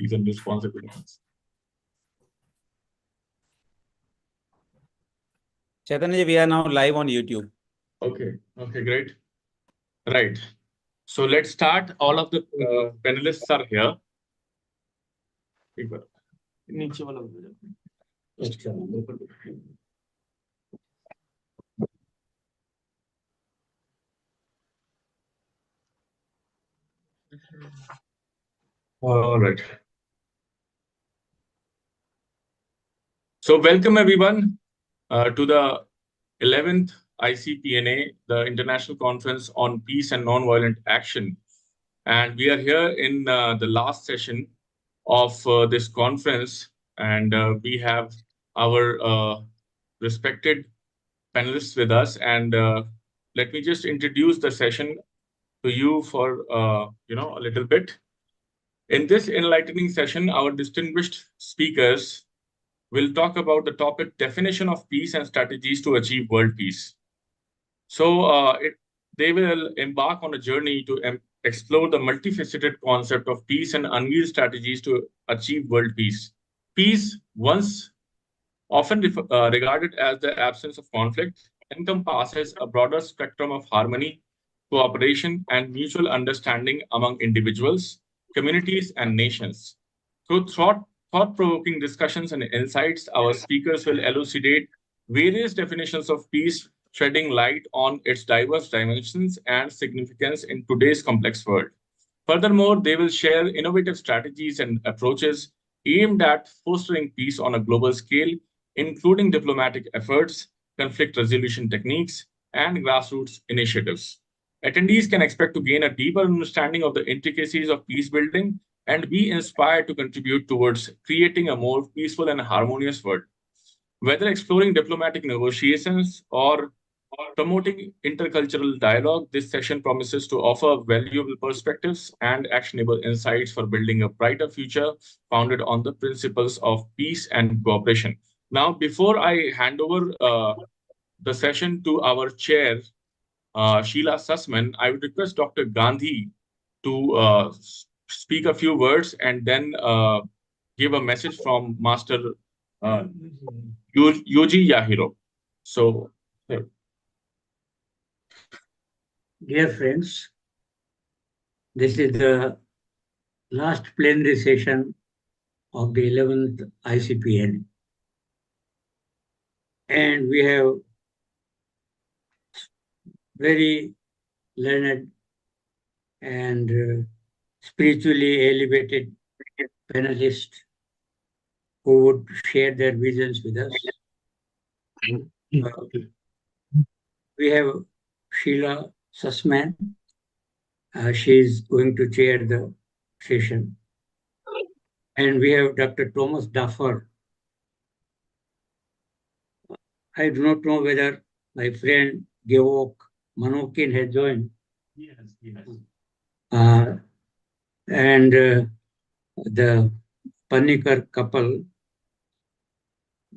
duties and responsibilities. Chaitanya, we are now live on YouTube. Okay, great. Right. So let's start. All of the panelists are here. All right. So welcome everyone to the 11th ICPNA, the International Conference on Peace and Nonviolent Action. And we are here in the last session of this conference, and we have our respected panelists with us. And let me just introduce the session to you for a little bit. In this enlightening session, our distinguished speakers will talk about the topic definition of peace and strategies to achieve world peace. So they will embark on a journey to explore the multifaceted concept of peace and unveil strategies to achieve world peace. Peace, once often regarded as the absence of conflict, encompasses a broader spectrum of harmony, cooperation, and mutual understanding among individuals, communities, and nations. Through thought-provoking discussions and insights, our speakers will elucidate various definitions of peace, shedding light on its diverse dimensions and significance in today's complex world. Furthermore, they will share innovative strategies and approaches aimed at fostering peace on a global scale, including diplomatic efforts, conflict resolution techniques, and grassroots initiatives. Attendees can expect to gain a deeper understanding of the intricacies of peace building and be inspired to contribute towards creating a more peaceful and harmonious world. Whether exploring diplomatic negotiations or promoting intercultural dialogue, this session promises to offer valuable perspectives and actionable insights for building a brighter future founded on the principles of peace and cooperation. Now, before I hand over the session to our chair, Sheila Sussman, I would request Dr. Gandhi to speak a few words and then give a message from Master Yuji Yahiro. So, dear friends, this is the last plenary session of the 11th ICPN. And we have very learned and spiritually elevated panelists who would share their visions with us. We have Sheila Sussman. She is going to chair the session. And we have Dr. Thomas Duffer. I do not know whether my friend Georg Manokin has joined. yes. And the Panikar couple,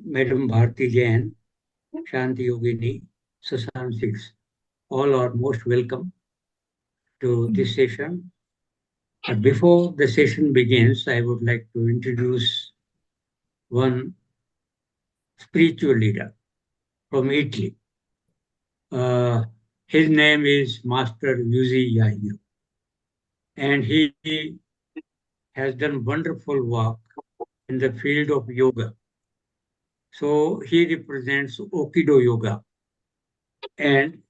Madam Bharti Jain, Shanti Yogini, Susan Six, all are most welcome to this session. But before the session begins, I would like to introduce one spiritual leader from Italy. His name is Master Yuji Yahiro, and he has done wonderful work in the field of yoga. So he represents Okido Yoga, and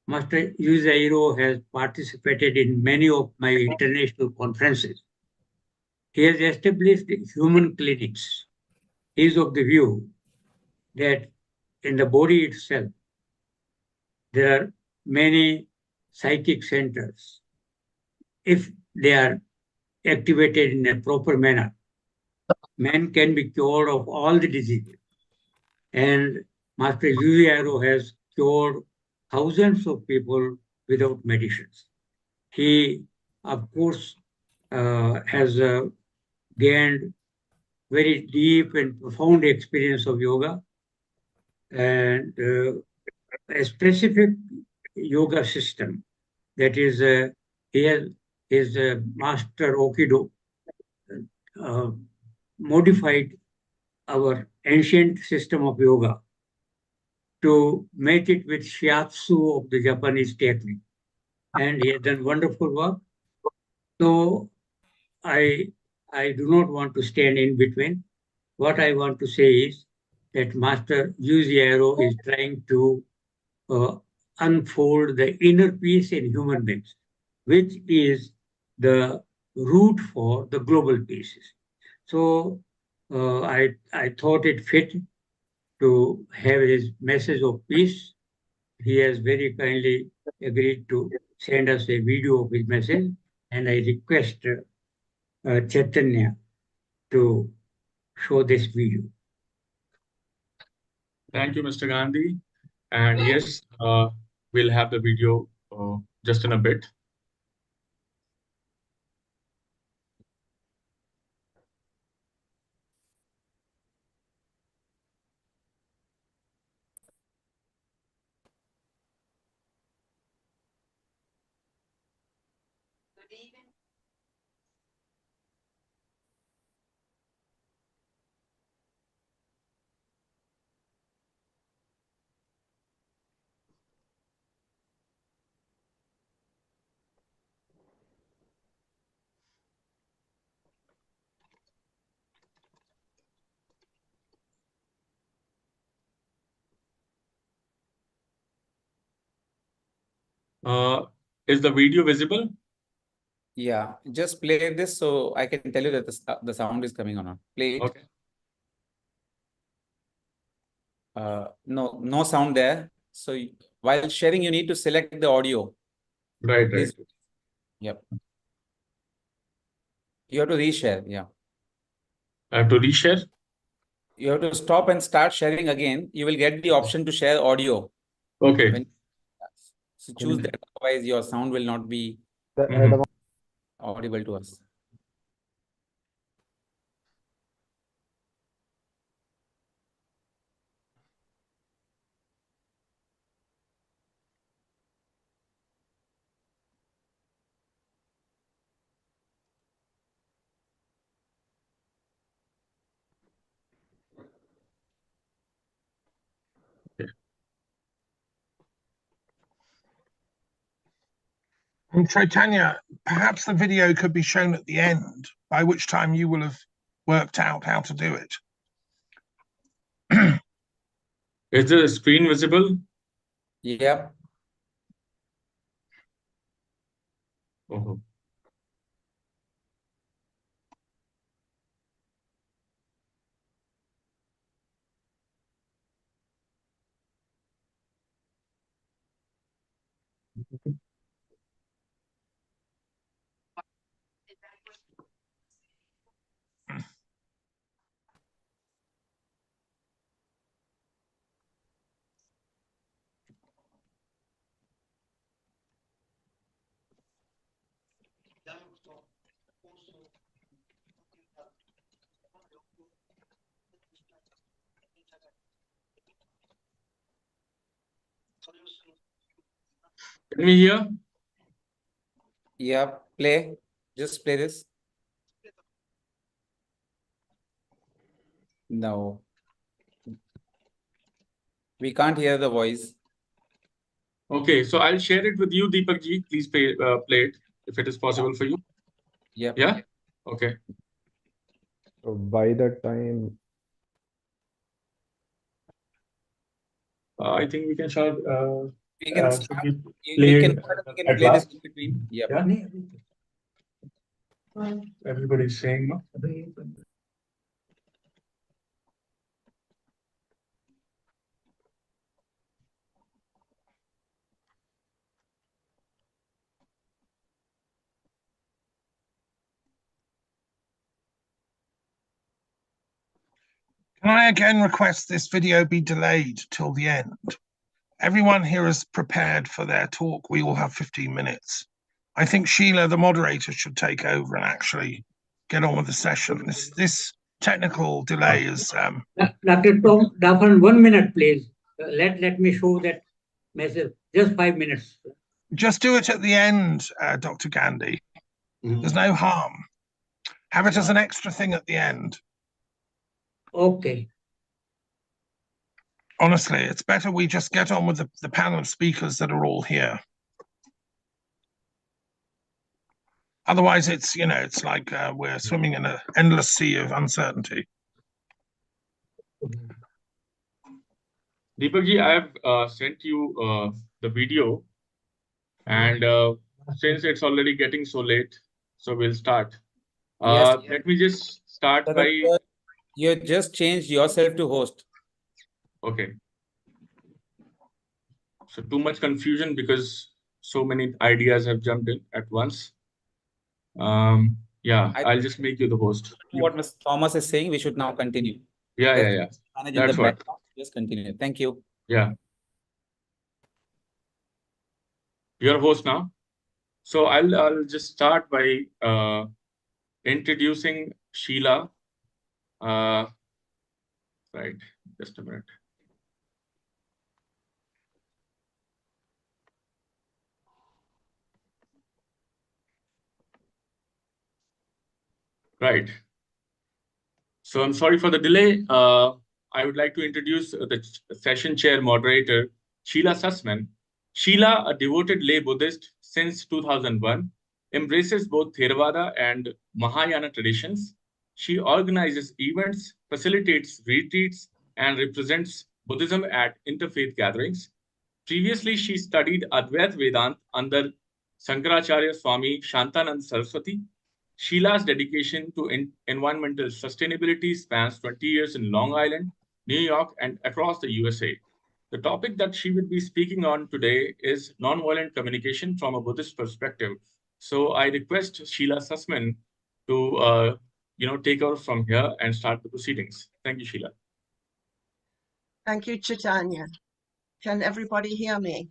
Master Yuji Yahiro has participated in many of my international conferences. He has established human clinics. He is of the view that in the body itself, there are many psychic centers. If they are activated in a proper manner, man can be cured of all the diseases. And Master Yuji Yahiro has cured thousands of people without medicines. He, of course, has gained very deep and profound experience of yoga, and a specific yoga system, that is he has his master Okido modified our ancient system of yoga to match it with shiatsu of the Japanese technique. And he has done wonderful work. So I, I do not want to stand in between. What I want to say is that Master Yuziero is trying to uh, unfold the inner peace in human beings, which is the root for the global peace. So I thought it fit to have his message of peace. He has very kindly agreed to send us a video of his message, and I request Chaitanya to show this video. Thank you, Mr. Gandhi. And yes, we'll have the video just in a bit. Is the video visible? Yeah, just play this so I can tell you that the sound is coming or not. Play it. Okay. No sound there. So while sharing, you need to select the audio. Right, right. Please. Yep. You have to reshare. Yeah. I have to reshare. You have to stop and start sharing again. You will get the option to share audio. Okay. So choose that. Otherwise, your sound will not be audible to us. And Chaitanya, perhaps the video could be shown at the end, by which time you will have worked out how to do it. Is the screen visible? Yep. Oh. Can we hear? Yeah, play. Just play this. No. We can't hear the voice. Okay, so I'll share it with you, Deepak ji. Please play it if it is possible for you. Yep. Yeah? Okay. So by that time, I think we can start. We can should start. we We play can at play this last? in between. Yep. Yeah. Everybody's saying no. Can I again request this video be delayed till the end? Everyone here is prepared for their talk. We all have 15 minutes. I think Sheila, the moderator, should take over and actually get on with the session. This technical delay is... Dr. Tom Daffan, 1 minute, please. Let me show that message. Just 5 minutes. Just do it at the end, Dr. Gandhi. There's no harm. Have it as an extra thing at the end. Okay. Honestly, it's better we just get on with the panel of speakers that are all here. Otherwise, it's, you know, it's like we're swimming in an endless sea of uncertainty. Deepak ji, I have sent you the video, and since it's already getting so late, so we'll start. Yes. Let me just start Sir, by, you just changed yourself to host. okay. So too much confusion because so many ideas have jumped in at once. Yeah, I I'll just make you the host. what Mr. Thomas is saying, we should now continue. Yeah, Just yeah, yeah. manage in the That's what. background. Just continue. Thank you. Yeah. You're a host now. So I'll just start by introducing Sheila. Right, just a minute. Right. So I'm sorry for the delay. I would like to introduce the session chair moderator, Sheila Sussman. Sheila, a devoted lay Buddhist since 2001, embraces both Theravada and Mahayana traditions. She organizes events, facilitates retreats, and represents Buddhism at interfaith gatherings. Previously, she studied Advaita Vedanta under Shankaracharya Swami Shantanand Saraswati. Sheila's dedication to environmental sustainability spans 20 years in Long Island, New York, and across the USA. The topic that she will be speaking on today is nonviolent communication from a Buddhist perspective. So I request Sheila Sussman to take over from here and start the proceedings. Thank you, Sheila. Thank you, Chaitanya. Can everybody hear me?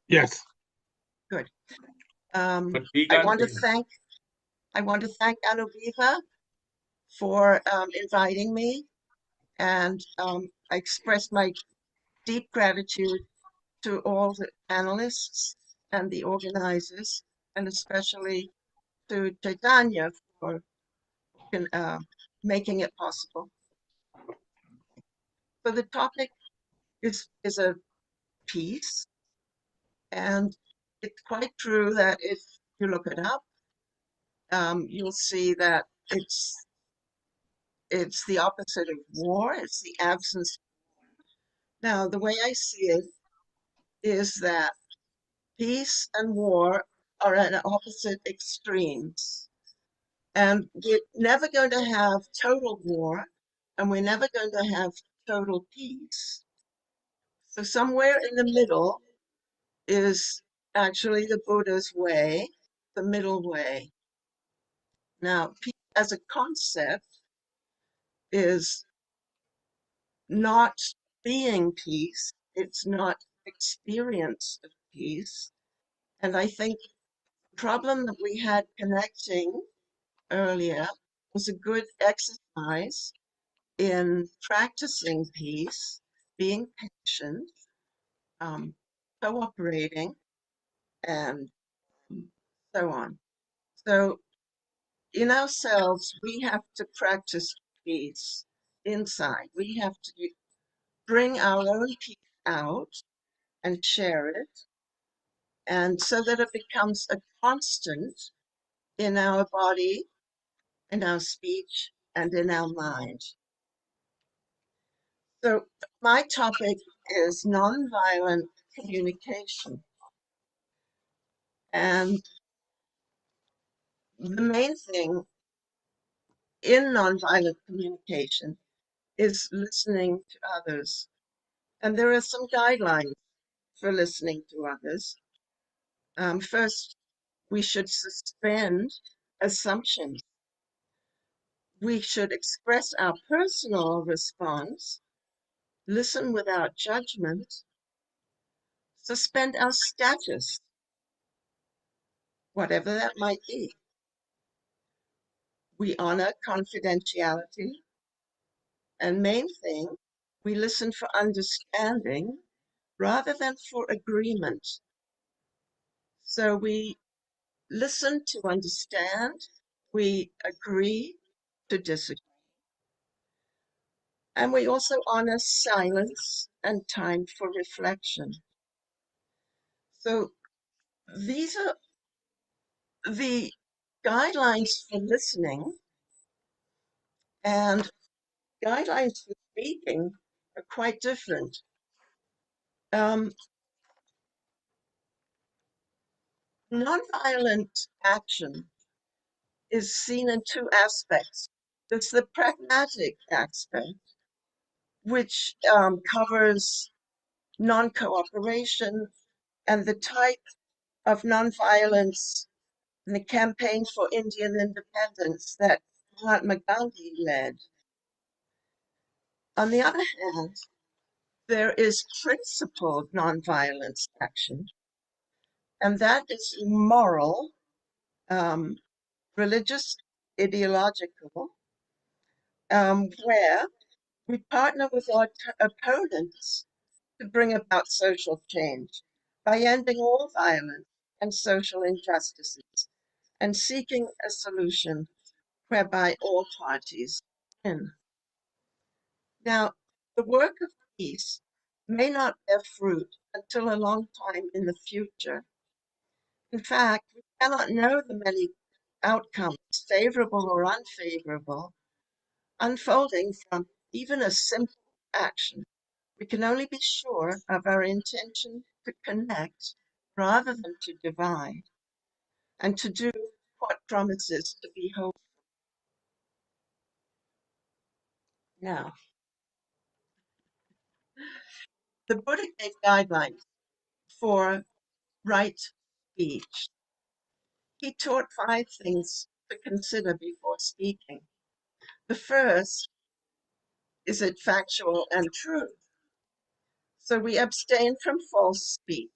Yes. Good. But we I can't want to hear you. thank Anuviva for inviting me, and I express my deep gratitude to all the panelists and the organizers, and especially to Chaitanya for making it possible. So the topic is a piece, and it's quite true that if you look it up, you'll see that it's the opposite of war. It's the absence. Now, the way I see it is that peace and war are at opposite extremes, and we're never going to have total war, and we're never going to have total peace. So somewhere in the middle is actually the Buddha's way, the middle way. Now, peace as a concept is not being peace, it's not experience of peace. And I think the problem that we had connecting earlier was a good exercise in practicing peace, being patient, cooperating, and so on. So in ourselves, we have to practice peace inside. We have to bring our own peace out and share it, and so that it becomes a constant in our body, in our speech, and in our mind. So my topic is nonviolent communication. And the main thing in nonviolent communication is listening to others. And there are some guidelines for listening to others. First, we should suspend assumptions. We should express our personal response, listen without judgment, suspend our status, whatever that might be. We honor confidentiality, and main thing, we listen for understanding rather than for agreement. So we listen to understand we agree to disagree, and we also honor silence and time for reflection. So these are the guidelines for listening, and guidelines for speaking are quite different. Nonviolent action is seen in two aspects. There's the pragmatic aspect, which covers non-cooperation and the type of nonviolence in the campaign for Indian independence that Mahatma Gandhi led. On the other hand, there is principled nonviolence action, and that is moral, religious, ideological, where we partner with our opponents to bring about social change by ending all violence and social injustices and seeking a solution whereby all parties win. Now, the work of peace may not bear fruit until a long time in the future. In fact, we cannot know the many outcomes, favorable or unfavorable, unfolding from even a simple action. We can only be sure of our intention to connect rather than to divide, and to do what promises to be hopeful. Now, the Buddha gave guidelines for right speech. He taught 5 things to consider before speaking. The first, is it factual and true? So we abstain from false speech.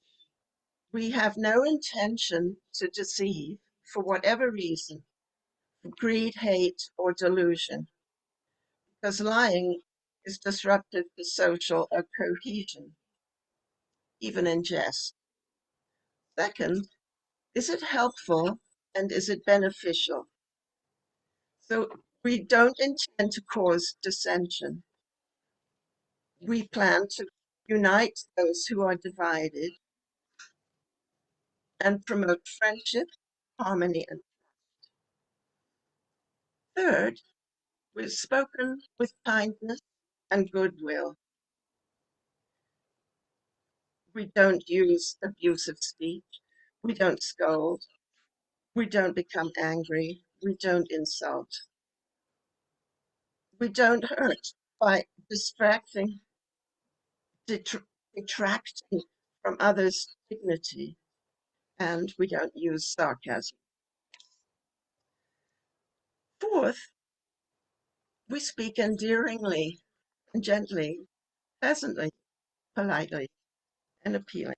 We have no intention to deceive for whatever reason, for greed, hate, or delusion, because lying is disruptive to social cohesion, even in jest. Second, is it helpful and is it beneficial? So we don't intend to cause dissension. We plan to unite those who are divided and promote friendship, harmony, and third, we've spoken with kindness and goodwill. We don't use abusive speech. We don't scold. We don't become angry. We don't insult. We don't hurt by distracting, detracting from others' dignity. And we don't use sarcasm. Fourth, we speak endearingly and gently, pleasantly, politely, and appealing.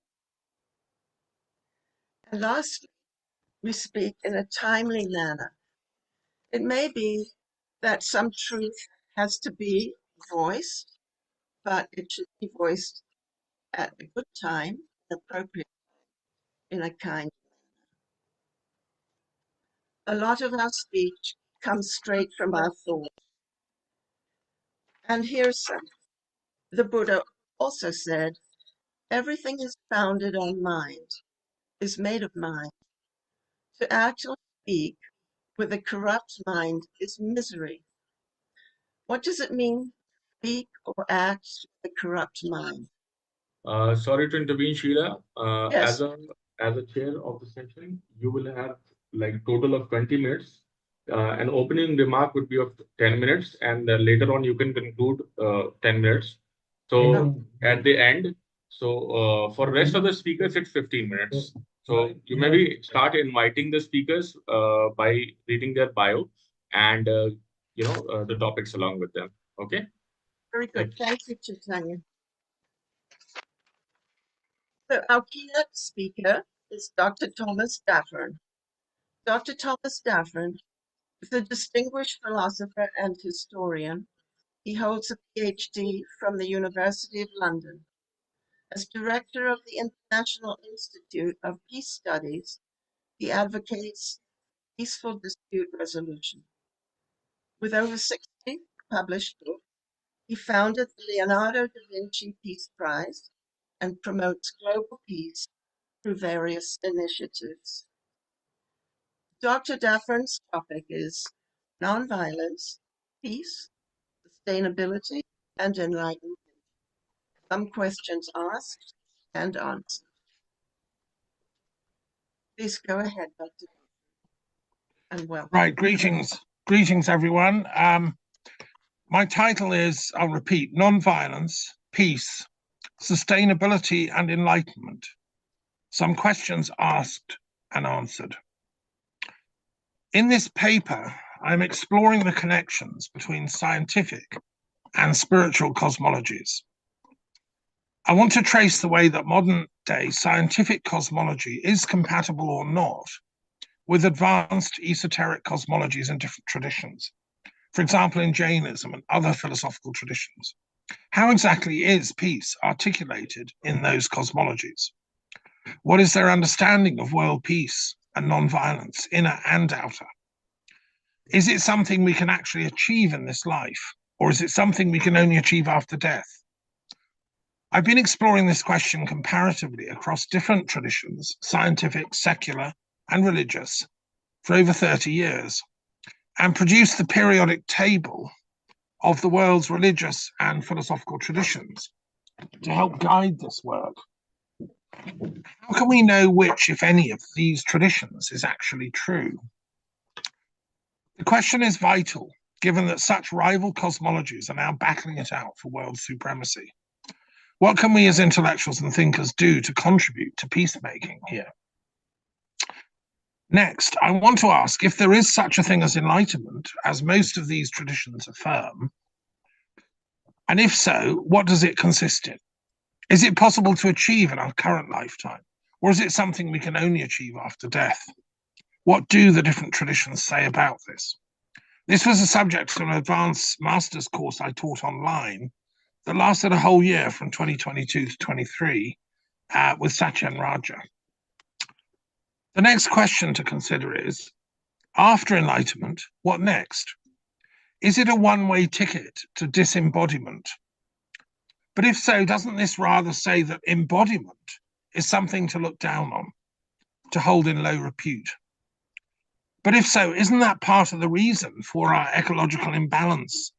And lastly, we speak in a timely manner. It may be that some truth has to be voiced, but it should be voiced at a good time, appropriate, in a kind. A lot of our speech comes straight from our thoughts. And here's some. The Buddha also said, everything is founded on mind, is made of mind. To actually speak with a corrupt mind is misery. What does it mean, speak or act with a corrupt mind? Sorry to intervene, Sheila. Yes. As a chair of the session, you will have like total of 20 minutes. An opening remark would be of 10 minutes, and later on you can conclude 10 minutes. So at the end, for rest of the speakers, it's 15 minutes. So you maybe start inviting the speakers by reading their bio and the topics along with them. Okay. Very good. Thank you, Chaitanya. So our keynote speaker is Dr. Thomas Daffern. Dr. Thomas Daffern is a distinguished philosopher and historian. He holds a PhD from the University of London. As director of the International Institute of Peace Studies, he advocates peaceful dispute resolution. With over 60 published books, he founded the Leonardo da Vinci Peace Prize and promotes global peace through various initiatives. Dr. Daffern's topic is nonviolence, peace, sustainability, and enlightenment. Some questions asked and answered. Please go ahead, Dr. and welcome. Right, greetings everyone. My title is, I'll repeat, Nonviolence, Peace, Sustainability and Enlightenment. Some questions asked and answered. In this paper, I'm exploring the connections between scientific and spiritual cosmologies. I want to trace the way that modern day scientific cosmology is compatible or not with advanced esoteric cosmologies in different traditions. For example, in Jainism and other philosophical traditions. How exactly is peace articulated in those cosmologies? What is their understanding of world peace and non-violence, inner and outer? Is it something we can actually achieve in this life, or is it something we can only achieve after death? I've been exploring this question comparatively across different traditions, scientific, secular, and religious, for over 30 years, and produced the periodic table of the world's religious and philosophical traditions to help guide this work. How can we know which, if any, of these traditions is actually true? The question is vital, given that such rival cosmologies are now battling it out for world supremacy. What can we as intellectuals and thinkers do to contribute to peacemaking here? Next, I want to ask if there is such a thing as enlightenment, as most of these traditions affirm, and if so, what does it consist in? Is it possible to achieve in our current lifetime, or is it something we can only achieve after death? What do the different traditions say about this? This was a subject of an advanced master's course I taught online that lasted a whole year from 2022 to 23 with Satyen Raja. The next question to consider is, after enlightenment, what next? Is it a one-way ticket to disembodiment? But if so, doesn't this rather say that embodiment is something to look down on, to hold in low repute? But if so, isn't that part of the reason for our ecological imbalance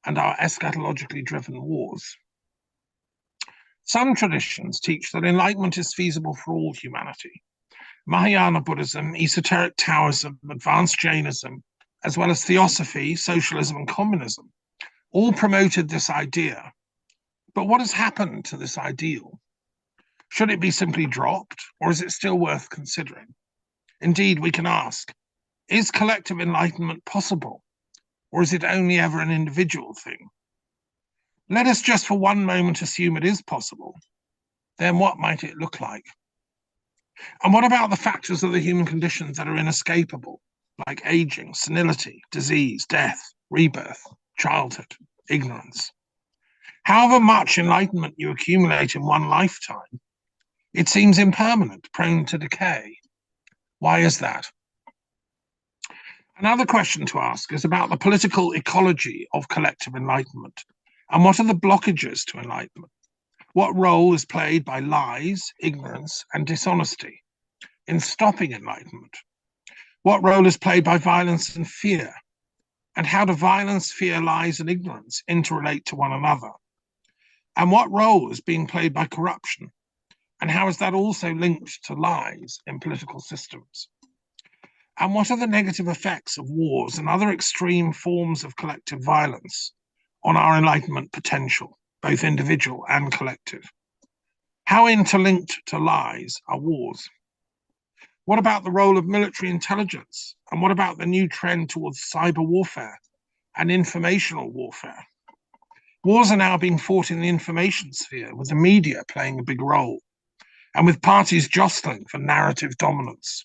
and our eschatologically driven wars? Some traditions teach that enlightenment is feasible for all humanity. Mahayana Buddhism, esoteric Taoism, advanced Jainism, as well as theosophy, socialism, and communism, all promoted this idea. But what has happened to this ideal? Should it be simply dropped, or is it still worth considering? Indeed, we can ask, is collective enlightenment possible, or is it only ever an individual thing? Let us just for one moment assume it is possible. Then what might it look like? And what about the factors of the human conditions that are inescapable, like aging, senility, disease, death, rebirth, childhood, ignorance? However much enlightenment you accumulate in one lifetime, it seems impermanent, prone to decay. Why is that? Another question to ask is about the political ecology of collective enlightenment, and what are the blockages to enlightenment? What role is played by lies, ignorance, and dishonesty in stopping enlightenment? What role is played by violence and fear? And how do violence, fear, lies, and ignorance interrelate to one another? And what role is being played by corruption? And how is that also linked to lies in political systems? And what are the negative effects of wars and other extreme forms of collective violence on our enlightenment potential, both individual and collective? How interlinked to lies are wars? What about the role of military intelligence? And what about the new trend towards cyber warfare and informational warfare? Wars are now being fought in the information sphere, with the media playing a big role, and with parties jostling for narrative dominance.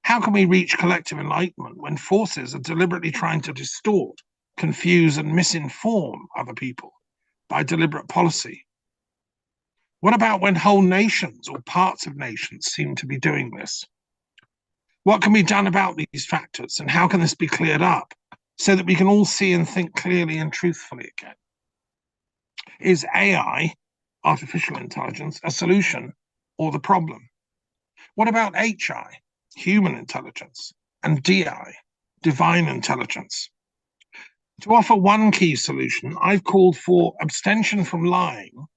How can we reach collective enlightenment when forces are deliberately trying to distort, confuse, and misinform other people by deliberate policy? What about when whole nations or parts of nations seem to be doing this? What can be done about these factors, and how can this be cleared up so that we can all see and think clearly and truthfully again? Is AI, artificial intelligence, a solution or the problem? What about HI, human intelligence, and DI, divine intelligence? To offer one key solution, I've called for abstention from lying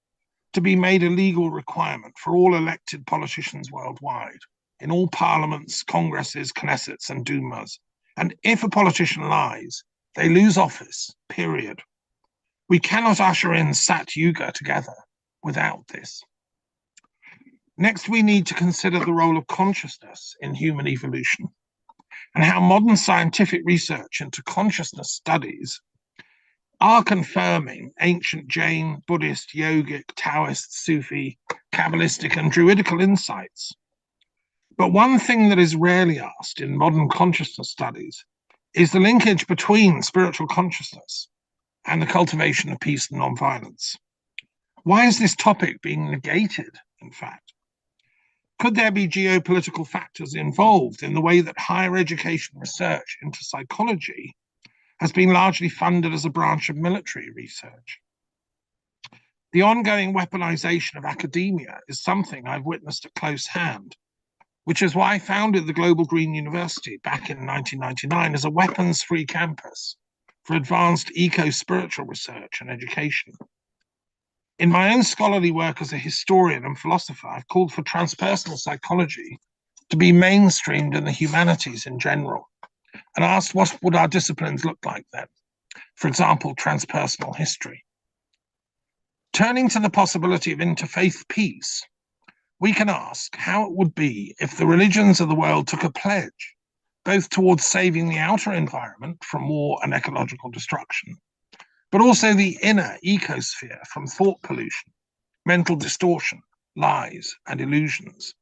to be made a legal requirement for all elected politicians worldwide, in all parliaments, congresses, Knessets, and Dumas. And if a politician lies, they lose office, period. We cannot usher in Sat Yuga together without this. Next, we need to consider the role of consciousness in human evolution and how modern scientific research into consciousness studies are confirming ancient Jain, Buddhist, yogic, Taoist, Sufi, Kabbalistic, and Druidical insights. But one thing that is rarely asked in modern consciousness studies is the linkage between spiritual consciousness and the cultivation of peace and nonviolence. Why is this topic being negated, in fact? Could there be geopolitical factors involved in the way that higher education research into psychology has been largely funded as a branch of military research? The ongoing weaponization of academia is something I've witnessed at close hand, which is why I founded the Global Green University back in 1999 as a weapons-free campus for advanced eco-spiritual research and education. In my own scholarly work as a historian and philosopher, I've called for transpersonal psychology to be mainstreamed in the humanities in general, and asked what would our disciplines look like then? For example, transpersonal history. Turning to the possibility of interfaith peace, we can ask how it would be if the religions of the world took a pledge, both towards saving the outer environment from war and ecological destruction, but also the inner ecosphere from thought pollution, mental distortion, lies, and illusions.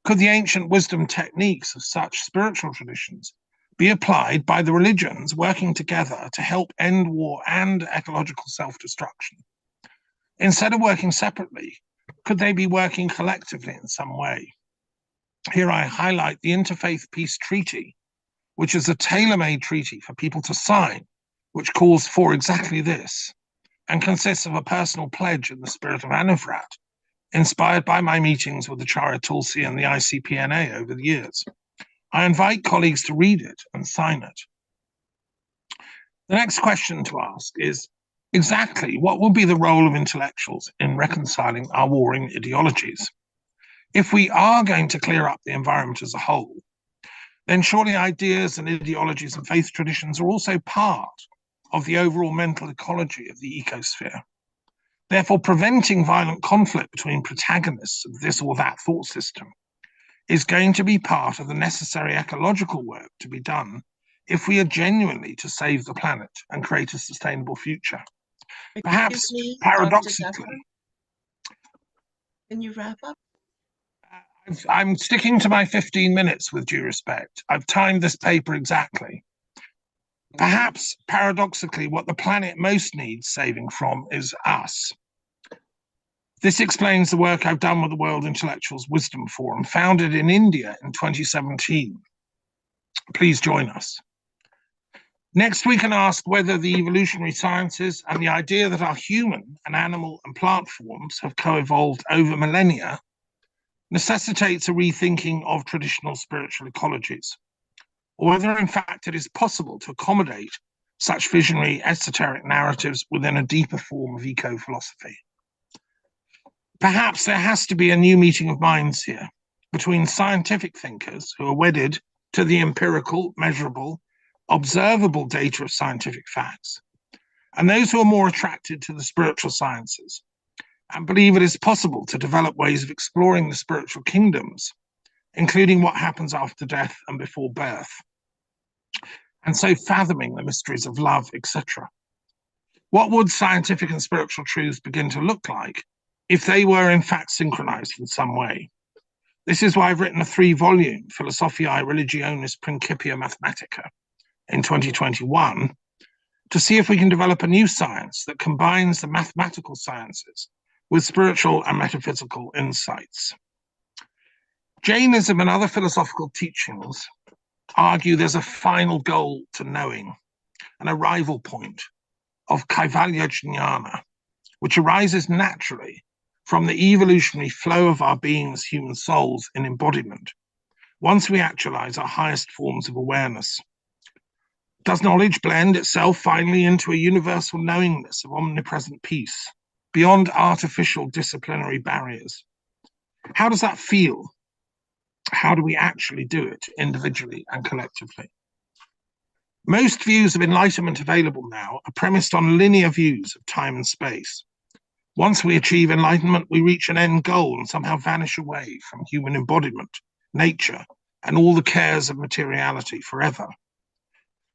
Could the ancient wisdom techniques of such spiritual traditions be applied by the religions working together to help end war and ecological self-destruction? Instead of working separately, could they be working collectively in some way? Here I highlight the Interfaith Peace Treaty, which is a tailor-made treaty for people to sign, which calls for exactly this, and consists of a personal pledge in the spirit of Anuvrat, inspired by my meetings with Acharya Tulsi and the ICPNA over the years. I invite colleagues to read it and sign it. The next question to ask is, exactly what will be the role of intellectuals in reconciling our warring ideologies? If we are going to clear up the environment as a whole, then surely ideas and ideologies and faith traditions are also part of the overall mental ecology of the ecosphere. Therefore, preventing violent conflict between protagonists of this or that thought system is going to be part of the necessary ecological work to be done if we are genuinely to save the planet and create a sustainable future. Perhaps Excuse me, Dr. paradoxically, Zephyr, can you wrap up? I'm sticking to my 15 minutes with due respect. I've timed this paper exactly. Perhaps paradoxically, what the planet most needs saving from is us. This explains the work I've done with the World Intellectuals Wisdom Forum, founded in India in 2017. Please join us. Next, we can ask whether the evolutionary sciences and the idea that our human and animal and plant forms have co-evolved over millennia necessitates a rethinking of traditional spiritual ecologies, or whether in fact it is possible to accommodate such visionary esoteric narratives within a deeper form of eco-philosophy. Perhaps there has to be a new meeting of minds here between scientific thinkers who are wedded to the empirical, measurable, observable data of scientific facts, and those who are more attracted to the spiritual sciences and believe it is possible to develop ways of exploring the spiritual kingdoms, including what happens after death and before birth, and so fathoming the mysteries of love, etc. What would scientific and spiritual truths begin to look like if they were in fact synchronized in some way? This is why I've written a 3-volume Philosophiae Religionis Principia Mathematica in 2021 to see if we can develop a new science that combines the mathematical sciences with spiritual and metaphysical insights. Jainism and other philosophical teachings argue there's a final goal to knowing, an arrival point of Kaivalya Jnana, which arises naturally from the evolutionary flow of our being as human souls in embodiment, once we actualize our highest forms of awareness. Does knowledge blend itself finally into a universal knowingness of omnipresent peace, beyond artificial disciplinary barriers? How does that feel? How do we actually do it individually and collectively? Most views of enlightenment available now are premised on linear views of time and space. Once we achieve enlightenment, we reach an end goal and somehow vanish away from human embodiment, nature, and all the cares of materiality forever.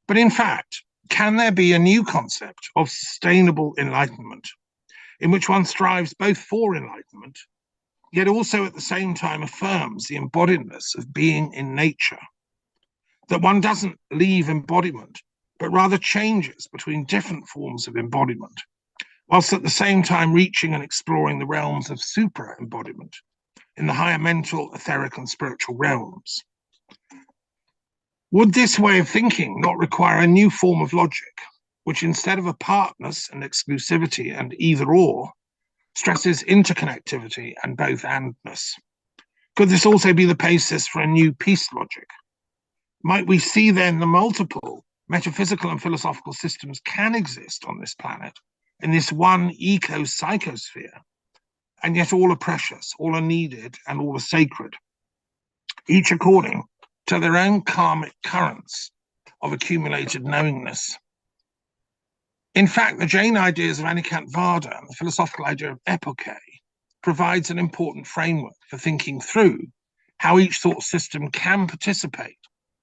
But in fact, can there be a new concept of sustainable enlightenment, in which one strives both for enlightenment, yet also at the same time affirms the embodiedness of being in nature? That one doesn't leave embodiment, but rather changes between different forms of embodiment, whilst at the same time reaching and exploring the realms of supra-embodiment in the higher mental, etheric, and spiritual realms. Would this way of thinking not require a new form of logic, which instead of apartness and exclusivity and either or, stresses interconnectivity and both andness? Could this also be the basis for a new peace logic? Might we see then the multiple metaphysical and philosophical systems can exist on this planet, in this one eco-psychosphere, and yet all are precious, all are needed, and all are sacred, each according to their own karmic currents of accumulated knowingness? In fact, the Jain ideas of Anikant-Vada and the philosophical idea of epoche provides an important framework for thinking through how each thought system can participate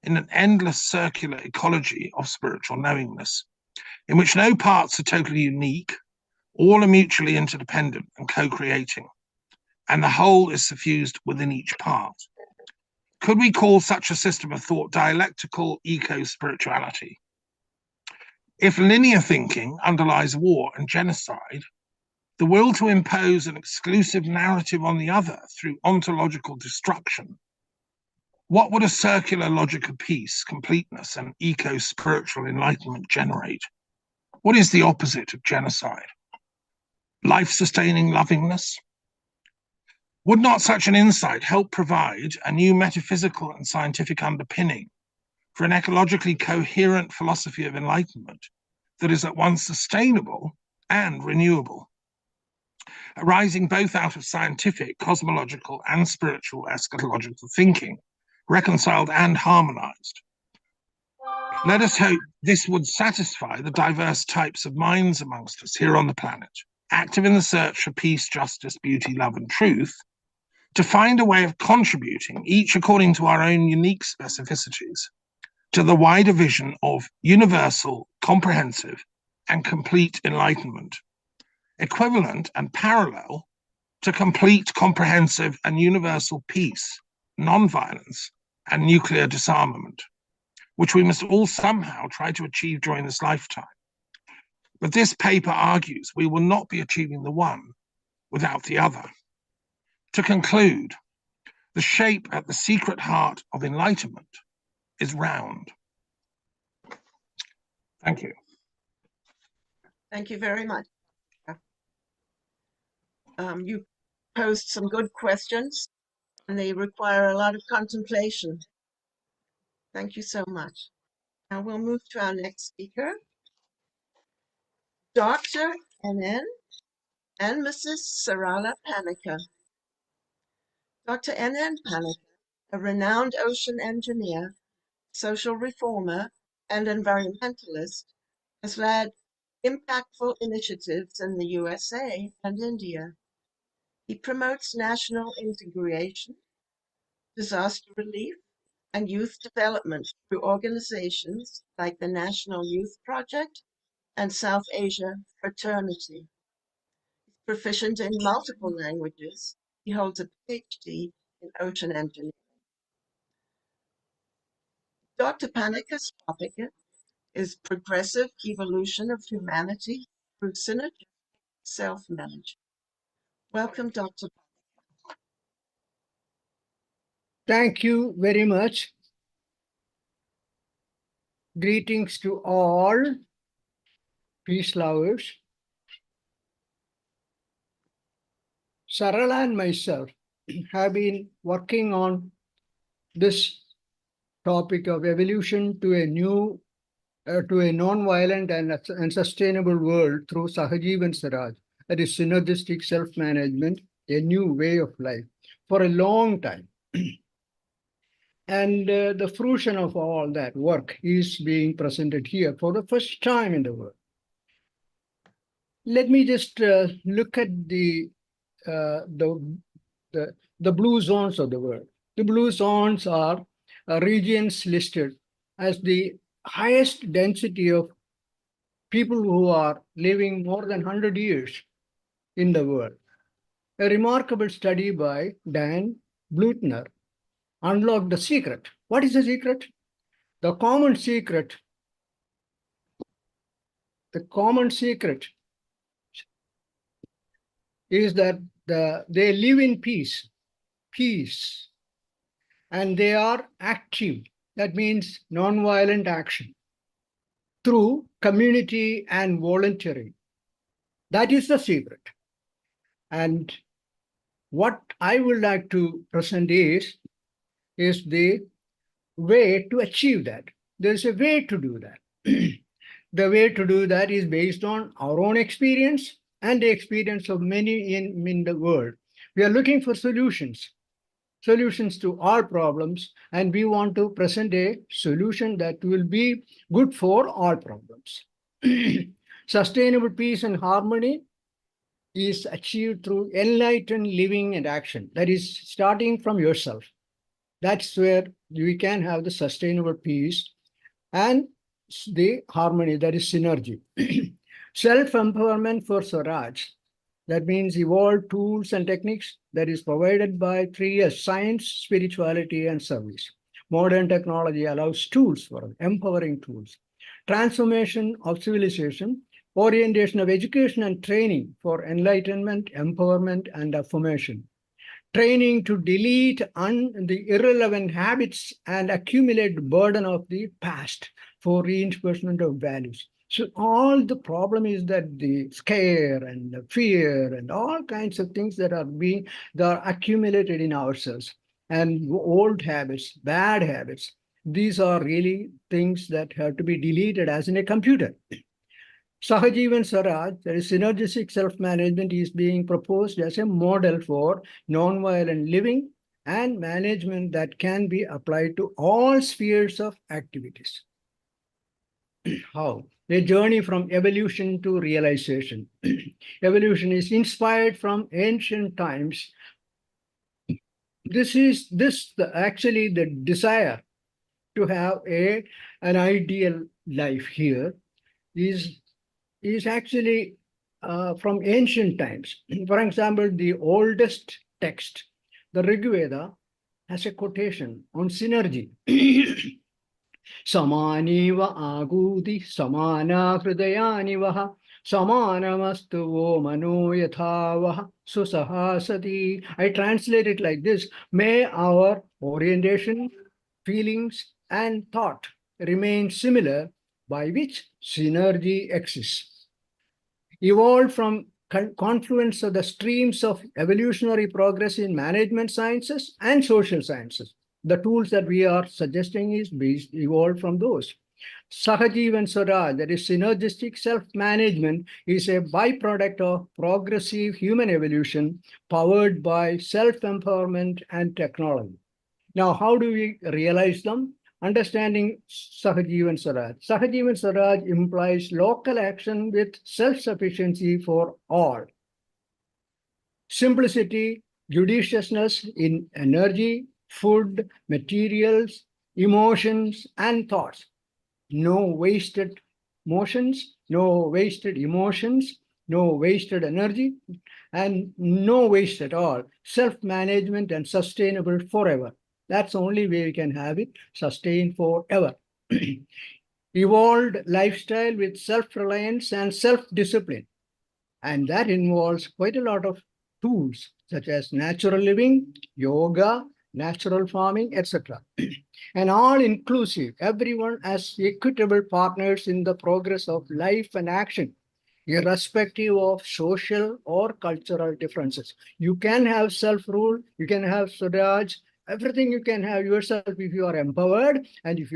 in an endless circular ecology of spiritual knowingness, in which no parts are totally unique, all are mutually interdependent and co-creating, and the whole is suffused within each part. Could we call such a system of thought dialectical eco-spirituality? If linear thinking underlies war and genocide, the will to impose an exclusive narrative on the other through ontological destruction, what would a circular logic of peace, completeness, and eco-spiritual enlightenment generate? What is the opposite of genocide? Life-sustaining lovingness? Would not such an insight help provide a new metaphysical and scientific underpinning for an ecologically coherent philosophy of enlightenment that is at once sustainable and renewable, arising both out of scientific, cosmological, and spiritual eschatological thinking, reconciled and harmonized? Let us hope this would satisfy the diverse types of minds amongst us here on the planet, active in the search for peace, justice, beauty, love, and truth, to find a way of contributing, each according to our own unique specificities, to the wider vision of universal, comprehensive, and complete enlightenment, equivalent and parallel to complete, comprehensive, and universal peace, non-violence, and nuclear disarmament, which we must all somehow try to achieve during this lifetime. But this paper argues we will not be achieving the one without the other. To conclude, the shape at the secret heart of enlightenment is round. Thank you. Thank you very much. You posed some good questions, and they require a lot of contemplation. Thank you so much. Now we'll move to our next speaker, Dr. NN and Mrs. Sarala Panika. Dr. NN Panika, a renowned ocean engineer, social reformer, and environmentalist, has led impactful initiatives in the USA and India. He promotes national integration, disaster relief, and youth development through organizations like the National Youth Project and South Asia Fraternity. He's proficient in multiple languages. He holds a PhD in ocean engineering. Dr. Panika's topic is progressive evolution of humanity through synergistic self-management. Welcome, Dr. Thank you very much. Greetings to all peace lovers. Sarala and myself have been working on this topic of evolution to a new, to a non-violent and sustainable world through Sahajivan Swaraj, that is synergistic self-management, a new way of life, for a long time. And the fruition of all that work is being presented here for the first time in the world. Let me just look at the blue zones of the world. The blue zones are regions listed as the highest density of people who are living more than 100 years in the world. A remarkable study by Dan Blutner unlocked the secret. What is the secret? The common secret is that they live in peace, and they are active. That means non-violent action through community and volunteering. That is the secret. And what I would like to present is the way to achieve that. There's a way to do that. The way to do that is based on our own experience and the experience of many in the world. We are looking for solutions to all problems, and we want to present a solution that will be good for all problems. Sustainable peace and harmony is achieved through enlightened living and action. That is starting from yourself. That's where we can have the sustainable peace and the harmony, that is synergy. Self-empowerment for Swaraj, that means evolved tools and techniques that is provided by 3 years, science, spirituality, and service. Modern technology allows tools for empowering tools. Transformation of civilization, orientation of education and training for enlightenment, empowerment, and affirmation. Training to delete the irrelevant habits and accumulate burden of the past for reinforcement of values. So all the problem is that the scare and the fear and all kinds of things that are accumulated in ourselves, and old habits, bad habits. These are really things that have to be deleted as in a computer. Sahajivan Swaraj, that is synergistic self-management, is being proposed as a model for non-violent living and management that can be applied to all spheres of activities. How? A journey from evolution to realization. Evolution is inspired from ancient times. Actually the desire to have an ideal life here is actually from ancient times. For example, the oldest text, the Rig Veda, has a quotation on synergy. Samaniva agudi samana hridayanivaha samanamastu vo mano yathavaha susahasati. I translate it like this: may our orientation, feelings, and thought remain similar, by which synergy exists. Evolved from confluence of the streams of evolutionary progress in management sciences and social sciences. The tools that we are suggesting is evolved from those. Sahajivan Swaraj, that is synergistic self-management, is a byproduct of progressive human evolution powered by self-empowerment and technology. Now, how do we realize them? Understanding Sahajivan Swaraj. Sahajivan Swaraj implies local action with self-sufficiency for all. Simplicity, judiciousness in energy, food, materials, emotions, and thoughts. No wasted motions, no wasted emotions, no wasted energy, and no waste at all. Self-management and sustainable forever. That's the only way we can have it sustained forever. Evolved lifestyle with self-reliance and self-discipline. And that involves quite a lot of tools such as natural living, yoga, natural farming, etc. And all inclusive, everyone as equitable partners in the progress of life and action, irrespective of social or cultural differences. You can have self-rule, you can have Swaraj, everything you can have yourself if you are empowered, and if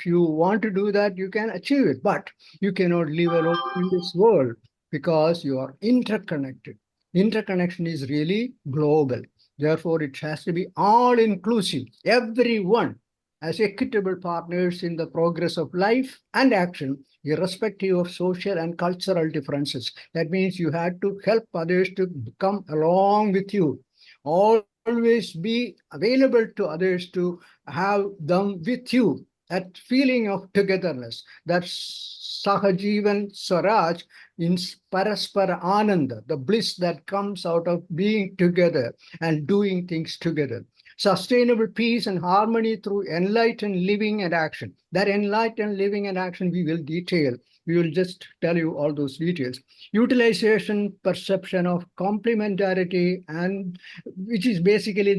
you want to do that, you can achieve it. But you cannot live alone in this world because you are interconnected. Interconnection is really global. Therefore, it has to be all inclusive. Everyone as equitable partners in the progress of life and action, irrespective of social and cultural differences. That means you had to help others to come along with you. Always be available to others to have them with you. That feeling of togetherness, that Sahajivan Swaraj in Paraspara Ananda, the bliss that comes out of being together and doing things together. Sustainable peace and harmony through enlightened living and action. That enlightened living and action we will detail. We will just tell you all those details. Utilization, perception of complementarity, and which is basically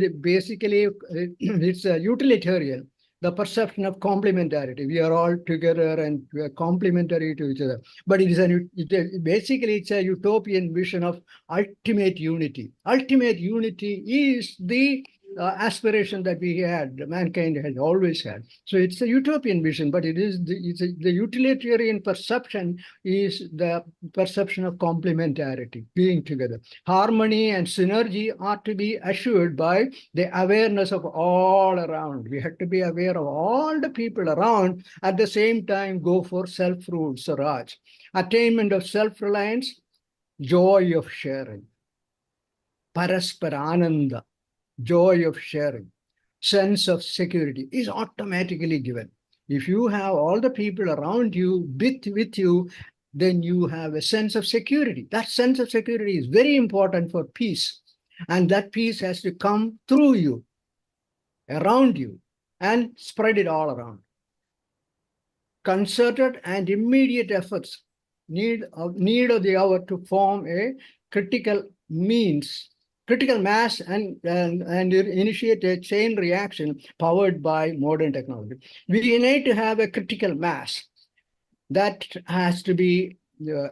it's a utilitarian. The perception of complementarity. We are all together and we are complementary to each other. But basically it's a utopian vision of ultimate unity. Ultimate unity is the aspiration that mankind has always had. So it's a utopian vision, but the utilitarian perception is the perception of complementarity, being together. Harmony and synergy are to be assured by the awareness of all around. We have to be aware of all the people around, at the same time go for self-rule, Swaraj. Attainment of self-reliance, joy of sharing. Paraspara Ananda, joy of sharing, sense of security is automatically given. If you have all the people around you with you, then you have a sense of security. That sense of security is very important for peace. And that peace has to come through you, around you, and spread it all around. Concerted and immediate efforts need of the hour to form a critical mass and initiate a chain reaction powered by modern technology. We need to have a critical mass that has to be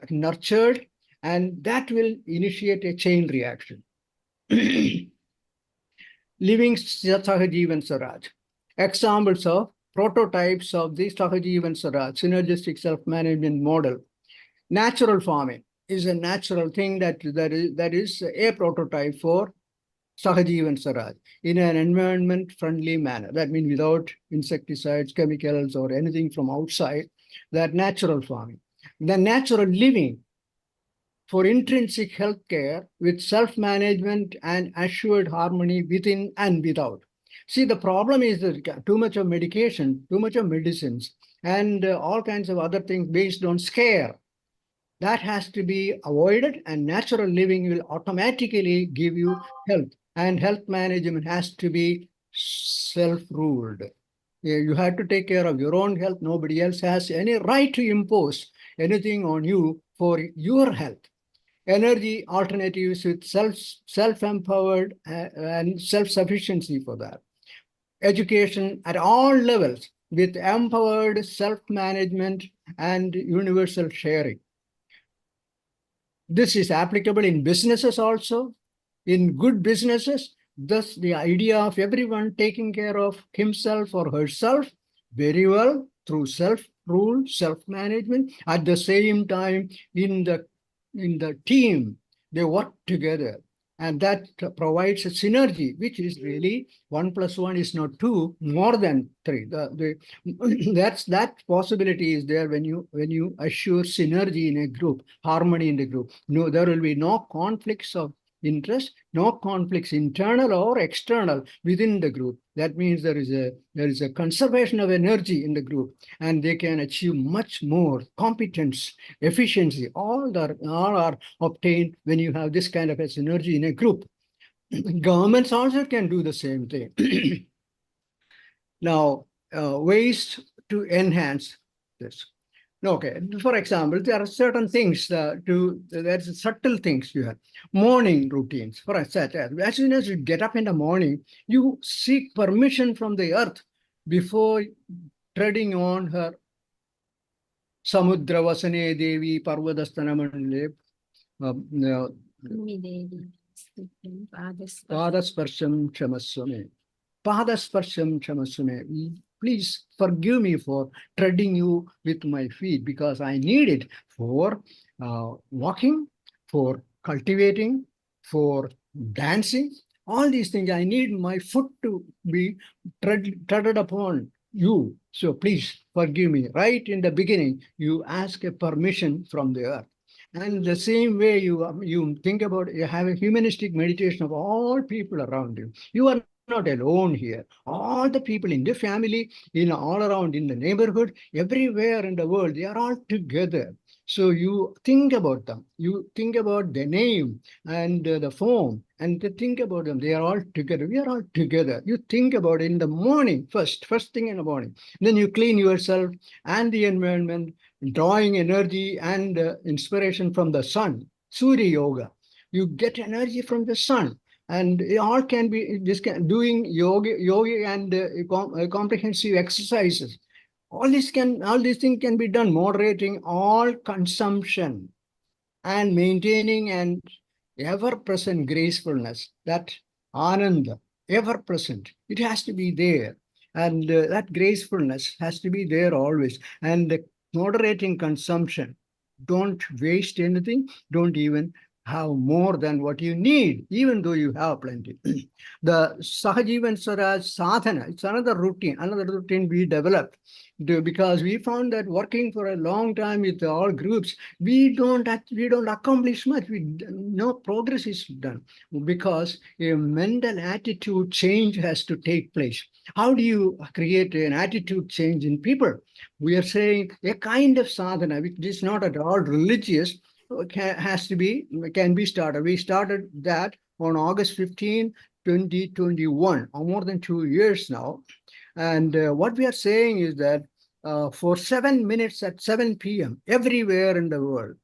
nurtured, and that will initiate a chain reaction. Living Sahajivan Swaraj. Examples of prototypes of the Sahajivan Swaraj, synergistic self-management model. Natural farming is a natural thing that is a prototype for Sahajivan Swaraj in an environment-friendly manner. That means without insecticides, chemicals, or anything from outside, that natural farming. The natural living for intrinsic health care with self-management and assured harmony within and without. See, the problem is that too much of medication, too much of medicines, and all kinds of other things based on scare. That has to be avoided, and natural living will automatically give you health. And health management has to be self-ruled. You have to take care of your own health. Nobody else has any right to impose anything on you for your health. Energy alternatives with self-empowered and self-sufficiency for that. Education at all levels with empowered self-management and universal sharing. This is applicable in businesses also, in good businesses. Thus, the idea of everyone taking care of himself or herself very well through self-rule, self-management. At the same time, in the team, they work together. And that provides a synergy, which is really 1 + 1 is not 2, more than 3. That possibility is there when you assure synergy in a group, harmony in the group. No, there will be no conflicts of interest, no conflicts internal or external within the group. That means there is a conservation of energy in the group, and they can achieve much more competence, efficiency. All are obtained when you have this kind of a synergy in a group. Governments also can do the same thing. Now, ways to enhance this. Okay, for example, there are certain things there's subtle things you have. Morning routines, for example, as soon as you get up in the morning, you seek permission from the earth before treading on her Samudra Vasane Devi Parvadastana Mandale Padasparsham Chamaswame. Padasparsham Chamaswame. Please forgive me for treading you with my feet because I need it for walking, for cultivating, for dancing. All these things, I need my foot to be treaded upon you. So please forgive me. Right in the beginning, you ask a permission from the earth. And the same way you think about, you have a humanistic meditation of all people around you. You are not alone here. All the people in the family, all around in the neighborhood, everywhere in the world, they are all together. So you think about them. You think about the name and the form, and think about them. They are all together. We are all together. You think about it in the morning first thing in the morning. Then you clean yourself and the environment, drawing energy and inspiration from the sun, Surya Yoga. You get energy from the sun, and it all can be doing yoga and comprehensive exercises. All these things can be done, moderating all consumption and maintaining an ever-present gracefulness, that ananda, ever-present. It has to be there. And that gracefulness has to be there always. And moderating consumption. Don't waste anything. Don't even have more than what you need, even though you have plenty. The Sahajivan Swaraj Sadhana, it's another routine we developed because we found that working for a long time with all groups, we don't accomplish much. No progress is done because a mental attitude change has to take place. How do you create an attitude change in people? We are saying a kind of sadhana which is not at all religious can be started. We started that on August 15, 2021, or more than 2 years now. And what we are saying is that for 7 minutes at 7 p.m. everywhere in the world,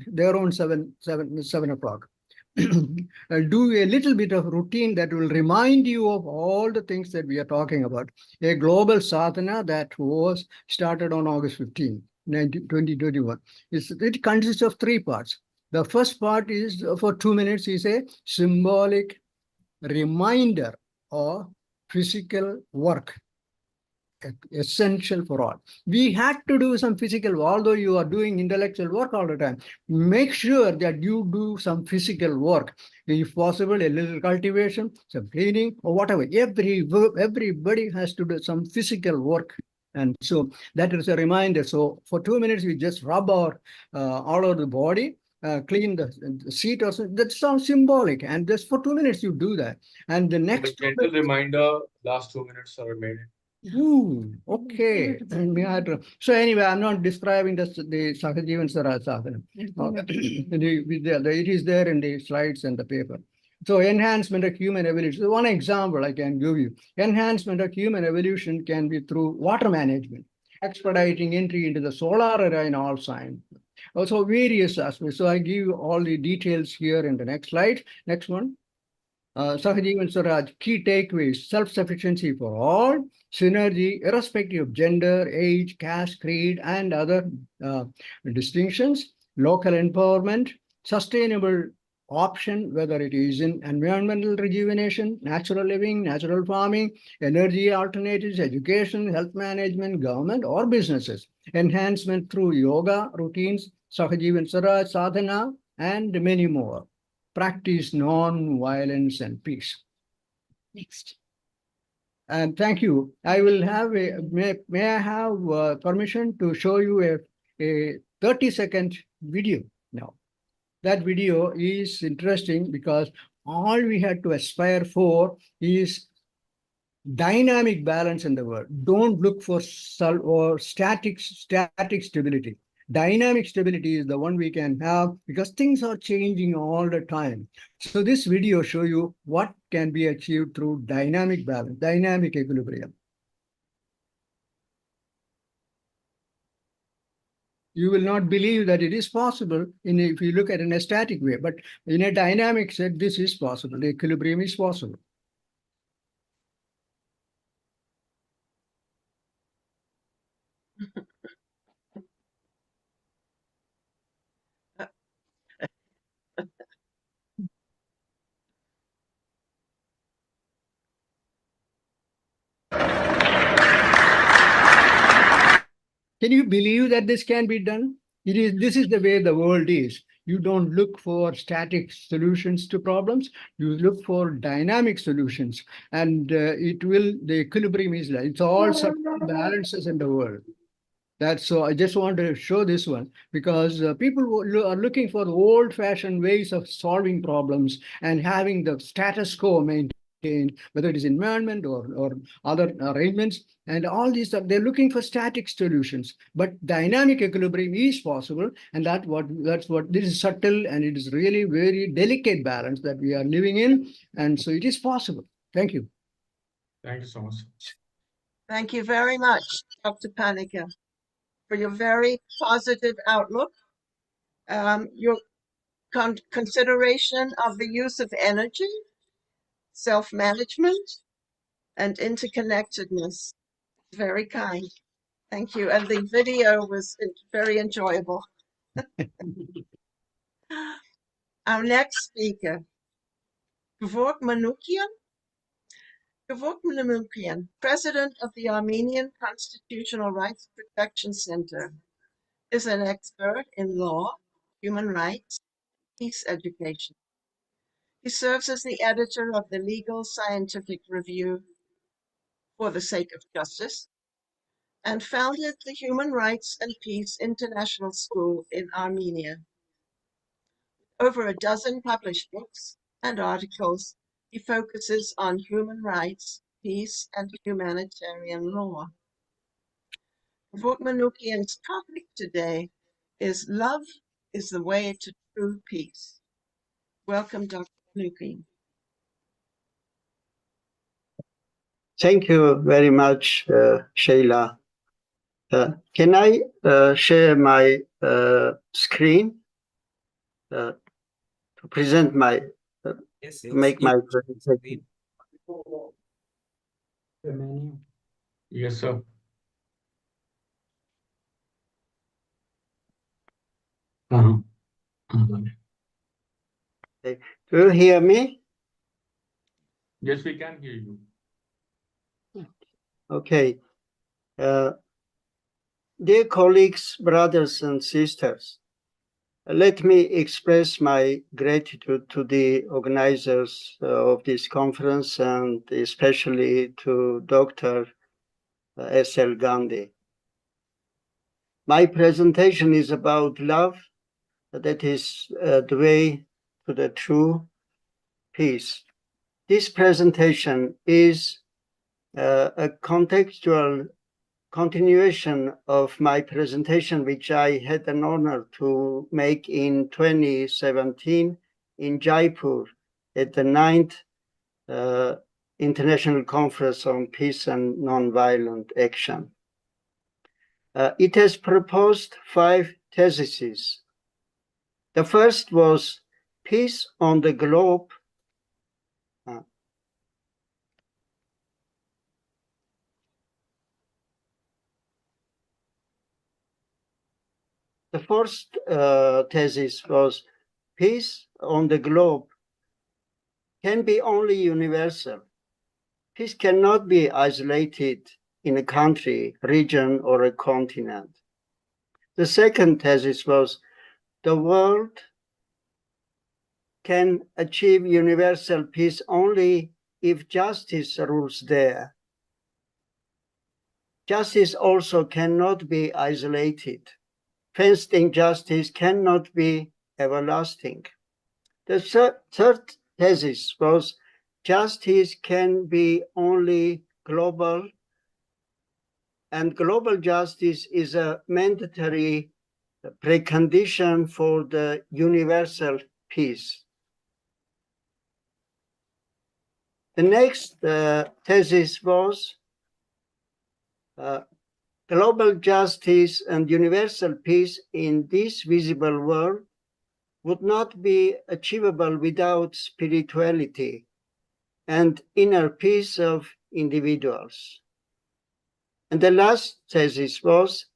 their own 7 o'clock, do a little bit of routine that will remind you of all the things that we are talking about. A global sadhana that was started on August 15, 2021. It consists of 3 parts. The first part is for 2 minutes is a symbolic reminder of physical work, essential for all. We had to do some physical, although you are doing intellectual work all the time, make sure that you do some physical work. If possible, a little cultivation, some cleaning, or whatever. Everybody has to do some physical work. And so that is a reminder. So for 2 minutes, we just rub our all over the body, clean the seat or something. That sounds symbolic. And just for 2 minutes, you do that. And the next gentle reminder, last 2 minutes are remaining. Ooh, okay. So anyway, I'm not describing the Sahajivan Swaraj Sadhana. It is there in the slides and the paper. So enhancement of human evolution. So one example I can give you. Enhancement of human evolution can be through water management, expediting entry into the solar era in all signs. Also various aspects. So I give you all the details here in the next slide. Next one. Sahajivan Swaraj, key takeaways: self-sufficiency for all, synergy, irrespective of gender, age, caste, creed, and other distinctions, local empowerment, sustainable option, whether it is in environmental rejuvenation, natural living, natural farming, energy alternatives, education, health management, government, or businesses, enhancement through yoga routines, Sahajivan Swaraj, sadhana, and many more. Practice non-violence and peace. Next. And thank you. I will have may I have permission to show you a 30-second video now. That video is interesting because all we had to aspire for is dynamic balance in the world. Don't look for static stability. Dynamic stability is the one we can have because things are changing all the time. So this video show you what can be achieved through dynamic balance, dynamic equilibrium. you will not believe that it is possible if you look at it in a static way. But in a dynamic set, this is possible. The equilibrium is possible. Can you believe that this can be done? This is the way the world is. You don't look for static solutions to problems. You look for dynamic solutions, and the equilibrium is like, it's all balances in the world. So I just want to show this one because people are looking for old-fashioned ways of solving problems and having the status quo maintained, whether it is environment or other arrangements. And all these are, they're looking for static solutions, but dynamic equilibrium is possible. And that's what this is subtle, and it is really very delicate balance that we are living in. And so it is possible. Thank you. Thank you so much. Thank you very much, Dr. Panika, for your very positive outlook, your consideration of the use of energy, self-management, and interconnectedness. Very kind. Thank you. And the video was very enjoyable. Our next speaker, Gevorg Manoukian. Gevorg Manoukian, president of the Armenian Constitutional Rights Protection Center, is an expert in law, human rights, peace education. He serves as the editor of the Legal Scientific Review for the Sake of Justice and founded the Human Rights and Peace International School in Armenia. Over a dozen published books and articles, he focuses on human rights, peace, and humanitarian law. Gevorg Manoukian's topic today is Love is the Way to True Peace. Welcome, Dr. Manoukian. Thank you very much, Sheila. Can I share my screen to present my, Yes, make my presentation? Yes, sir. Okay. Do you hear me? Yes, we can hear you. Okay. Dear colleagues, brothers and sisters, let me express my gratitude to the organizers of this conference and especially to Dr. S.L. Gandhi. My presentation is about love, that is the way to the true peace. This presentation is a contextual continuation of my presentation, which I had an honor to make in 2017 in Jaipur at the 9th International Conference on Peace and Nonviolent Action. It has proposed 5 theses. The first was peace on the globe. The first thesis was peace on the globe can be only universal. Peace cannot be isolated in a country, region, or a continent. The second thesis was the world can achieve universal peace only if justice rules there. Justice also cannot be isolated. Fenced injustice cannot be everlasting. The third thesis was justice can be only global, and global justice is a mandatory precondition for the universal peace. The next thesis was global justice and universal peace in this visible world would not be achievable without spirituality and inner peace of individuals. And the last thesis was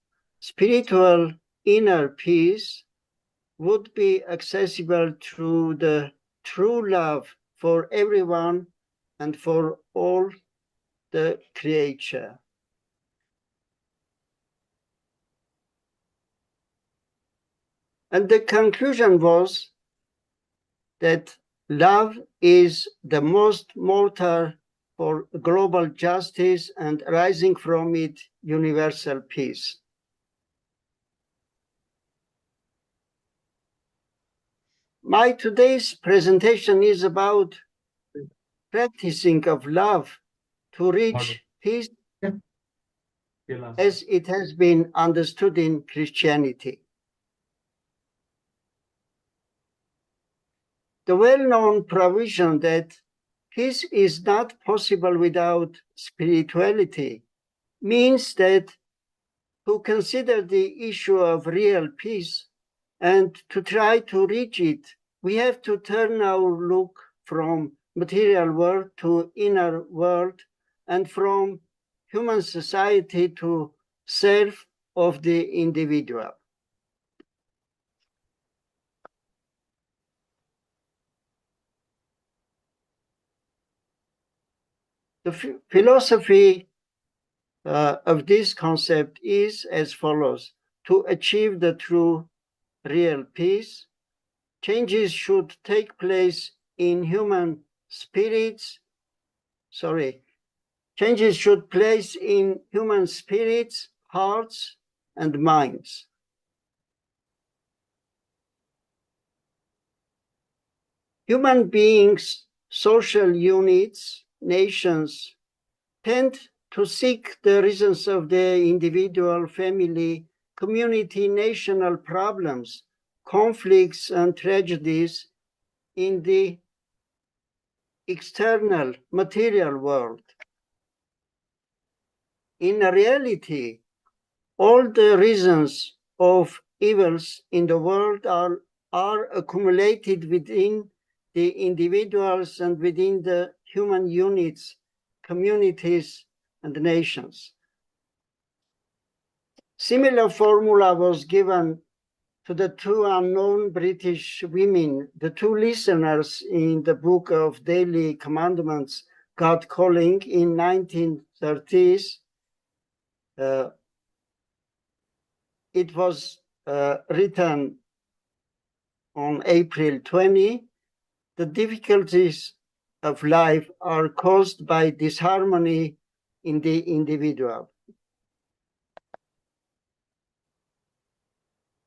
spiritual inner peace would be accessible through the true love for everyone and for all the creature. And the conclusion was that love is the most motor for global justice and rising from it universal peace. My today's presentation is about practicing of love to reach peace as it has been understood in Christianity. The well-known provision that peace is not possible without spirituality means that to consider the issue of real peace and to try to reach it, we have to turn our look from material world to inner world and from human society to self of the individual. The philosophy of this concept is as follows: to achieve the true real peace, changes should take place in human spirits. Changes should place in human spirits, hearts, and minds. Human beings, social units, nations, tend to seek the reasons of their individual, family, community, national problems, conflicts, and tragedies in the external material world. In reality, all the reasons of evils in the world are accumulated within the individuals and within the human units, communities, and nations. Similar formula was given to the two unknown British women, the two listeners in the Book of Daily Commandments, God Calling, in 1930s. It was written on April 20. The difficulties of life are caused by disharmony in the individual.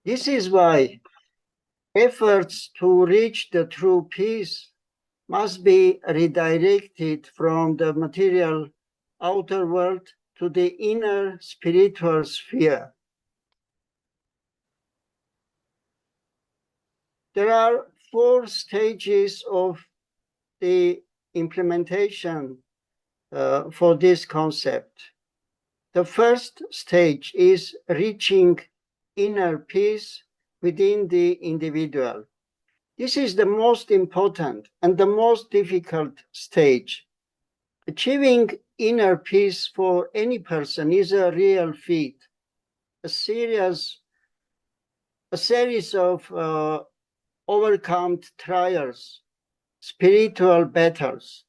This is why efforts to reach the true peace must be redirected from the material outer world to the inner spiritual sphere. There are 4 stages of the implementation for this concept. The first stage is reaching inner peace within the individual. This is the most important and the most difficult stage. Achieving inner peace for any person is a real feat, a series of overcome trials, spiritual battles.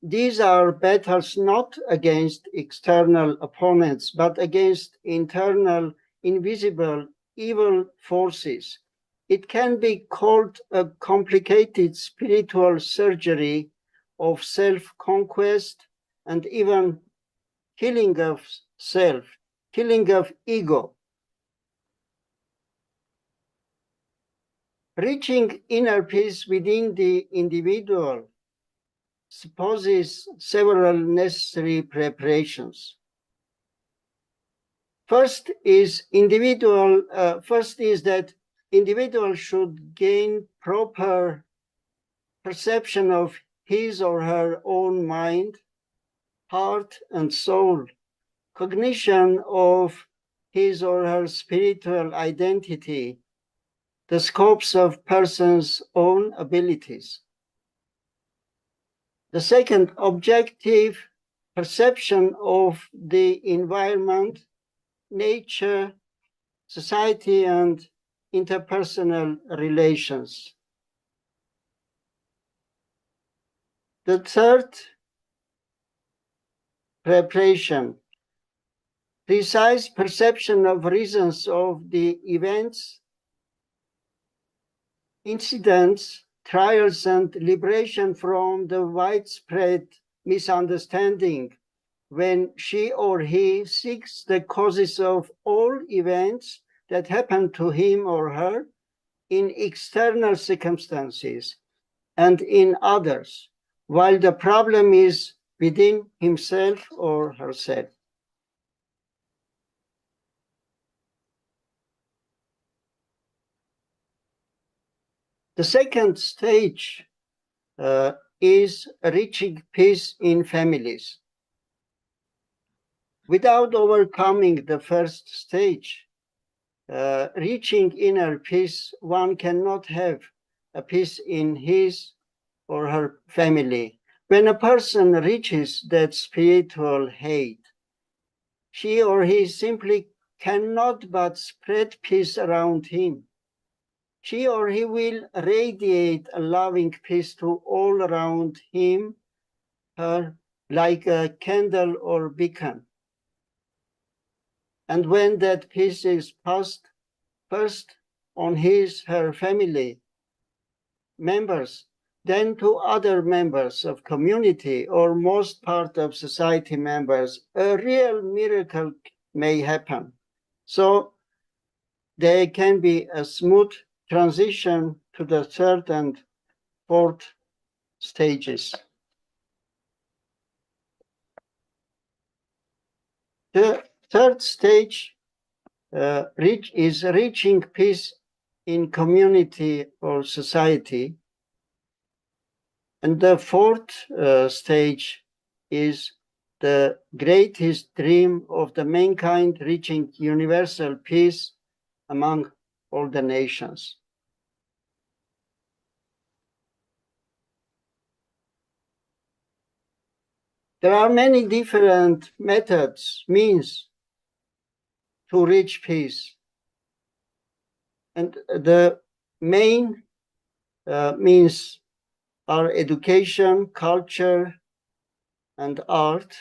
These are battles not against external opponents, but against internal, invisible, evil forces. It can be called a complicated spiritual surgery of self-conquest and even killing of self, killing of ego. Reaching inner peace within the individual supposes several necessary preparations. First is that individual should gain proper perception of his or her own mind, heart, and soul, cognition of his or her spiritual identity, the scopes of person's own abilities. The second, objective perception of the environment, nature, society, and interpersonal relations. The third, preparation, precise perception of reasons of the events, incidents, trials, and liberation from the widespread misunderstanding when she or he seeks the causes of all events that happen to him or her in external circumstances and in others, while the problem is within himself or herself. The second stage is reaching peace in families. Without overcoming the first stage, reaching inner peace, one cannot have a peace in his or her family. When a person reaches that spiritual height, she or he simply cannot but spread peace around him. She or he will radiate a loving peace to all around him, her, like a candle or beacon. And when that peace is passed first on his, her family members, then to other members of community or most part of society members, a real miracle may happen. So there can be a smooth transition to the third and fourth stages. The third stage is reaching peace in community or society. And the fourth stage is the greatest dream of the mankind, reaching universal peace among all the nations. There are many different methods, means to reach peace. And the main means are education, culture, and art.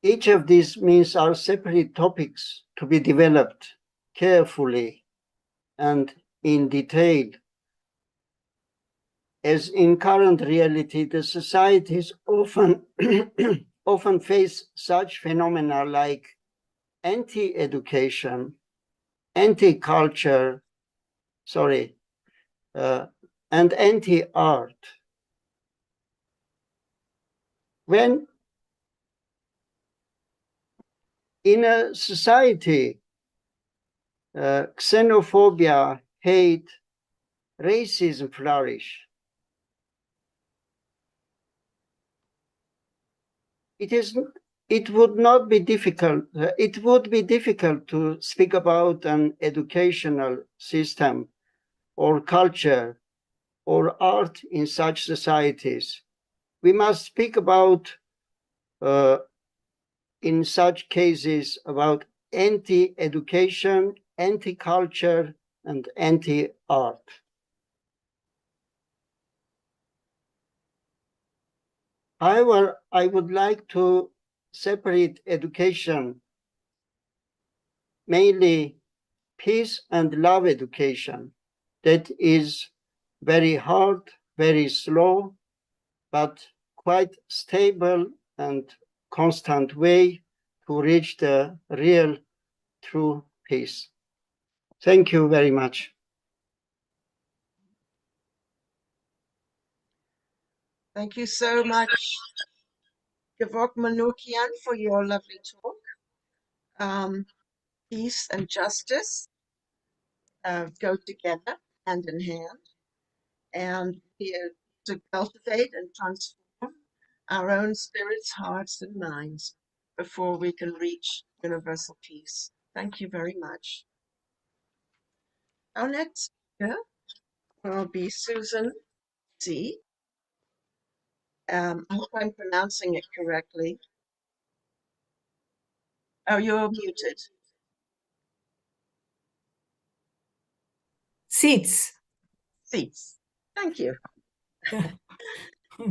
Each of these means are separate topics to be developed carefully and in detail. As in current reality, the societies often often face such phenomena like anti-education, anti-culture, and anti-art. When in a society, xenophobia, hate, racism flourish, it would be difficult to speak about an educational system or culture or art in such societies. We must speak about, in such cases, about anti-education, anti-culture, and anti-art. However, I would like to separate education, mainly peace and love education. That is very hard, very slow, but quite stable and constant way to reach the real, true peace. Thank you very much. Thank you so much, Gavok Manukian, for your lovely talk. Peace and justice go together hand in hand. And here to cultivate and transform our own spirits, hearts, and minds before we can reach universal peace. Thank you very much. Our next speaker will be Susan C. I hope I'm pronouncing it correctly. Oh, you're muted. Seats. Seats. Thank you.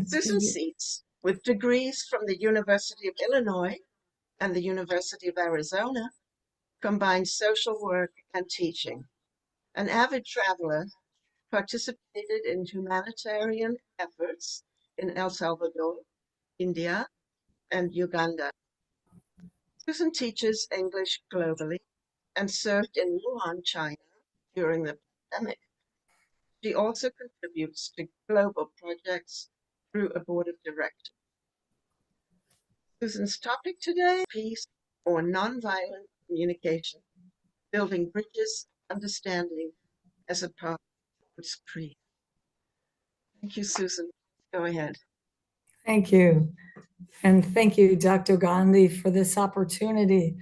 Susan Seats, with degrees from the University of Illinois and the University of Arizona, combines social work and teaching. An avid traveler, participated in humanitarian efforts in El Salvador, India, and Uganda. Susan teaches English globally and served in Wuhan, China during the pandemic. She also contributes to global projects through a board of directors. Susan's topic today, peace or nonviolent communication, building bridges, understanding as a path towards peace. Thank you, Susan. Go ahead. Thank you. And thank you, Dr. Gandhi, for this opportunity.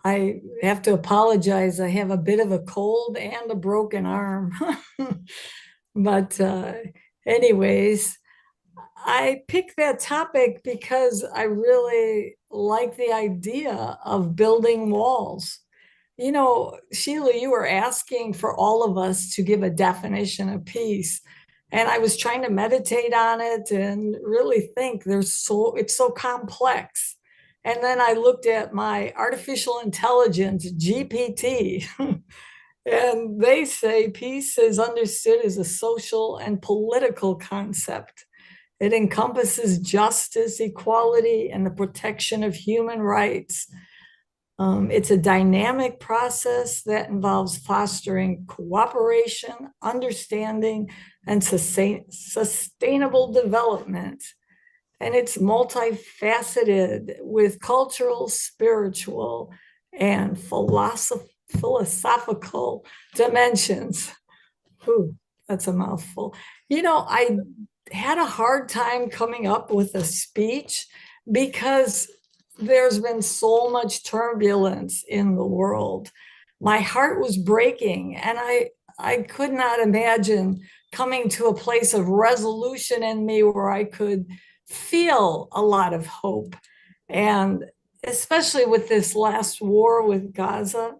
I have to apologize. I have a bit of a cold and a broken arm. But anyways, I picked that topic because I really like the idea of building walls. You know, Sheila, you were asking for all of us to give a definition of peace. And I was trying to meditate on it and really think it's so complex. And then I looked at my artificial intelligence, GPT, and they say peace is understood as a social and political concept. It encompasses justice, equality, and the protection of human rights. It's a dynamic process that involves fostering cooperation, understanding, and sustainable development. And it's multifaceted with cultural, spiritual, and philosophical dimensions. Whew, that's a mouthful. You know, I had a hard time coming up with a speech because there's been so much turbulence in the world. My heart was breaking, and I could not imagine coming to a place of resolution in me where I could feel a lot of hope. And especially with this last war with Gaza.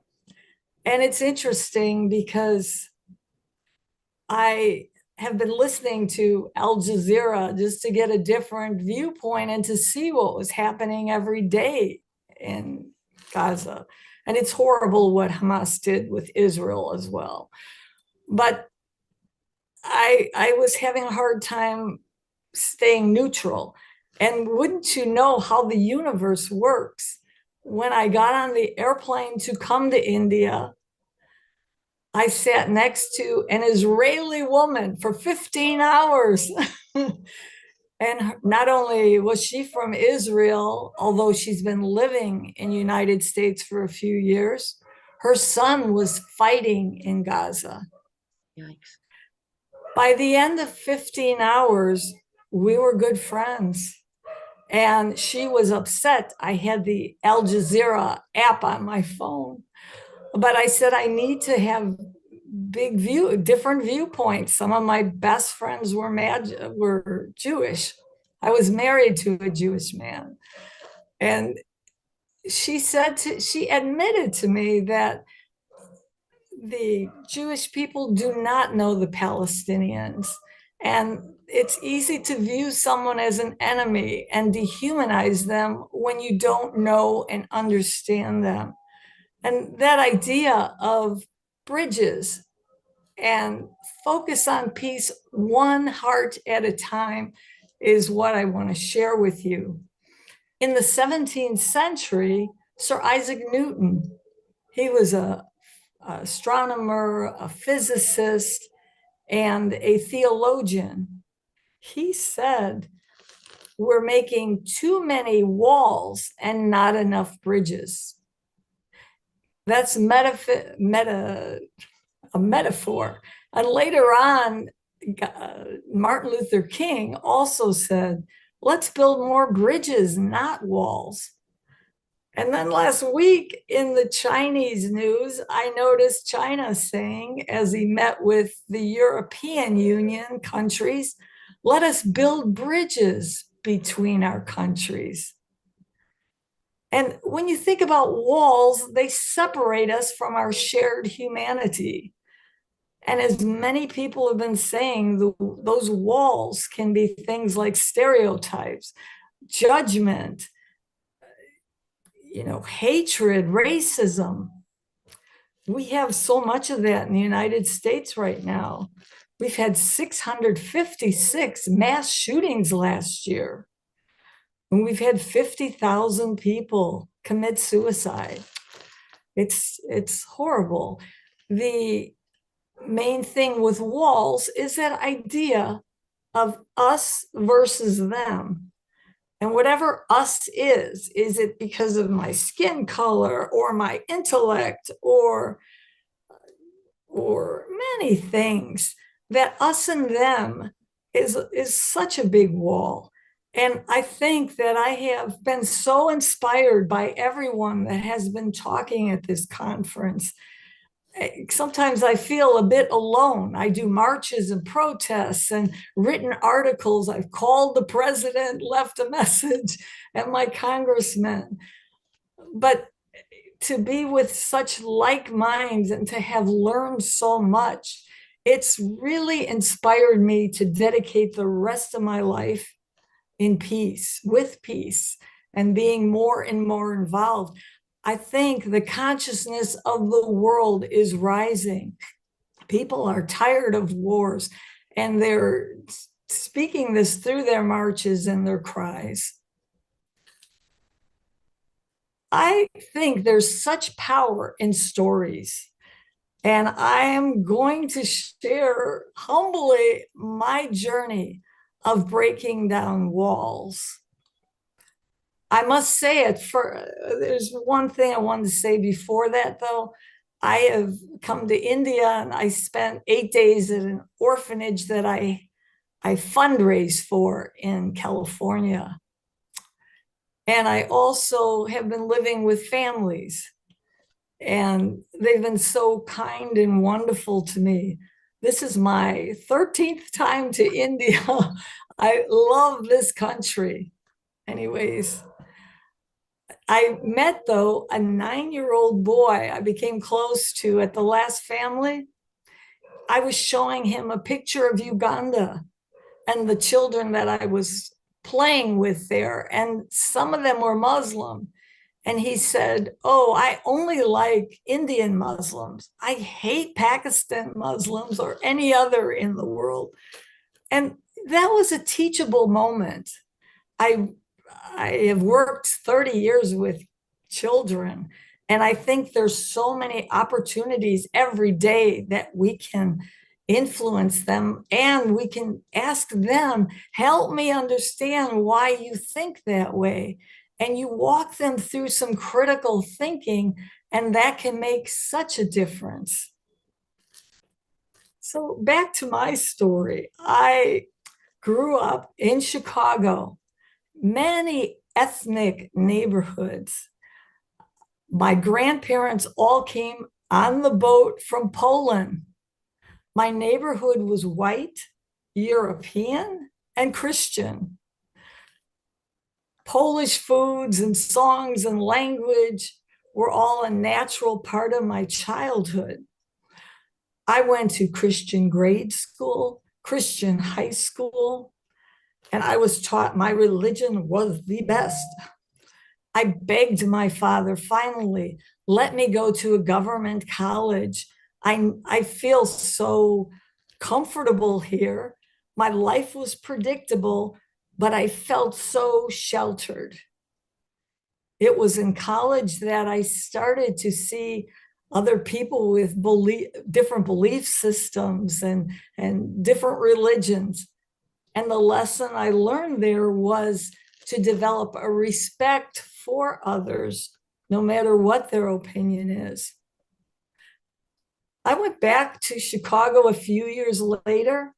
And it's interesting because I have been listening to Al Jazeera just to get a different viewpoint and to see what was happening every day in Gaza. And it's horrible what Hamas did with Israel as well. But I was having a hard time staying neutral. And wouldn't you know how the universe works? When I got on the airplane to come to India, I sat next to an Israeli woman for 15 hours. And not only was she from Israel, although she's been living in the United States for a few years, her son was fighting in Gaza. Yikes. By the end of 15 hours, we were good friends. And she was upset. I had the Al Jazeera app on my phone. But I said, I need to have different viewpoints. Some of my best friends were Jewish. I was married to a Jewish man. And she admitted to me that the Jewish people do not know the Palestinians. And it's easy to view someone as an enemy and dehumanize them when you don't know and understand them. And that idea of bridges and focus on peace one heart at a time is what I want to share with you. In the 17th century, Sir Isaac Newton, he was an astronomer, a physicist, and a theologian. He said, we're making too many walls and not enough bridges. That's a metaphor. And later on, Martin Luther King also said, let's build more bridges, not walls. And then last week in the Chinese news, I noticed China saying, as he met with the European Union countries, let us build bridges between our countries. And when you think about walls, they separate us from our shared humanity. And as many people have been saying, those walls can be things like stereotypes, judgment, hatred, racism. We have so much of that in the United States right now. We've had 656 mass shootings last year. And we've had 50,000 people commit suicide. It's horrible. The main thing with walls is that idea of us versus them. And whatever us is it because of my skin color or my intellect or many things, that us and them is such a big wall. And I think that I have been so inspired by everyone that has been talking at this conference. Sometimes I feel a bit alone. I do marches and protests and written articles. I've called the president, left a message, and my congressman. But to be with such like minds and to have learned so much, it's really inspired me to dedicate the rest of my life in peace, with peace, and being more and more involved. I think the consciousness of the world is rising. People are tired of wars, and they're speaking this through their marches and their cries. I think there's such power in stories, and I am going to share humbly my journey of breaking down walls. I must say it there's one thing I wanted to say before that, though. I have come to India and I spent 8 days at an orphanage that I fundraise for in California. And I also have been living with families, and they've been so kind and wonderful to me. This is my 13th time to India. I love this country. Anyways, I met, though, a 9-year-old boy I became close to at the last family. I was showing him a picture of Uganda and the children that I was playing with there, and some of them were Muslim. And he said, oh, I only like Indian Muslims. I hate Pakistan Muslims or any other in the world. And that was a teachable moment. I have worked 30 years with children, and I think there's so many opportunities every day that we can influence them, and we can ask them, help me understand why you think that way. And you walk them through some critical thinking, and that can make such a difference. So back to my story. I grew up in Chicago, many ethnic neighborhoods. My grandparents all came on the boat from Poland. My neighborhood was white, European, and Christian. Polish foods and songs and language were all a natural part of my childhood. I went to Christian grade school, Christian high school, and I was taught my religion was the best. I begged my father, finally, let me go to a government college. I feel so comfortable here. My life was predictable, but I felt so sheltered. It was in college that I started to see other people with different belief systems and different religions. And the lesson I learned there was to develop a respect for others, no matter what their opinion is. I went back to Chicago a few years later,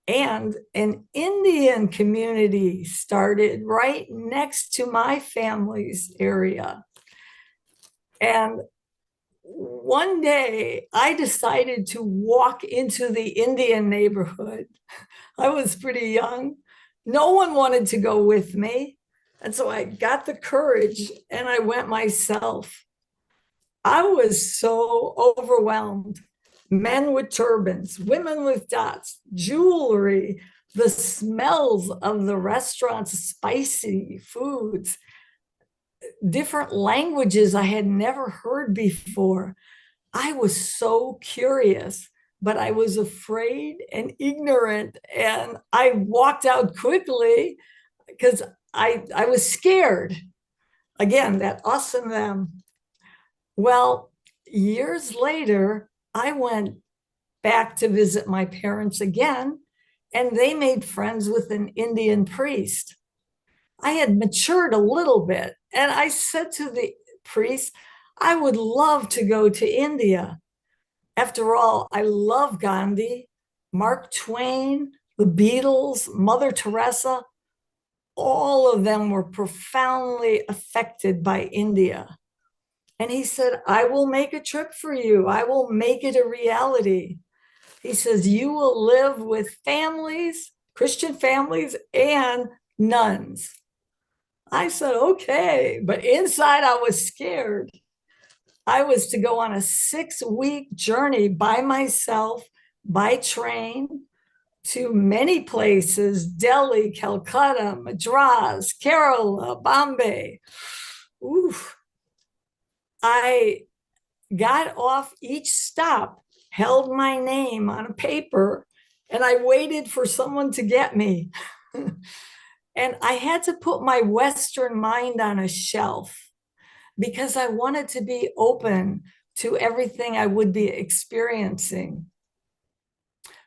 And an Indian community started right next to my family's area. And one day I decided to walk into the Indian neighborhood. I was pretty young. No one wanted to go with me. And so I got the courage and I went myself. I was so overwhelmed. Men with turbans, women with dots, jewelry, the smells of the restaurants, spicy foods, different languages I had never heard before. I was so curious, but I was afraid and ignorant. And I walked out quickly because I was scared. Again, that us and them. Well, years later, I went back to visit my parents again, and they made friends with an Indian priest. I had matured a little bit, and I said to the priest, I would love to go to India. After all, I love Gandhi, Mark Twain, the Beatles, Mother Teresa. All of them were profoundly affected by India. And he said, I will make a trip for you. I will make it a reality. He says, you will live with families, Christian families, and nuns. I said, okay. But inside, I was scared. I was to go on a 6-week journey by myself, by train, to many places: Delhi, Calcutta, Madras, Kerala, Bombay. Oof. I got off each stop, held my name on a paper, and I waited for someone to get me. And I had to put my Western mind on a shelf because I wanted to be open to everything I would be experiencing.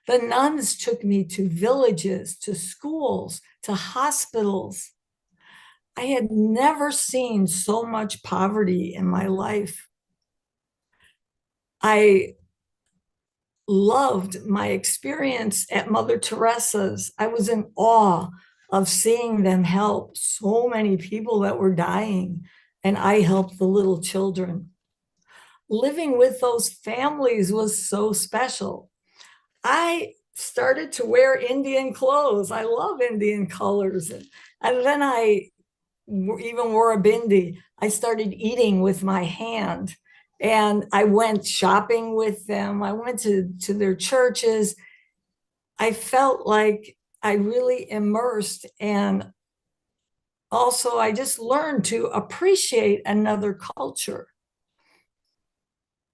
The nuns took me to villages, to schools, to hospitals. I had never seen so much poverty in my life. I loved my experience at Mother Teresa's. I was in awe of seeing them help so many people that were dying, and I helped the little children. Living with those families was so special. I started to wear Indian clothes. I love Indian colors. And then I even wore a bindi. I started eating with my hand. And I went shopping with them. I went to their churches. I felt like I really immersed. And also, I just learned to appreciate another culture.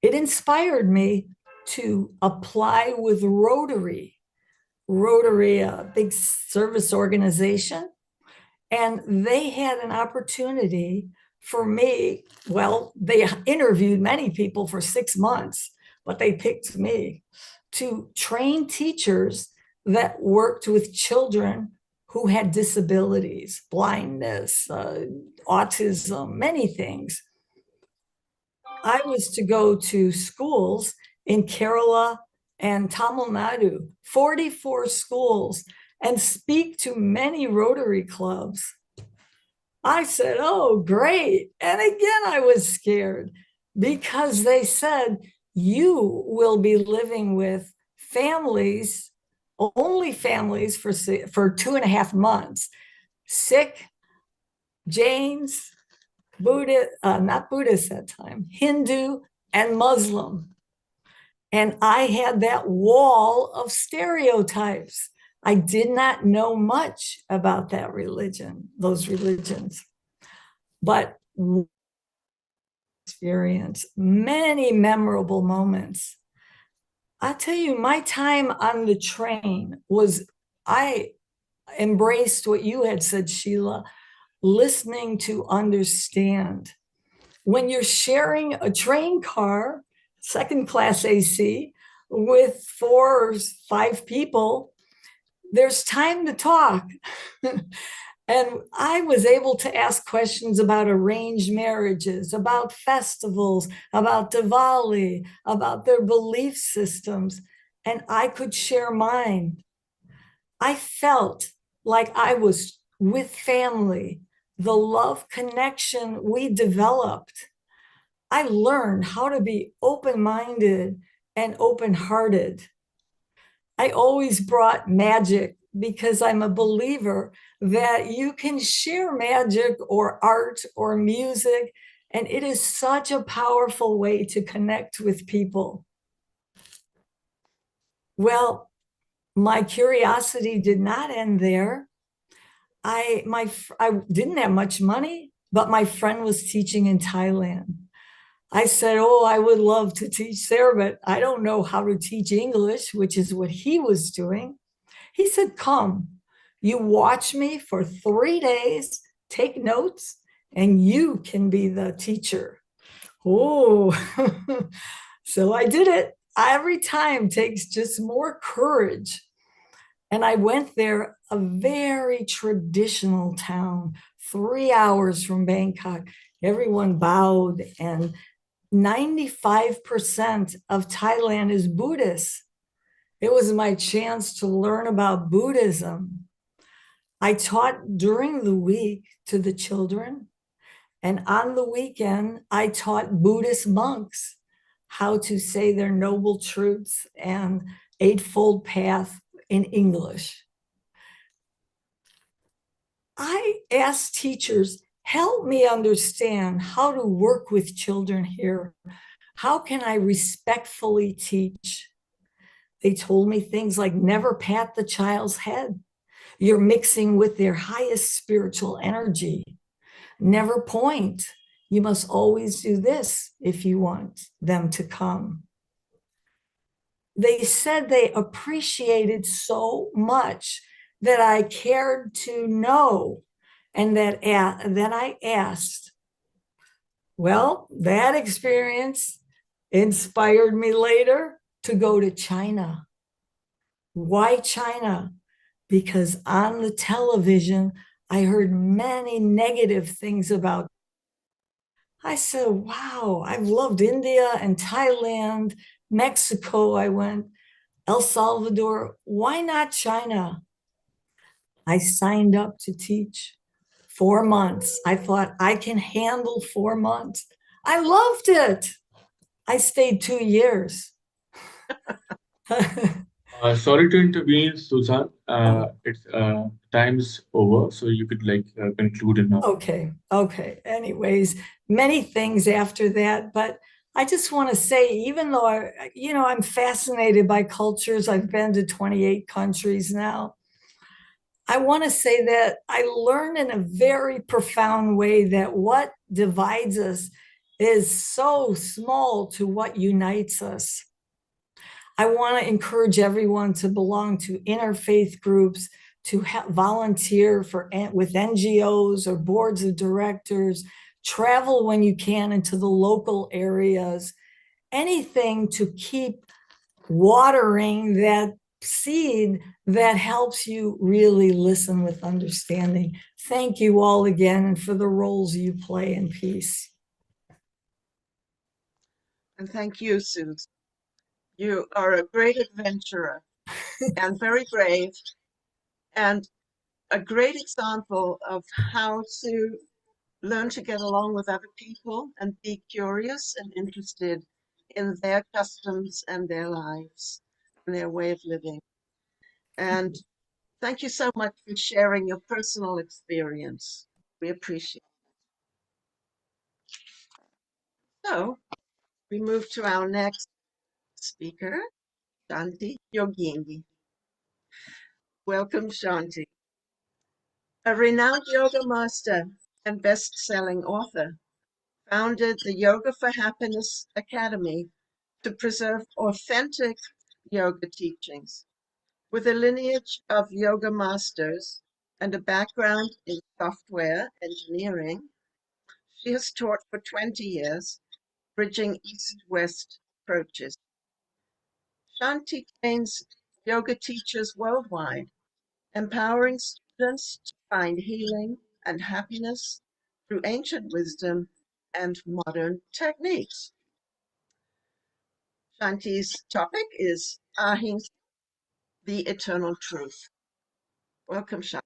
It inspired me to apply with Rotary. Rotary, a big service organization. And they had an opportunity for me. Well, they interviewed many people for 6 months, but they picked me to train teachers that worked with children who had disabilities, blindness, autism, many things. I was to go to schools in Kerala and Tamil Nadu, 44 schools, and speak to many Rotary clubs. I said, oh, great. And again, I was scared because they said, you will be living with families, only families for 2.5 months, Sikh, Jains, Buddha, not Buddhist at that time, Hindu, and Muslim. And I had that wall of stereotypes. I did not know much about that religion, those religions, but experience many memorable moments. I tell you, my time on the train was, I embraced what you had said, Sheila, listening to understand. When you're sharing a train car, second class AC, with 4 or 5 people, there's time to talk. And I was able to ask questions about arranged marriages, about festivals, about Diwali, about their belief systems, and I could share mine. I felt like I was with family, the love connection we developed. I learned how to be open-minded and open-hearted. I always brought magic because I'm a believer that you can share magic or art or music, and it is such a powerful way to connect with people. Well, my curiosity did not end there. I didn't have much money, but my friend was teaching in Thailand. I said, "Oh, I would love to teach there, but I don't know how to teach English," which is what he was doing. He said, "Come, you watch me for 3 days, take notes, and you can be the teacher." Oh, so I did it. Every time takes just more courage. And I went there, a very traditional town, 3 hours from Bangkok. Everyone bowed, and 95% of Thailand is Buddhist. It was my chance to learn about Buddhism. I taught during the week to the children, and on the weekend, I taught Buddhist monks how to say their noble truths and Eightfold Path in English. I asked teachers, help me understand how to work with children here. How can I respectfully teach? They told me things like never pat the child's head. You're mixing with their highest spiritual energy. Never point. You must always do this if you want them to come. They said they appreciated so much that I cared to know, and that I asked. Well, that experience inspired me later to go to China. Why China? Because on the television, I heard many negative things about. I said, wow, I've loved India and Thailand, Mexico, I went, El Salvador. Why not China? I signed up to teach 4 months. I thought I can handle 4 months. I loved it. I stayed 2 years. Sorry to intervene, Susan. It's time's over, so you could conclude it now. Okay. Anyways, many things after that, but I just want to say, even though I'm fascinated by cultures, I've been to 28 countries now. I want to say that I learned in a very profound way that what divides us is so small to what unites us. I want to encourage everyone to belong to interfaith groups, to volunteer with NGOs or boards of directors, travel when you can into the local areas, anything to keep watering that seed that helps you really listen with understanding. Thank you all again, and for the roles you play in peace. And thank you, Susan. You are a great adventurer and very brave, and a great example of how to learn to get along with other people and be curious and interested in their customs and their lives and their way of living. And thank you so much for sharing your personal experience. We appreciate it. So we move to our next speaker, Shanti Yogini. Welcome, Shanti. A renowned yoga master and best-selling author, founded the Yoga for Happiness Academy to preserve authentic yoga teachings. With a lineage of yoga masters and a background in software engineering, she has taught for 20 years, bridging East-West approaches. Shanti trains yoga teachers worldwide, empowering students to find healing and happiness through ancient wisdom and modern techniques. Shanti's topic is Ahimsa, the eternal truth. Welcome, Shah.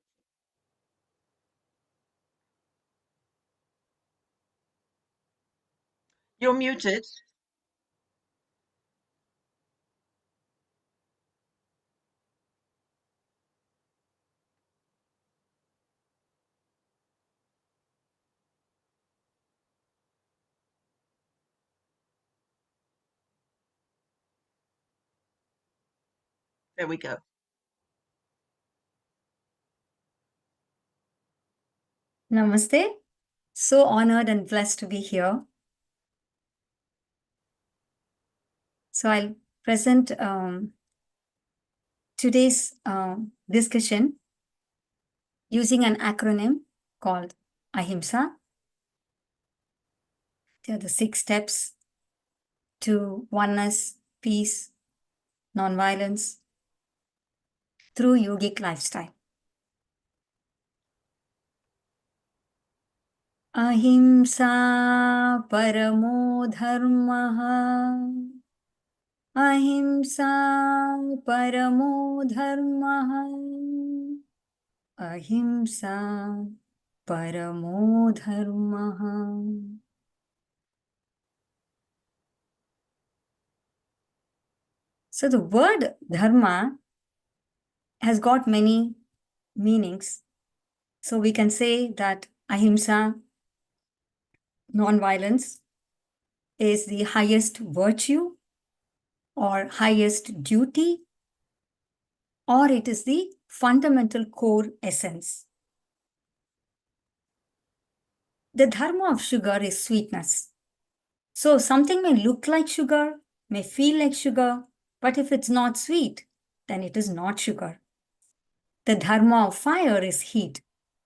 You're muted. There we go. Namaste. So honored and blessed to be here. So I'll present today's discussion using an acronym called Ahimsa. They are the 6 steps to oneness, peace, nonviolence through yogic lifestyle. Ahimsa paramo dharmaha. Ahimsa paramo dharmaha. Ahimsa paramo dharmaha. So the word dharma has got many meanings. So we can say that ahimsa, non-violence, is the highest virtue or highest duty, or it is the fundamental core essence. The dharma of sugar is sweetness. So something may look like sugar, may feel like sugar, but if it's not sweet, then it is not sugar. The dharma of fire is heat.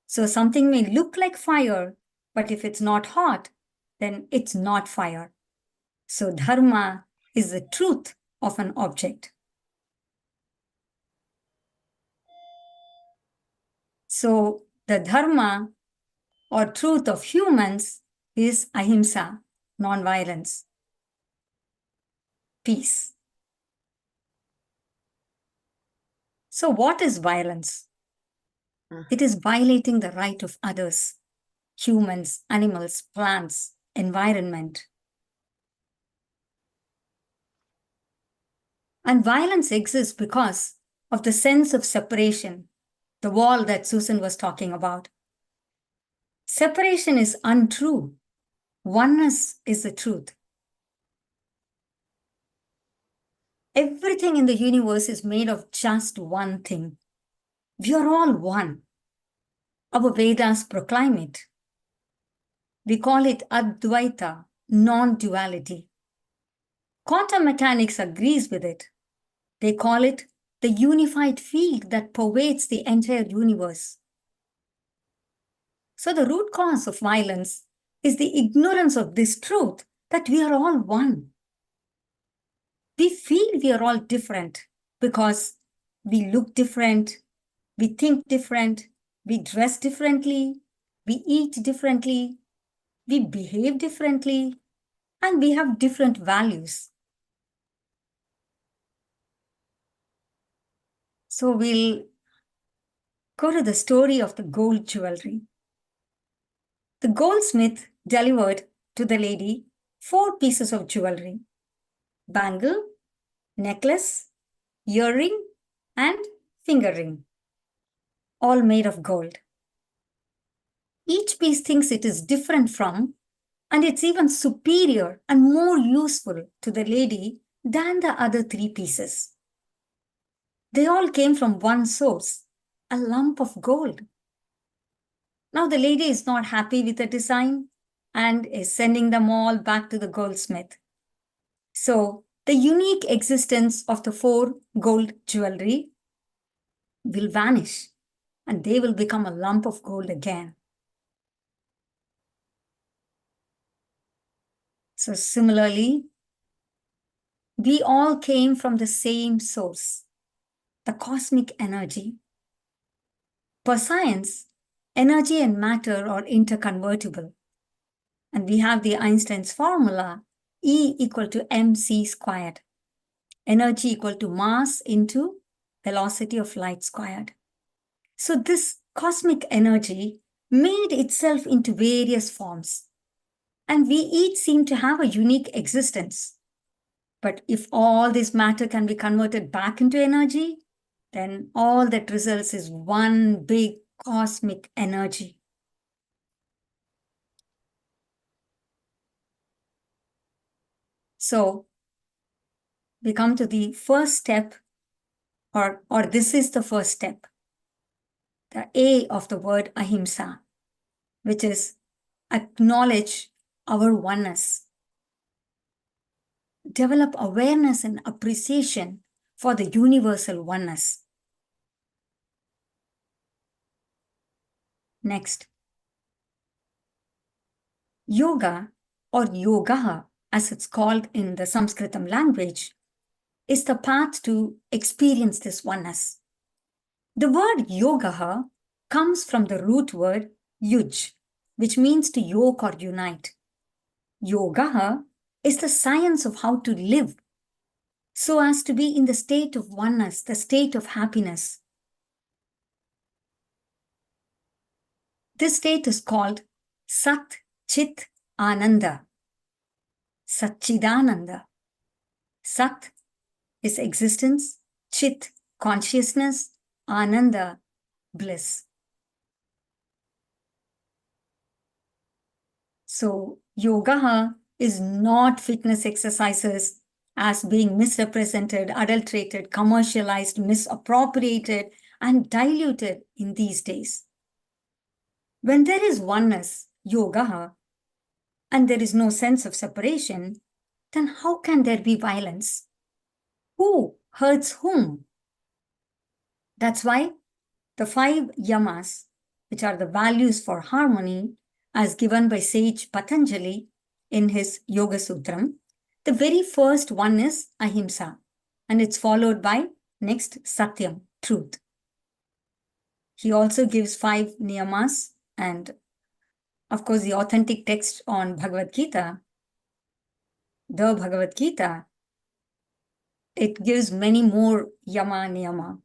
So something may look like fire, but if it's not hot, then it's not fire. So dharma is the truth of an object. So the dharma or truth of humans is ahimsa, non-violence, peace. So what is violence? It is violating the right of others, humans, animals, plants, environment. And violence exists because of the sense of separation, the wall that Susan was talking about. Separation is untrue. Oneness is the truth. Everything in the universe is made of just one thing. We are all one. Our Vedas proclaim it. We call it Advaita, non-duality. Quantum mechanics agrees with it. They call it the unified field that pervades the entire universe. So the root cause of violence is the ignorance of this truth that we are all one. We feel we are all different because we look different, we think different, we dress differently, we eat differently, we behave differently, and we have different values. So we'll go to the story of the gold jewelry. The goldsmith delivered to the lady 4 pieces of jewelry: bangle, necklace, earring, and finger ring, all made of gold. Each piece thinks it is different from, and it's even superior and more useful to the lady than the other 3 pieces. They all came from one source, a lump of gold. Now the lady is not happy with the design and is sending them all back to the goldsmith. So the unique existence of the 4 gold jewelry will vanish and they will become a lump of gold again. So similarly, we all came from the same source, the cosmic energy. For science, energy and matter are interconvertible. And we have the Einstein's formula, E equal to mc squared. Energy equal to mass into velocity of light squared. So this cosmic energy made itself into various forms, and we each seem to have a unique existence. But if all this matter can be converted back into energy, then all that results is one big cosmic energy. So we come to the first step, or this is the first step, the A of the word ahimsa, which is acknowledge our oneness. Develop awareness and appreciation for the universal oneness. Next, yoga, or yoga as it's called in the Sanskritam language, is the path to experience this oneness. The word yoga comes from the root word yuj, which means to yoke or unite. Yoga is the science of how to live so as to be in the state of oneness, the state of happiness. This state is called Sat Chit Ananda, Satchidananda. Sat is existence, Chit, consciousness, Ananda, bliss. So yoga is not fitness exercises as being misrepresented, adulterated, commercialized, misappropriated, and diluted in these days. When there is oneness, yoga, and there is no sense of separation, then how can there be violence? Who hurts whom? That's why the 5 yamas, which are the values for harmony, as given by sage Patanjali in his Yoga Sutram, the very first one is ahimsa, and it's followed by next satyam, truth. He also gives 5 niyamas, and of course the authentic text on Bhagavad Gita, the Bhagavad Gita, it gives many more yama niyama.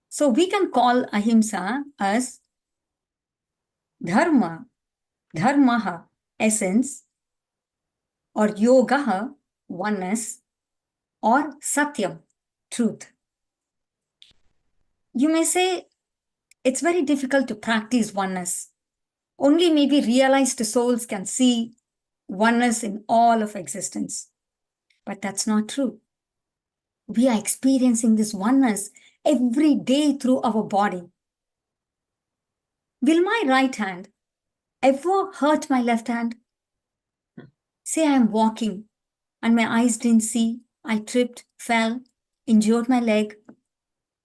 So we can call ahimsa as dharma, dharmaha, essence, or yogaha, oneness, or satyam, truth. You may say it's very difficult to practice oneness. Only maybe realized souls can see oneness in all of existence. But that's not true. We are experiencing this oneness every day through our body. Will my right hand ever hurt my left hand? Say I'm walking and my eyes didn't see, I tripped, fell, injured my leg.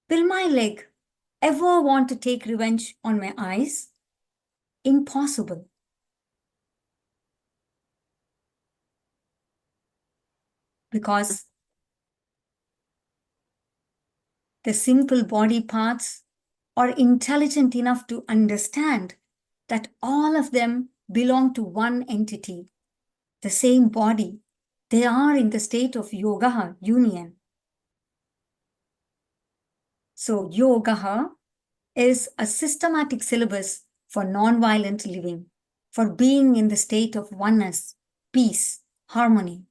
Will my leg ever want to take revenge on my eyes? Impossible. Because the simple body parts are intelligent enough to understand that all of them belong to one entity, the same body. They are in the state of yoga, union. So yoga is a systematic syllabus for non-violent living, for being in the state of oneness, peace, harmony.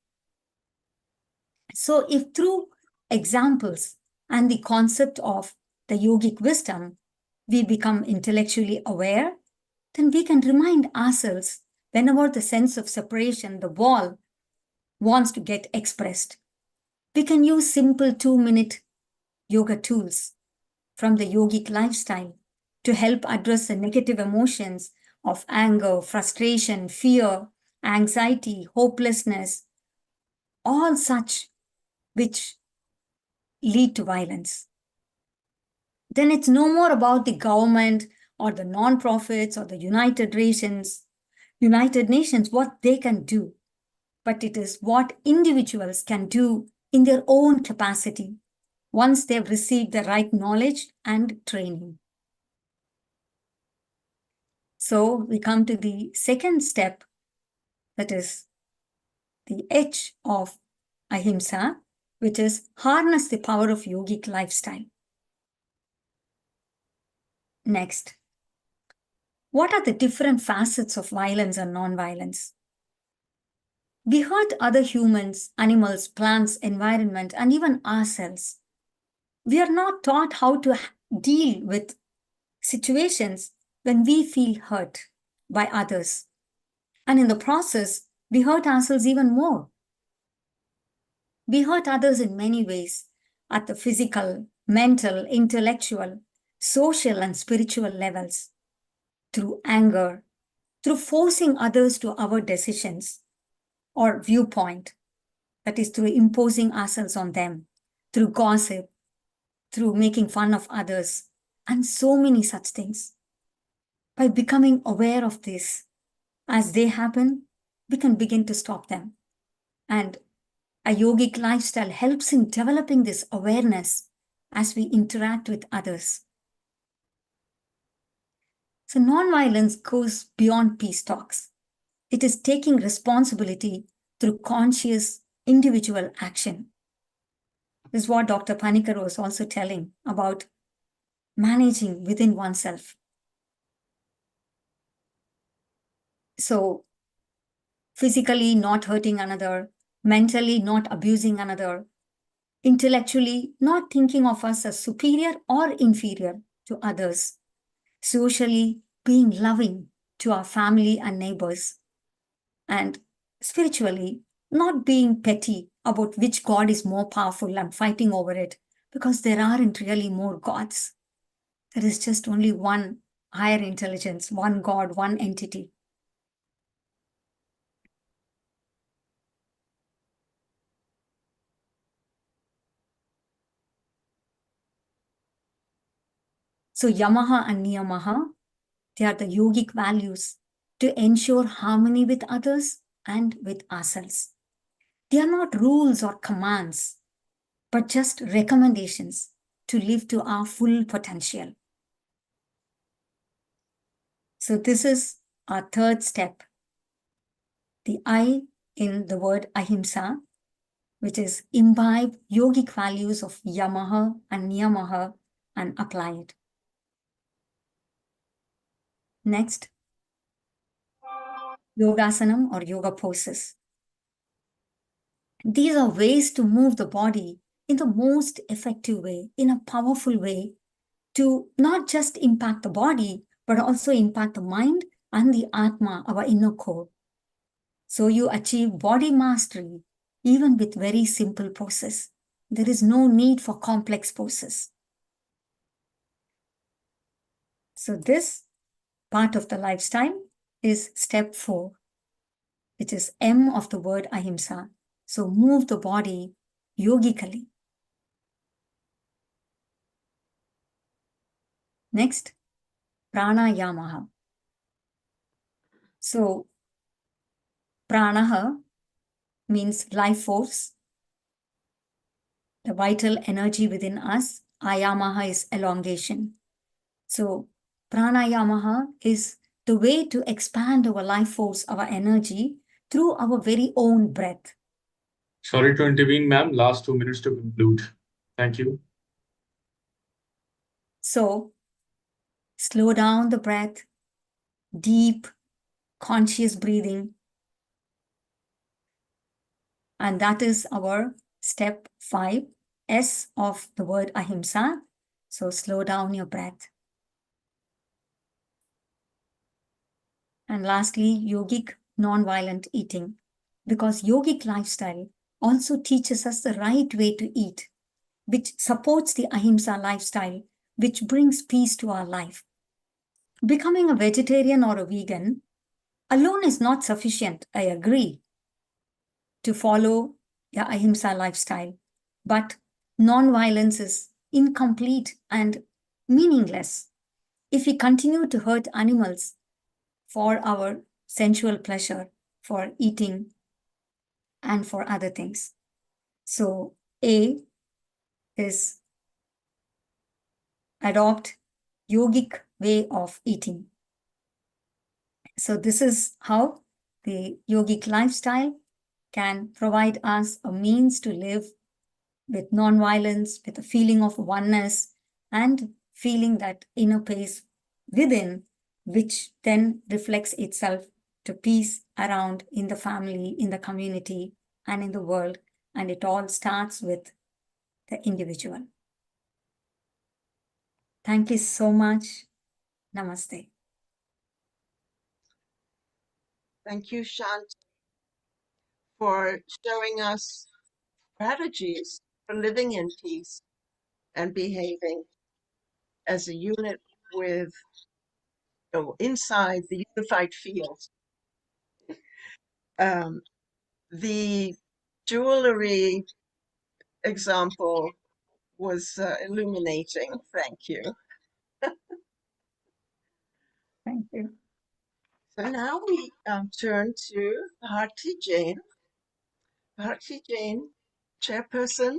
So if through examples and the concept of the yogic wisdom, we become intellectually aware, then we can remind ourselves whenever the sense of separation, the wall, wants to get expressed. We can use simple 2-minute yoga tools from the yogic lifestyle to help address the negative emotions of anger, frustration, fear, anxiety, hopelessness, all such which lead to violence. Then it's no more about the government or the non-profits or the United Nations, what they can do, but it is what individuals can do in their own capacity once they've received the right knowledge and training. So we come to the second step, that is the H of ahimsa, which is harness the power of yogic lifestyle. Next, what are the different facets of violence and non-violence? We hurt other humans, animals, plants, environment, and even ourselves. We are not taught how to deal with situations when we feel hurt by others. And in the process, we hurt ourselves even more. We hurt others in many ways, at the physical, mental, intellectual, social, and spiritual levels, through anger, through forcing others to our decisions or viewpoint, that is, through imposing ourselves on them, through gossip, through making fun of others, and so many such things. By becoming aware of this, as they happen, we can begin to stop them. And a yogic lifestyle helps in developing this awareness as we interact with others. So non-violence goes beyond peace talks. It is taking responsibility through conscious individual action. This is what Dr. Panikkar was also telling about managing within oneself. So physically not hurting another, mentally not abusing another, intellectually not thinking of us as superior or inferior to others, socially being loving to our family and neighbors, and spiritually not being petty about which God is more powerful and fighting over it, because there aren't really more gods. There is just only one higher intelligence, one God, one entity. So Yamaha and Niyamaha, they are the yogic values to ensure harmony with others and with ourselves. They are not rules or commands, but just recommendations to live to our full potential. So this is our third step. The I in the word ahimsa, which is imbibe yogic values of Yamaha and Niyamaha and apply it. Next, yogasanam or yoga poses. These are ways to move the body in the most effective way, in a powerful way, to not just impact the body, but also impact the mind and the Atma, our inner core. So you achieve body mastery even with very simple poses. There is no need for complex poses. So this part of the lifestyle is step 4, which is M of the word ahimsa. So move the body yogically. Next, pranayamaha. So pranaha means life force, the vital energy within us. Ayamaha is elongation. So pranayamaha is the way to expand our life force, our energy, through our very own breath. Sorry to intervene, ma'am. Last 2 minutes to conclude. Thank you. So slow down the breath, deep, conscious breathing. And that is our step 5, S of the word ahimsa. So slow down your breath. And lastly, yogic non-violent eating, because yogic lifestyle also teaches us the right way to eat, which supports the ahimsa lifestyle, which brings peace to our life. Becoming a vegetarian or a vegan alone is not sufficient, I agree, to follow the ahimsa lifestyle, but non-violence is incomplete and meaningless if we continue to hurt animals for our sensual pleasure, for eating, and for other things. So A is adopt yogic way of eating. So this is how the yogic lifestyle can provide us a means to live with non-violence, with a feeling of oneness, and feeling that inner peace within, which then reflects itself to peace around in the family, in the community, and in the world. And it all starts with the individual. Thank you so much. Namaste. Thank you, Shant, for showing us strategies for living in peace and behaving as a unit with, inside the unified field. The jewelry example was illuminating. Thank you. Thank you. So now we turn to Bharti Jain. Bharti Jain, chairperson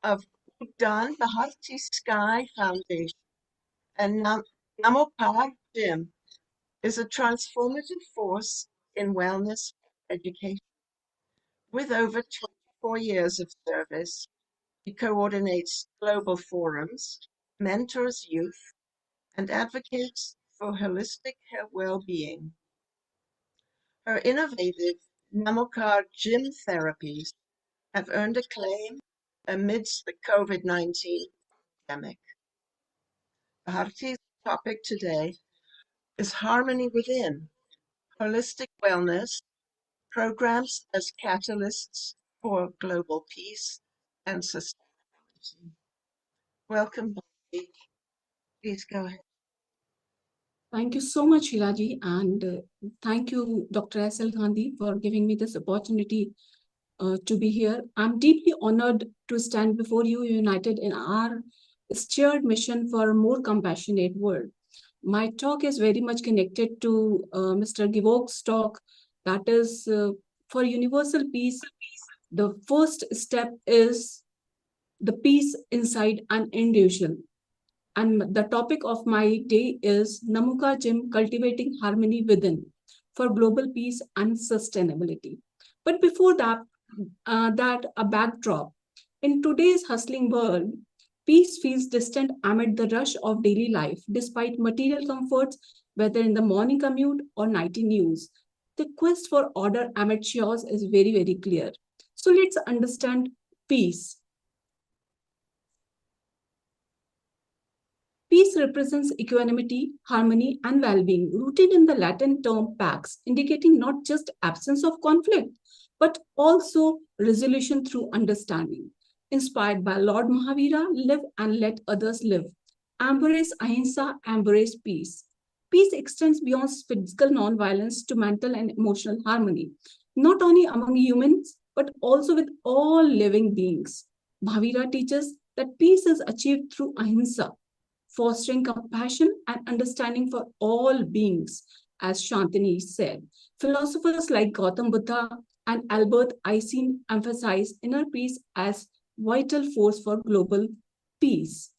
of Udaan Bharti Sky Foundation, and Namopar Jim is a transformative force in wellness education. With over 24 years of service, he coordinates global forums, mentors youth, and advocates for holistic well-being. Her innovative Namokar gym therapies have earned acclaim amidst the COVID-19 pandemic. Bharti's topic today is harmony within, holistic wellness, programs as catalysts for global peace and sustainability. Welcome, Bharti. Please go ahead. Thank you so much, Hilaji, and thank you, Dr. S.L. Gandhi, for giving me this opportunity to be here. I'm deeply honored to stand before you, united in our shared mission for a more compassionate world. My talk is very much connected to Mr. Givok's talk, that is for universal peace. The first step is the peace inside an individual. And the topic of my day is Namuka Jim, Cultivating Harmony Within for Global Peace and Sustainability. But before that, a backdrop. In today's hustling world, peace feels distant amid the rush of daily life, despite material comforts, whether in the morning commute or nightly news. The quest for order amid chaos is very, very clear. So let's understand peace. Peace represents equanimity, harmony, and well-being, rooted in the Latin term pax, indicating not just absence of conflict, but also resolution through understanding. Inspired by Lord Mahavira, live and let others live. Embrace ahimsa, embrace peace. Peace extends beyond physical non-violence to mental and emotional harmony, not only among humans, but also with all living beings. Mahavira teaches that peace is achieved through ahimsa, fostering compassion and understanding for all beings, as Shantini said. Philosophers like Gautam Buddha and Albert Einstein emphasize inner peace as vital force for global peace.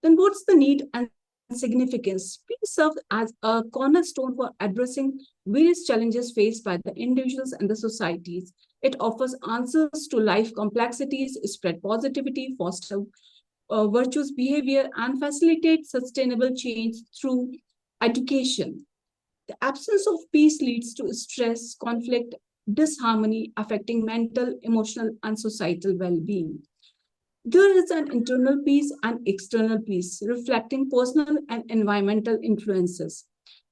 Then what's the need and significance? Peace serves as a cornerstone for addressing various challenges faced by the individuals and the societies. It offers answers to life complexities, spread positivity, foster virtuous behavior, and facilitate sustainable change through education. The absence of peace leads to stress, conflict, disharmony, affecting mental, emotional, and societal well-being. There is an internal peace and external peace, reflecting personal and environmental influences.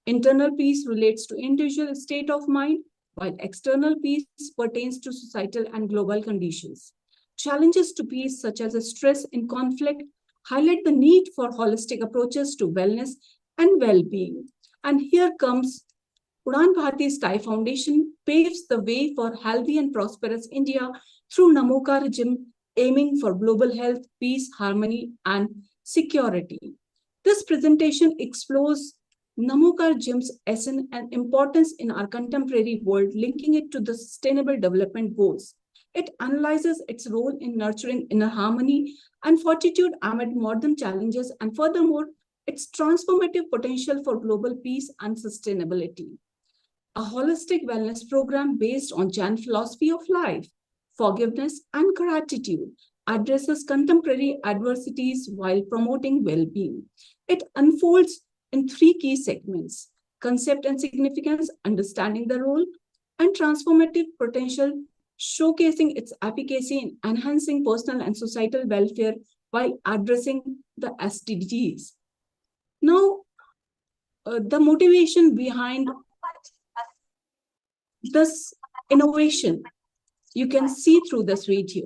Internal peace relates to individual state of mind, while external peace pertains to societal and global conditions. Challenges to peace, such as stress and conflict, highlight the need for holistic approaches to wellness and well-being. And here comes Udaan Bharti Sky Foundation paves the way for healthy and prosperous India through Namokar Regime, aiming for global health, peace, harmony, and security. This presentation explores Namokar Gym's essence and importance in our contemporary world, linking it to the Sustainable Development Goals. It analyzes its role in nurturing inner harmony and fortitude amid modern challenges, and furthermore, its transformative potential for global peace and sustainability. A holistic wellness program based on Jain philosophy of life, forgiveness, and gratitude addresses contemporary adversities while promoting well-being. It unfolds in 3 key segments: concept and significance, understanding the role, and transformative potential, showcasing its efficacy in enhancing personal and societal welfare while addressing the SDGs. Now, the motivation behind this innovation, you can see through this video.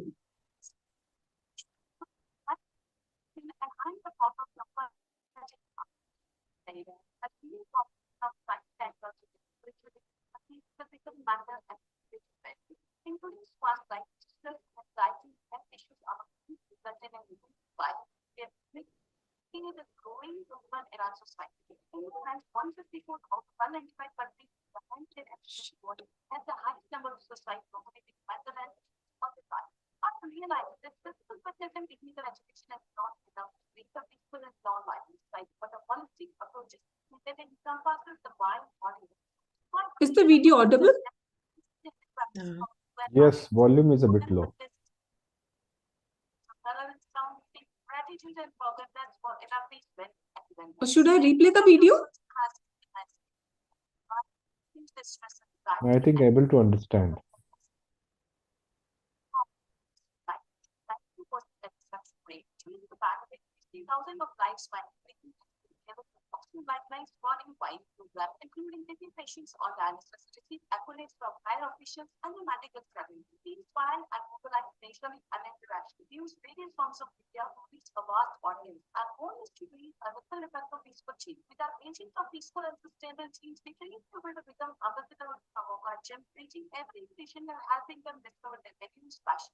Is the video audible? No. Yes, volume is a bit low. Or should I replay the video? I think able to understand. Lifelines body-wide program, including taking patients on dialysis, receive accolades from higher officials and the medical fraternity. They inspire and mobilize nationally and internationally. Use various forms of media to reach a vast audience. Our goal is to be a ripple effect of peaceful change. With our agents of peaceful and sustainable change, we can able to become ambassadors of our gem, reaching every patient and helping them discover their values, passion,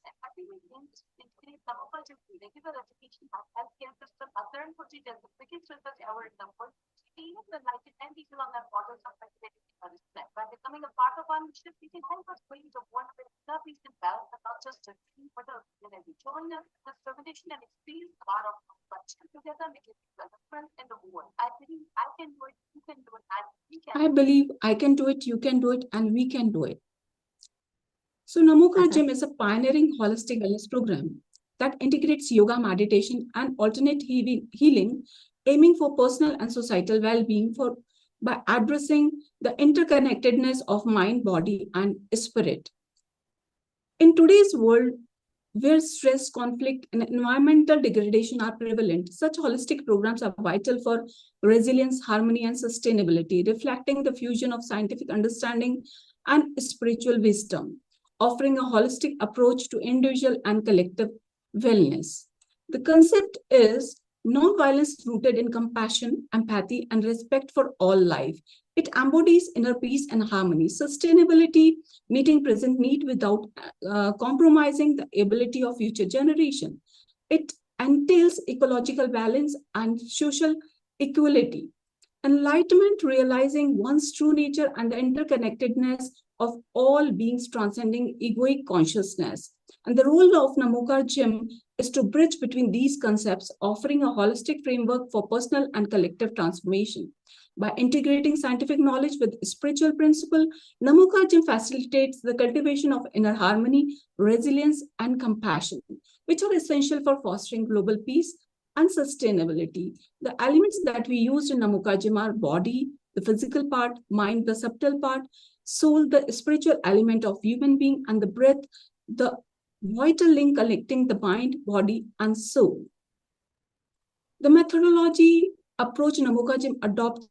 and ultimately aim is to integrate some of our regular education and healthcare system. Our current project is the biggest research ever in the world. Even the 10 people on that models of facilitating respect. By becoming a part of our mission, we can help us bring the world with love, peace, and balance, and not just a dream, but a reality. Join us in this revelation and experience the power of compassion. Together, we can make a difference in the world. I believe I can do it, you can do it, and we can. I believe I can do it, you can do it, and we can do it. So Namoka Gym is a pioneering holistic wellness program that integrates yoga, meditation, and alternate healing, aiming for personal and societal well-being by addressing the interconnectedness of mind, body, and spirit. In today's world, where stress, conflict, and environmental degradation are prevalent, such holistic programs are vital for resilience, harmony, and sustainability, reflecting the fusion of scientific understanding and spiritual wisdom, offering a holistic approach to individual and collective wellness. The concept is non-violence rooted in compassion, empathy, and respect for all life. It embodies inner peace and harmony, sustainability, meeting present need without compromising the ability of future generation. It entails ecological balance and social equality, enlightenment, realizing one's true nature and the interconnectedness of all beings transcending egoic consciousness. And the role of Namoka Gym is to bridge between these concepts, offering a holistic framework for personal and collective transformation. By integrating scientific knowledge with spiritual principle, Namoka Gym facilitates the cultivation of inner harmony, resilience, and compassion, which are essential for fostering global peace and sustainability. The elements that we used in Namoka Gym are body, the physical part, mind, the subtle part, soul, the spiritual element of human being, and the breath, the vital link connecting the mind, body, and soul. The methodology approach Namoka Gym adopts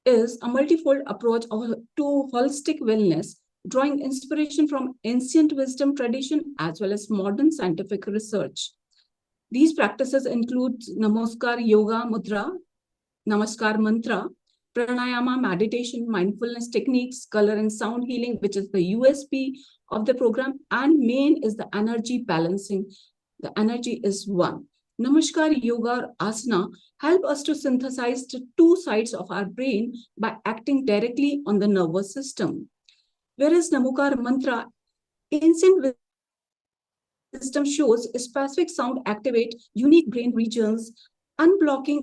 is a multifold approach to holistic wellness, drawing inspiration from ancient wisdom tradition as well as modern scientific research. These practices include Namaskar Yoga Mudra, Namaskar Mantra, Pranayama meditation, mindfulness techniques, color and sound healing, which is the USP of the program, and main is the energy balancing. The energy is one. Namaskar Yoga Asana help us to synthesize the two sides of our brain by acting directly on the nervous system. Whereas Namaskar Mantra, ancient wisdom shows specific sound activate unique brain regions, unblocking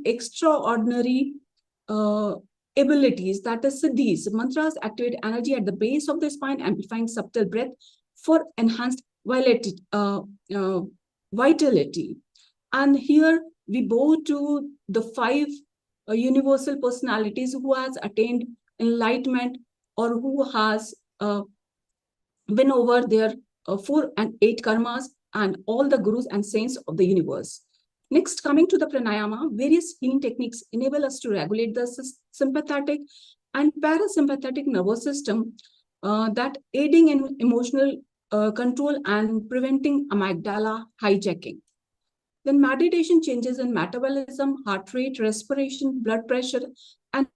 extraordinary abilities, that is siddhis. Mantras activate energy at the base of the spine, amplifying subtle breath for enhanced vitality. And here we bow to the five universal personalities who has attained enlightenment or who has win over their 4 and 8 karmas and all the gurus and saints of the universe. Next, coming to the pranayama, various healing techniques enable us to regulate the sympathetic and parasympathetic nervous system, that aiding in emotional control and preventing amygdala hijacking. Then meditation changes in metabolism, heart rate, respiration, blood pressure, and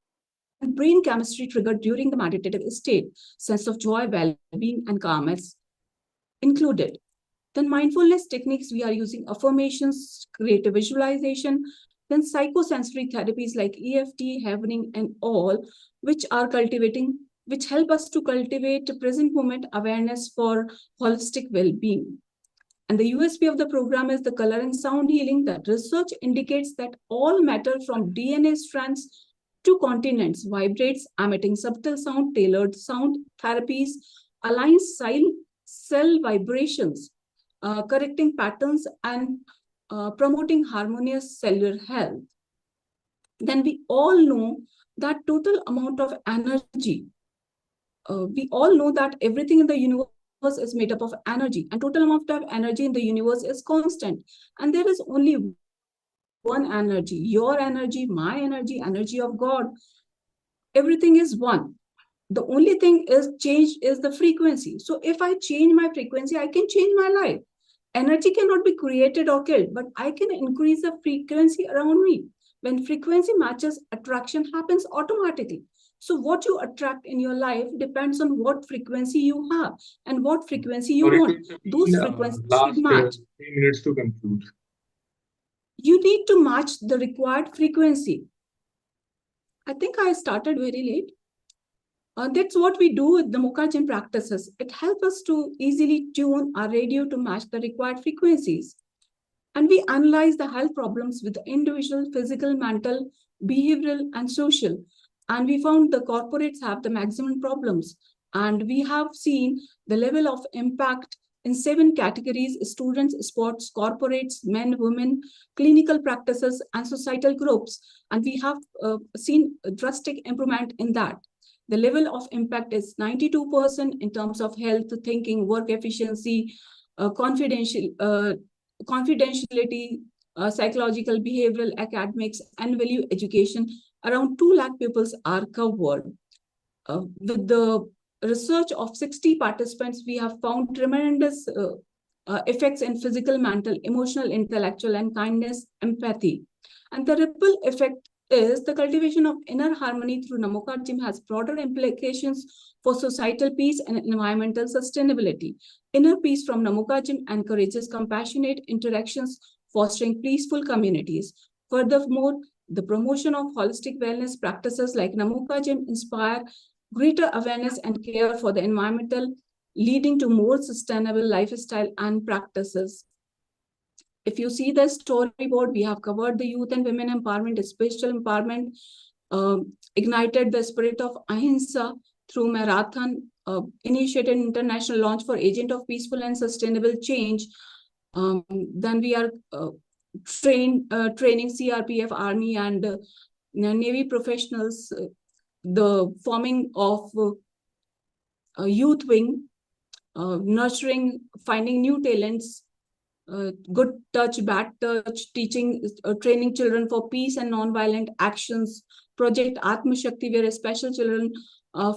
brain chemistry triggered during the meditative state, sense of joy, well-being, and calm is included. Then mindfulness techniques, we are using affirmations, creative visualization, then psychosensory therapies like EFT, Heavening, and all, which help us to cultivate present moment awareness for holistic well-being. And the USP of the program is the color and sound healing. That research indicates that all matter from DNA strands to continents vibrates, emitting subtle sound. Tailored sound therapies align cell vibrations, correcting patterns and promoting harmonious cellular health. Then we all know that total amount of energy. We all know that everything in the universe is made up of energy, and total amount of energy in the universe is constant. And there is only one energy, your energy, my energy, energy of God. Everything is one. The only thing is change is the frequency. So if I change my frequency, I can change my life. Energy cannot be created or killed, but I can increase the frequency around me. When frequency matches, attraction happens automatically. So what you attract in your life depends on what frequency you have and what frequency you want. Those frequencies should match. 3 minutes to conclude. You need to match the required frequency. I think I started very late. That's what we do with the Mukha practices. It helps us to easily tune our radio to match the required frequencies. And we analyze the health problems with the individual, physical, mental, behavioral, and social. And we found the corporates have the maximum problems. And we have seen the level of impact in 7 categories: students, sports, corporates, men, women, clinical practices, and societal groups. And we have seen a drastic improvement in that. The level of impact is 92% in terms of health, thinking, work efficiency, confidentiality, psychological, behavioral, academics, and value education. Around 2 lakh pupils are covered. With the research of 60 participants, we have found tremendous effects in physical, mental, emotional, intellectual, and kindness, empathy. And the ripple effect is the cultivation of inner harmony through Namokajim has broader implications for societal peace and environmental sustainability. Inner peace from Namokajim encourages compassionate interactions, fostering peaceful communities. Furthermore, the promotion of holistic wellness practices like Namokajim inspire greater awareness and care for the environmental, leading to more sustainable lifestyle and practices. If you see the storyboard, we have covered the youth and women empowerment, spiritual empowerment, ignited the spirit of Ahimsa through marathon, initiated international launch for agent of peaceful and sustainable change. Then we are training CRPF, Army, and Navy professionals, the forming of a youth wing, nurturing, finding new talents, good touch, bad touch, teaching, training children for peace and non-violent actions, Project Atma Shakti, where special children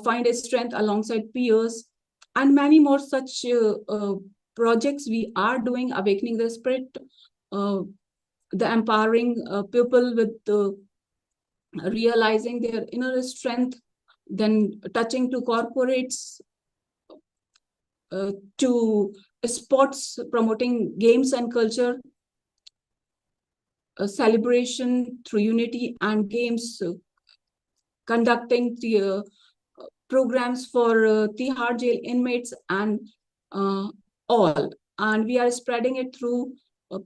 find a strength alongside peers, and many more such projects we are doing, awakening the spirit, the empowering people with realizing their inner strength, then touching to corporates, to sports, promoting games and culture, celebration through unity and games, conducting the programs for Tihar jail inmates and all. And we are spreading it through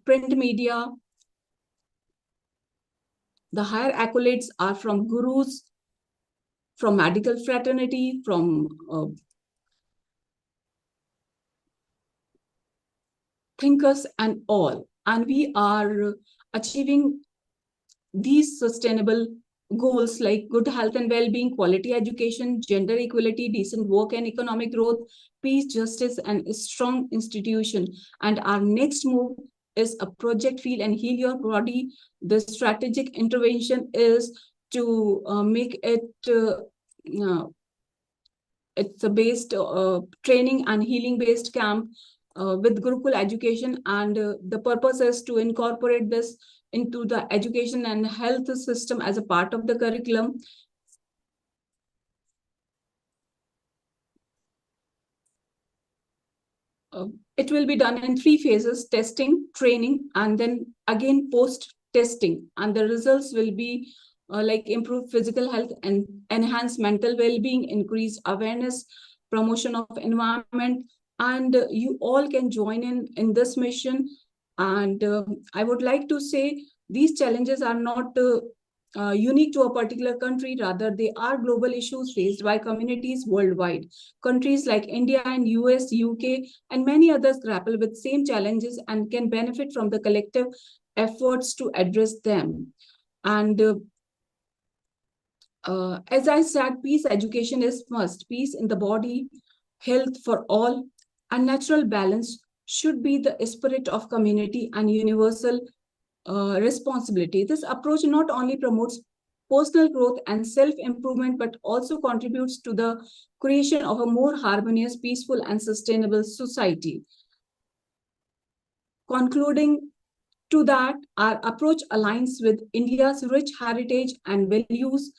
print media. The higher accolades are from gurus, from medical fraternity, from thinkers and all. And we are achieving these sustainable goals like good health and well-being, quality education, gender equality, decent work and economic growth, peace, justice, and a strong institution. And our next move is a project Feel and Heal Your Body. The strategic intervention is to make it it's a based training and healing based camp with Gurukul education, and the purpose is to incorporate this into the education and health system as a part of the curriculum. It will be done in 3 phases: testing, training, and then again post testing. And the results will be like improved physical health and enhanced mental well-being, increased awareness, promotion of environment, and you all can join in this mission. And I would like to say these challenges are not unique to a particular country. Rather, they are global issues faced by communities worldwide. Countries like India and US, UK, and many others grapple with same challenges and can benefit from the collective efforts to address them. And as I said, peace education is must. Peace in the body, health for all, and natural balance should be the spirit of community and universal responsibility. This approach not only promotes personal growth and self-improvement, but also contributes to the creation of a more harmonious, peaceful, and sustainable society. Concluding to that, our approach aligns with India's rich heritage and values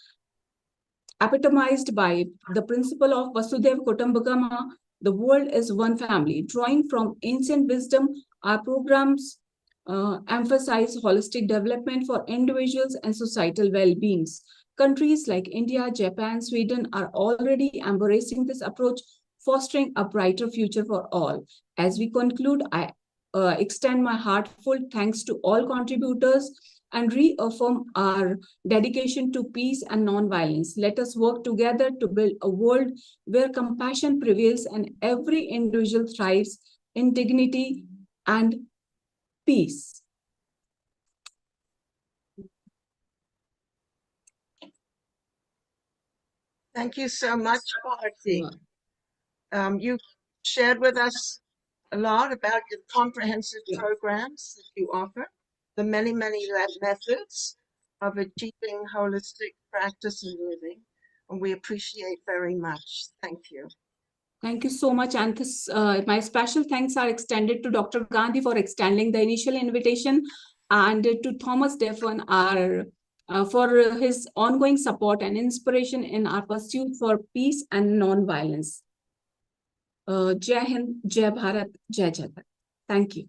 epitomized by the principle of Vasudhaiva Kutumbakam, the world is one family. Drawing from ancient wisdom, our programs emphasize holistic development for individuals and societal well-beings. Countries like India, Japan, Sweden are already embracing this approach, fostering a brighter future for all. As we conclude, I extend my heartfelt thanks to all contributors and reaffirm our dedication to peace and non-violence. Let us work together to build a world where compassion prevails and every individual thrives in dignity and peace. Thank you so much, Bharti. You shared with us a lot about your comprehensive programs that you offer, the many methods of achieving holistic practice and living, and we appreciate very much. Thank you. Thank you so much. And this, my special thanks are extended to Dr. Gandhi for extending the initial invitation, and to Thomas Deffen for his ongoing support and inspiration in our pursuit for peace and non-violence. Jai Hind, Jai Bharat, Jai Jagat. Thank you.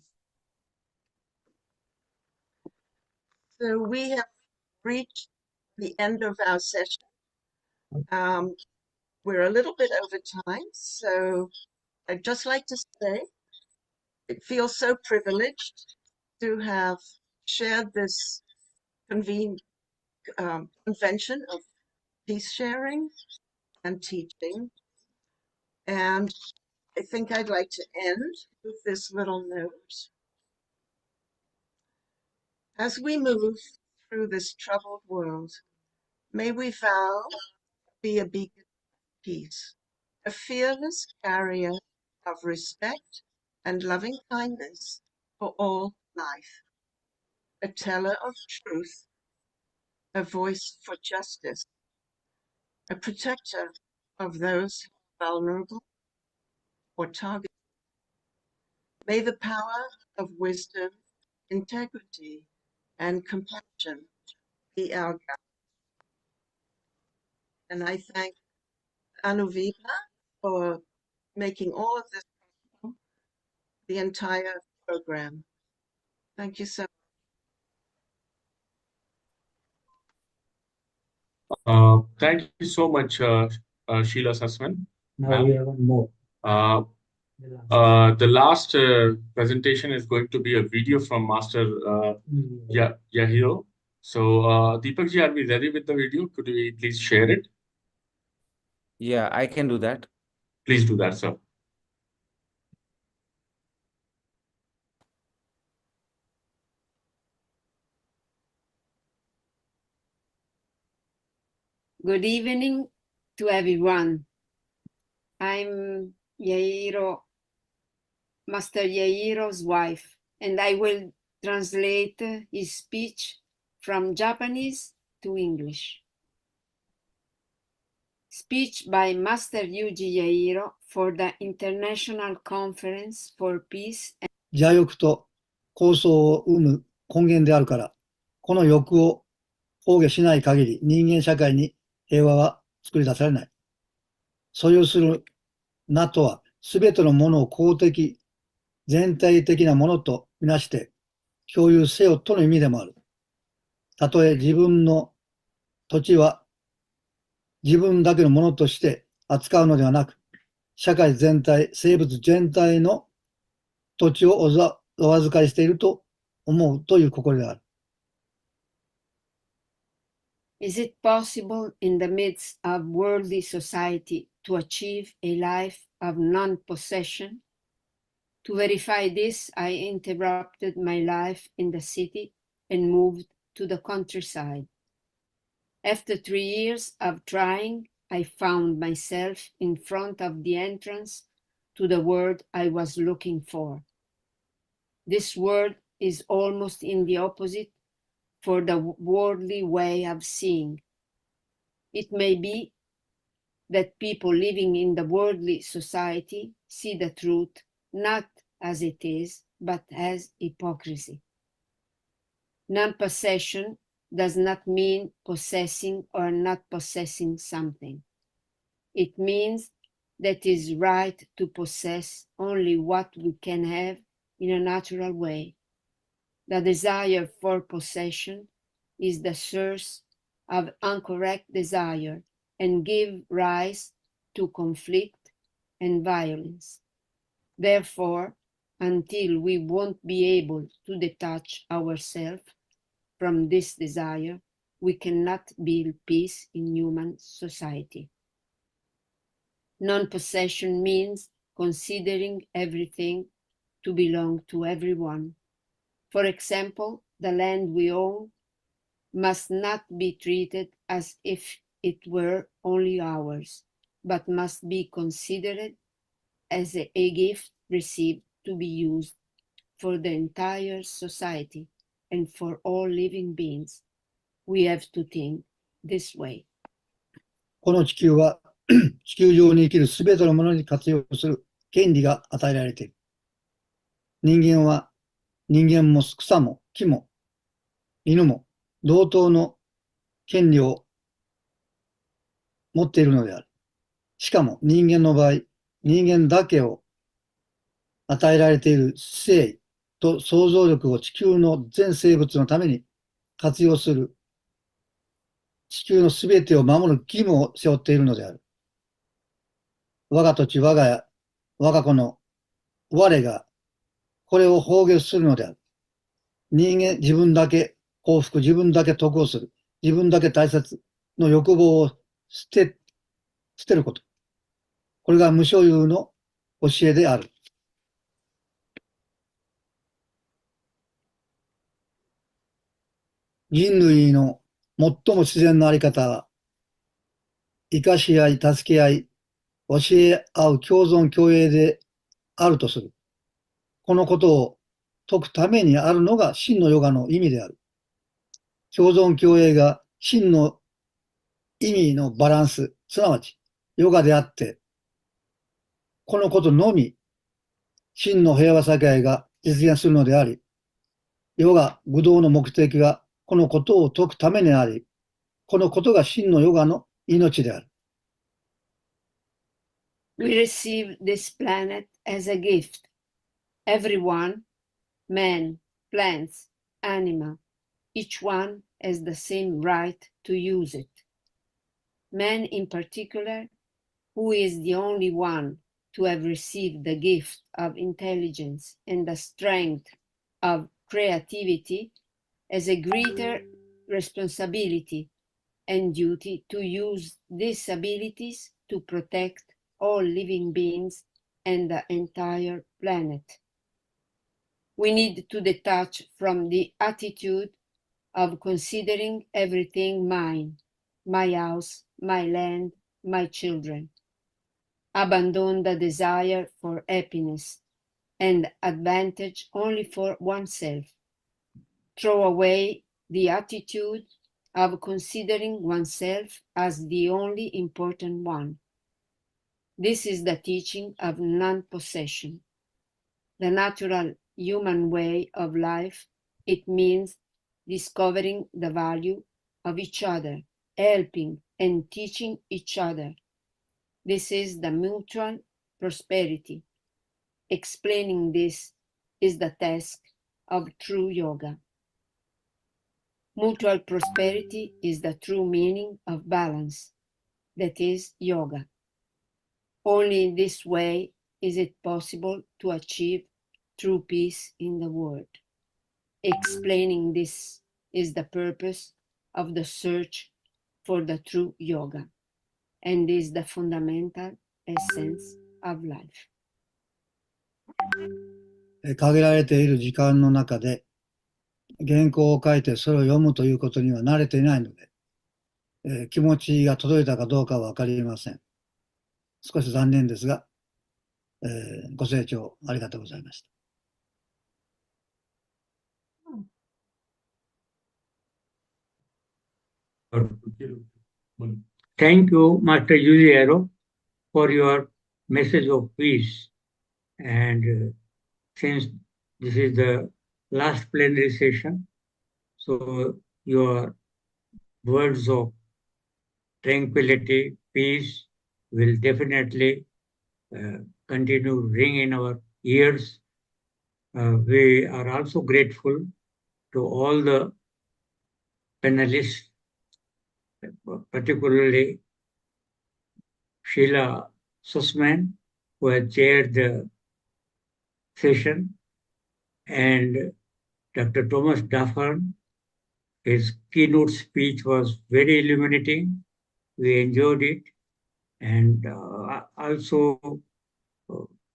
So we have reached the end of our session. We're a little bit over time, so I'd just like to say it feels so privileged to have shared this convention of peace sharing and teaching. And I think I'd like to end with this little note. As we move through this troubled world, may we vow to be a beacon of peace, a fearless carrier of respect and loving kindness for all life, a teller of truth, a voice for justice, a protector of those vulnerable or targeted. May the power of wisdom, integrity, and compassion be our guide. And I thank Anuviva for making all of this possible, the entire program. Thank you so much. Thank you so much, Sheila Sasman. Now we have one more. The last presentation is going to be a video from Master Yahiro. So, Deepak ji, are we ready with the video? Could we please share it? Yeah, I can do that. Please do that, sir. Good evening to everyone. I'm Master Yairo's wife, and I will translate his speech from Japanese to English. Speech by Master Yuji Yairo for the International Conference for Peace and 邪欲と構想を生む根源であるから、この欲を放下しない限り人間社会に平和は作り出されない。所有する名とは、すべてのものを公的、全体的なものとみなして共有せよとの意味でもある。たとえ自分の土地は自分だけのものとして扱うのではなく、社会全体、生物全体の土地をお預かりしていると思うという心である。Is it possible in the midst of worldly society to achieve a life of non-possession? To verify this, I interrupted my life in the city and moved to the countryside. After 3 years of trying, I found myself in front of the entrance to the word I was looking for. This word is almost in the opposite for the worldly way of seeing. It may be that people living in the worldly society see the truth not as it is, but as hypocrisy. Non-possession does not mean possessing or not possessing something. It means that it is right to possess only what we can have in a natural way. The desire for possession is the source of incorrect desire and give rise to conflict and violence. Therefore, until we won't be able to detach ourselves from this desire, we cannot build peace in human society. Non-possession means considering everything to belong to everyone. For example, the land we own must not be treated as if it were only ours, but must be considered as a gift received to be used for the entire society and for all living beings. We have to think this way. この地球は地球上に生きるすべてのものに活用する権利が与えられている。人間は人間も草も木も犬も同等の権利を持っているのである。しかも人間の場合、人間だけを与えられている知性と想像力を地球の全生物のために活用する地球のすべてを守る義務を背負っているのである。我が土地、我が家、我が子の我がこれを放下するのである。自分だけ幸福、自分だけ得をする、自分だけ大切の欲望を捨てること。これが無所有の教えである。人類の最も自然なあり方は、生かし合い、助け合い、教え合う共存共栄であるとする。このことを説くためにあるのが真のヨガの意味である。共存共栄が真の意味のバランス、すなわちヨガであって、このことのみ真の平和社会が実現するのであり、ヨガ、悟道の目的がこのことを説くためにあり、このことが真のヨガの命である。We receive this planet as a gift. Everyone, man, plants, animal, each one has the same right to use it. Man in particular, who is the only one to have received the gift of intelligence and the strength of creativity, has a greater responsibility and duty to use these abilities to protect all living beings and the entire planet. We need to detach from the attitude of considering everything mine, my house, my land, my children. Abandon the desire for happiness and advantage only for oneself. Throw away the attitude of considering oneself as the only important one. This is the teaching of non-possession. The natural human way of life. It means discovering the value of each other, helping and teaching each other. This is the mutual prosperity. Explaining this is the task of true yoga. Mutual prosperity is the true meaning of balance, that is yoga. Only in this way is it possible to achieve true peace in the world. Explaining this is the purpose of the search for the true yoga and is the fundamental essence of life. 限られている時間の中で原稿を書いてそれを読むということには慣れていないので、気持ちが届いたかどうかは分かりません。少し残念ですが、ご清聴ありがとうございました。Thank you, Master Yuji, for your message of peace. And since this is the last plenary session, so your words of tranquility, peace will definitely continue ring in our ears. We are also grateful to all the panelists, particularly Sheila Sussman, who has chaired the session, and Dr. Thomas Duffern. His keynote speech was very illuminating. We enjoyed it. And also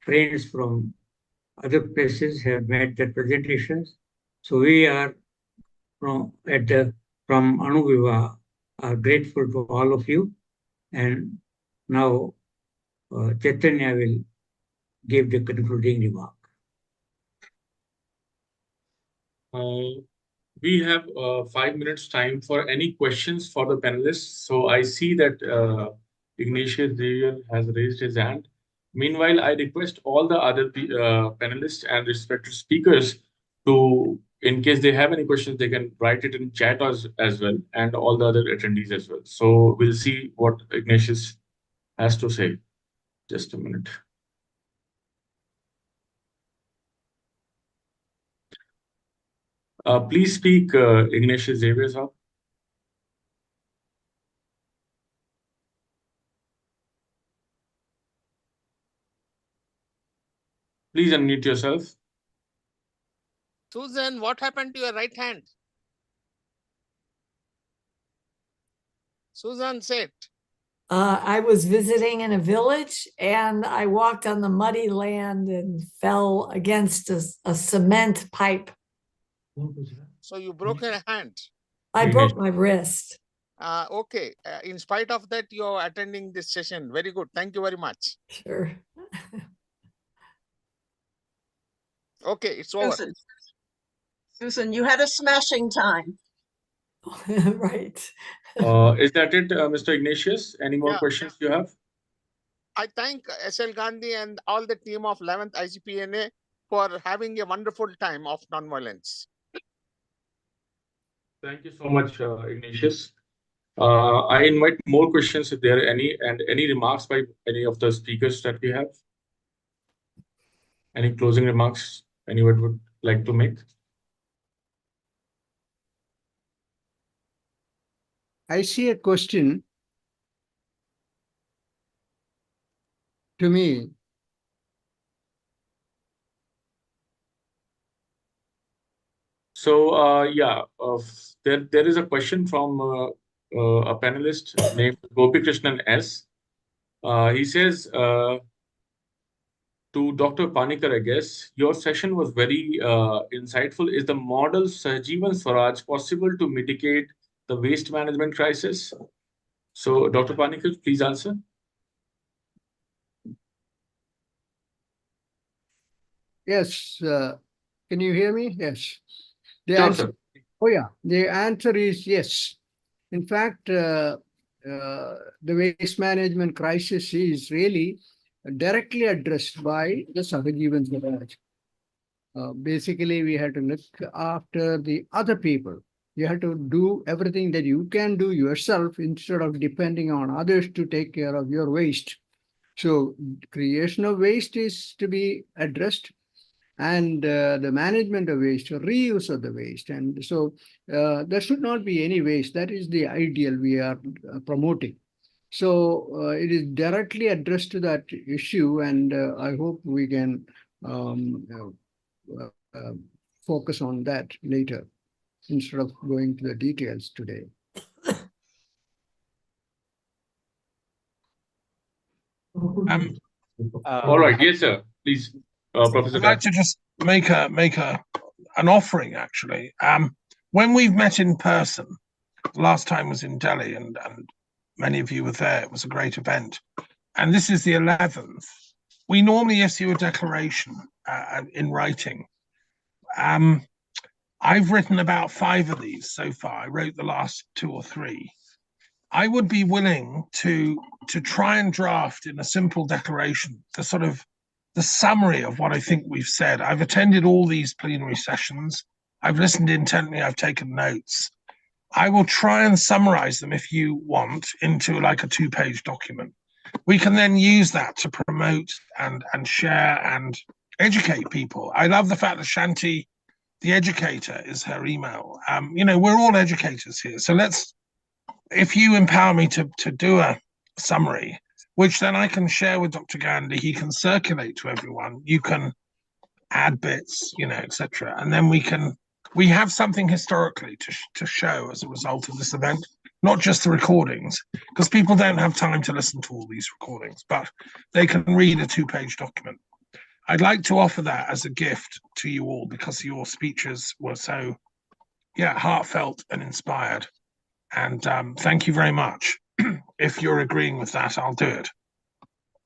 friends from other places have made their presentations. So we are from Anuviva are grateful to all of you. And now Chaitanya will give the concluding remark. We have 5 minutes time for any questions for the panelists. So I see that Ignatius Xavier has raised his hand. Meanwhile, I request all the other panelists and respected speakers to, in case they have any questions, they can write it in chat as well, and all the other attendees as well. So we'll see what Ignatius has to say. Just a minute. Please speak, Ignatius Xavier, sir. Please unmute yourself. Susan, what happened to your right hand? Susan said. I was visiting in a village and I walked on the muddy land and fell against a cement pipe. So you broke your hand? I broke my wrist. Okay. In spite of that, you're attending this session. Very good. Thank you very much. Sure. Okay, it's over. Susan, you had a smashing time. Right. Is that it, Mr. Ignatius? Any more questions you have? I thank S.L. Gandhi and all the team of 11th ICPNA for having a wonderful time of nonviolence. Thank you so much, Ignatius. I invite more questions if there are any, and any remarks by any of the speakers that we have. Any closing remarks anyone would like to make? I see a question to me. So there is a question from a panelist named Gopikrishnan S. He says to Dr. Panikar, I guess, your session was very insightful. Is the model Sahajivan Swaraj possible to mitigate the waste management crisis? So, Dr. Panikal, please answer. Yes. Can you hear me? Yes. The Sure, answer. sir. Oh yeah. The answer is yes. In fact, the waste management crisis is really directly addressed by the Sahajivan Swaraj. Basically, we had to look after the other people. You have to do everything that you can do yourself instead of depending on others to take care of your waste. So creation of waste is to be addressed, and the management of waste, reuse of the waste. And so there should not be any waste. That is the ideal we are promoting. So it is directly addressed to that issue, and I hope we can focus on that later instead of going to the details today. All right. Yes, sir. Please, Professor. I'd like to just make an offering actually. When we've met in person, the last time was in Delhi, and many of you were there. It was a great event, and this is the 11th. We normally issue a declaration in writing. I've written about 5 of these so far. I wrote the last 2 or 3. I would be willing to try and draft in a simple declaration the summary of what I think we've said. I've attended all these plenary sessions. I've listened intently. I've taken notes. I will try and summarize them, if you want, into like a 2-page document. We can then use that to promote and share and educate people. I love the fact that Shanti, the educator, is her email. We're all educators here. So if you empower me to do a summary, which then I can share with Dr. Gandhi, he can circulate to everyone. You can add bits, etc. And then we have something historically to show as a result of this event, not just the recordings, because people don't have time to listen to all these recordings, but they can read a 2-page document. I'd like to offer that as a gift to you all because your speeches were so, heartfelt and inspired. And thank you very much. If you're agreeing with that, I'll do it.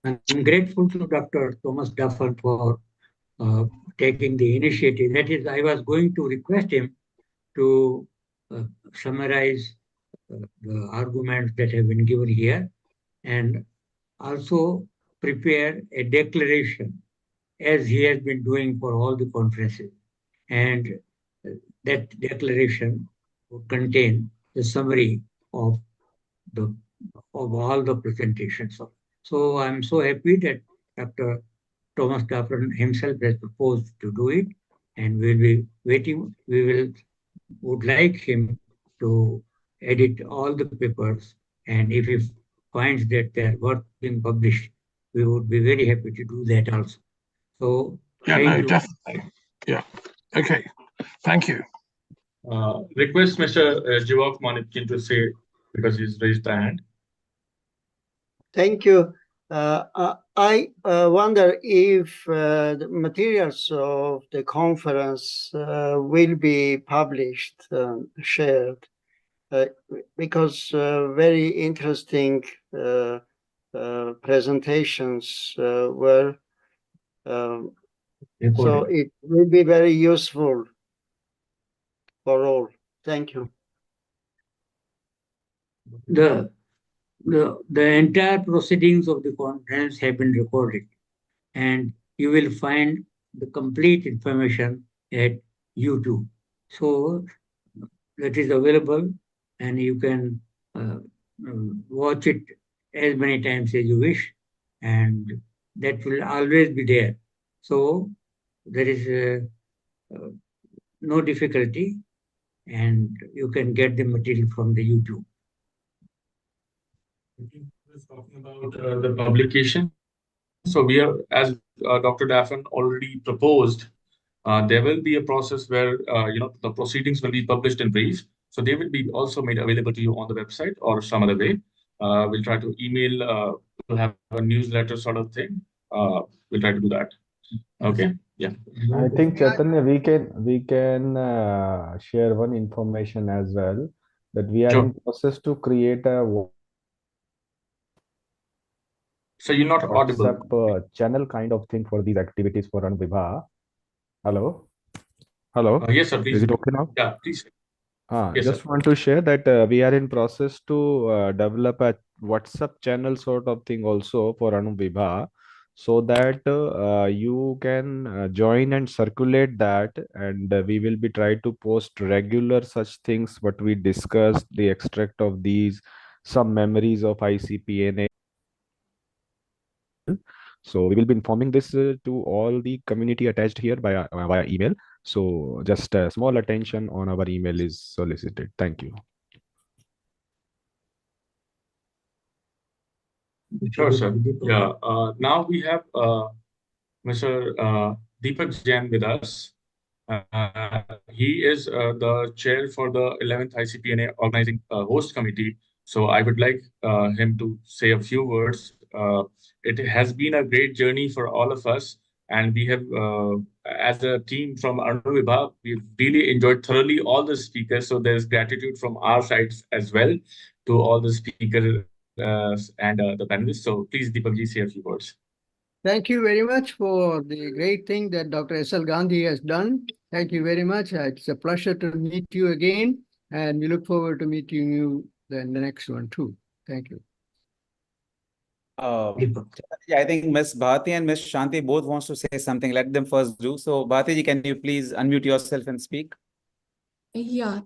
I'm grateful to Dr. Thomas Duffel for taking the initiative. That is, I was going to request him to summarize the arguments that have been given here and also prepare a declaration as he has been doing for all the conferences. And that declaration would contain the summary of all the presentations. So I'm so happy that Dr. Thomas Duffel himself has proposed to do it, and we'll be waiting. We would like him to edit all the papers, and if he finds that they're worth being published, we would be very happy to do that also. So thank you. Definitely. Yeah. Okay. Thank you. Request Mr. Jivak Manitkin to say, because he's raised the hand. Thank you. I wonder if the materials of the conference will be published, shared, because very interesting presentations were. So it will be very useful for all. Thank you. The entire proceedings of the conference have been recorded, and you will find the complete information at YouTube. So that is available, and you can watch it as many times as you wish, and that will always be there. So there is no difficulty, and you can get the material from the YouTube. Talking about the publication. So we are, as Dr. Daffin already proposed, there will be a process where the proceedings will be published in brief. So they will be also made available to you on the website or some other way. We'll try to email. We'll have a newsletter sort of thing. We'll try to do that. Okay. Yeah. I think Chaitanya, we can share one information as well, that we are in process to create a So you're not audible. WhatsApp channel kind of thing for these activities for Anubibha. Hello? Hello? Yes, sir, Is please. it okay now? Yeah, please. Yes, Just sir. want to share that we are in process to develop a WhatsApp channel sort of thing also for Anubibha, so that you can join and circulate that, and we will be try to post regular such things what we discussed, the extract of these, some memories of ICPNA. So we will be informing this to all the community attached here via email. So just small attention on our email is solicited. Thank you. Sure, sir. Yeah. Now we have Mr. Deepak Jain with us. He is the chair for the 11th ICPNA organizing host committee. So I would like him to say a few words. It has been a great journey for all of us, and we have, as a team from Anuvibha, we've really enjoyed thoroughly all the speakers. So there's gratitude from our sides as well to all the speakers and the panelists. So please, Deepak ji, say a few words. Thank you very much for the great thing that Dr. S.L. Gandhi has done. Thank you very much. It's a pleasure to meet you again, and we look forward to meeting you in the next one too. Thank you. I think Ms. Bharti and Ms. Shanti both wants to say something. Let them first do. So Bharti ji, can you please unmute yourself and speak? Yeah,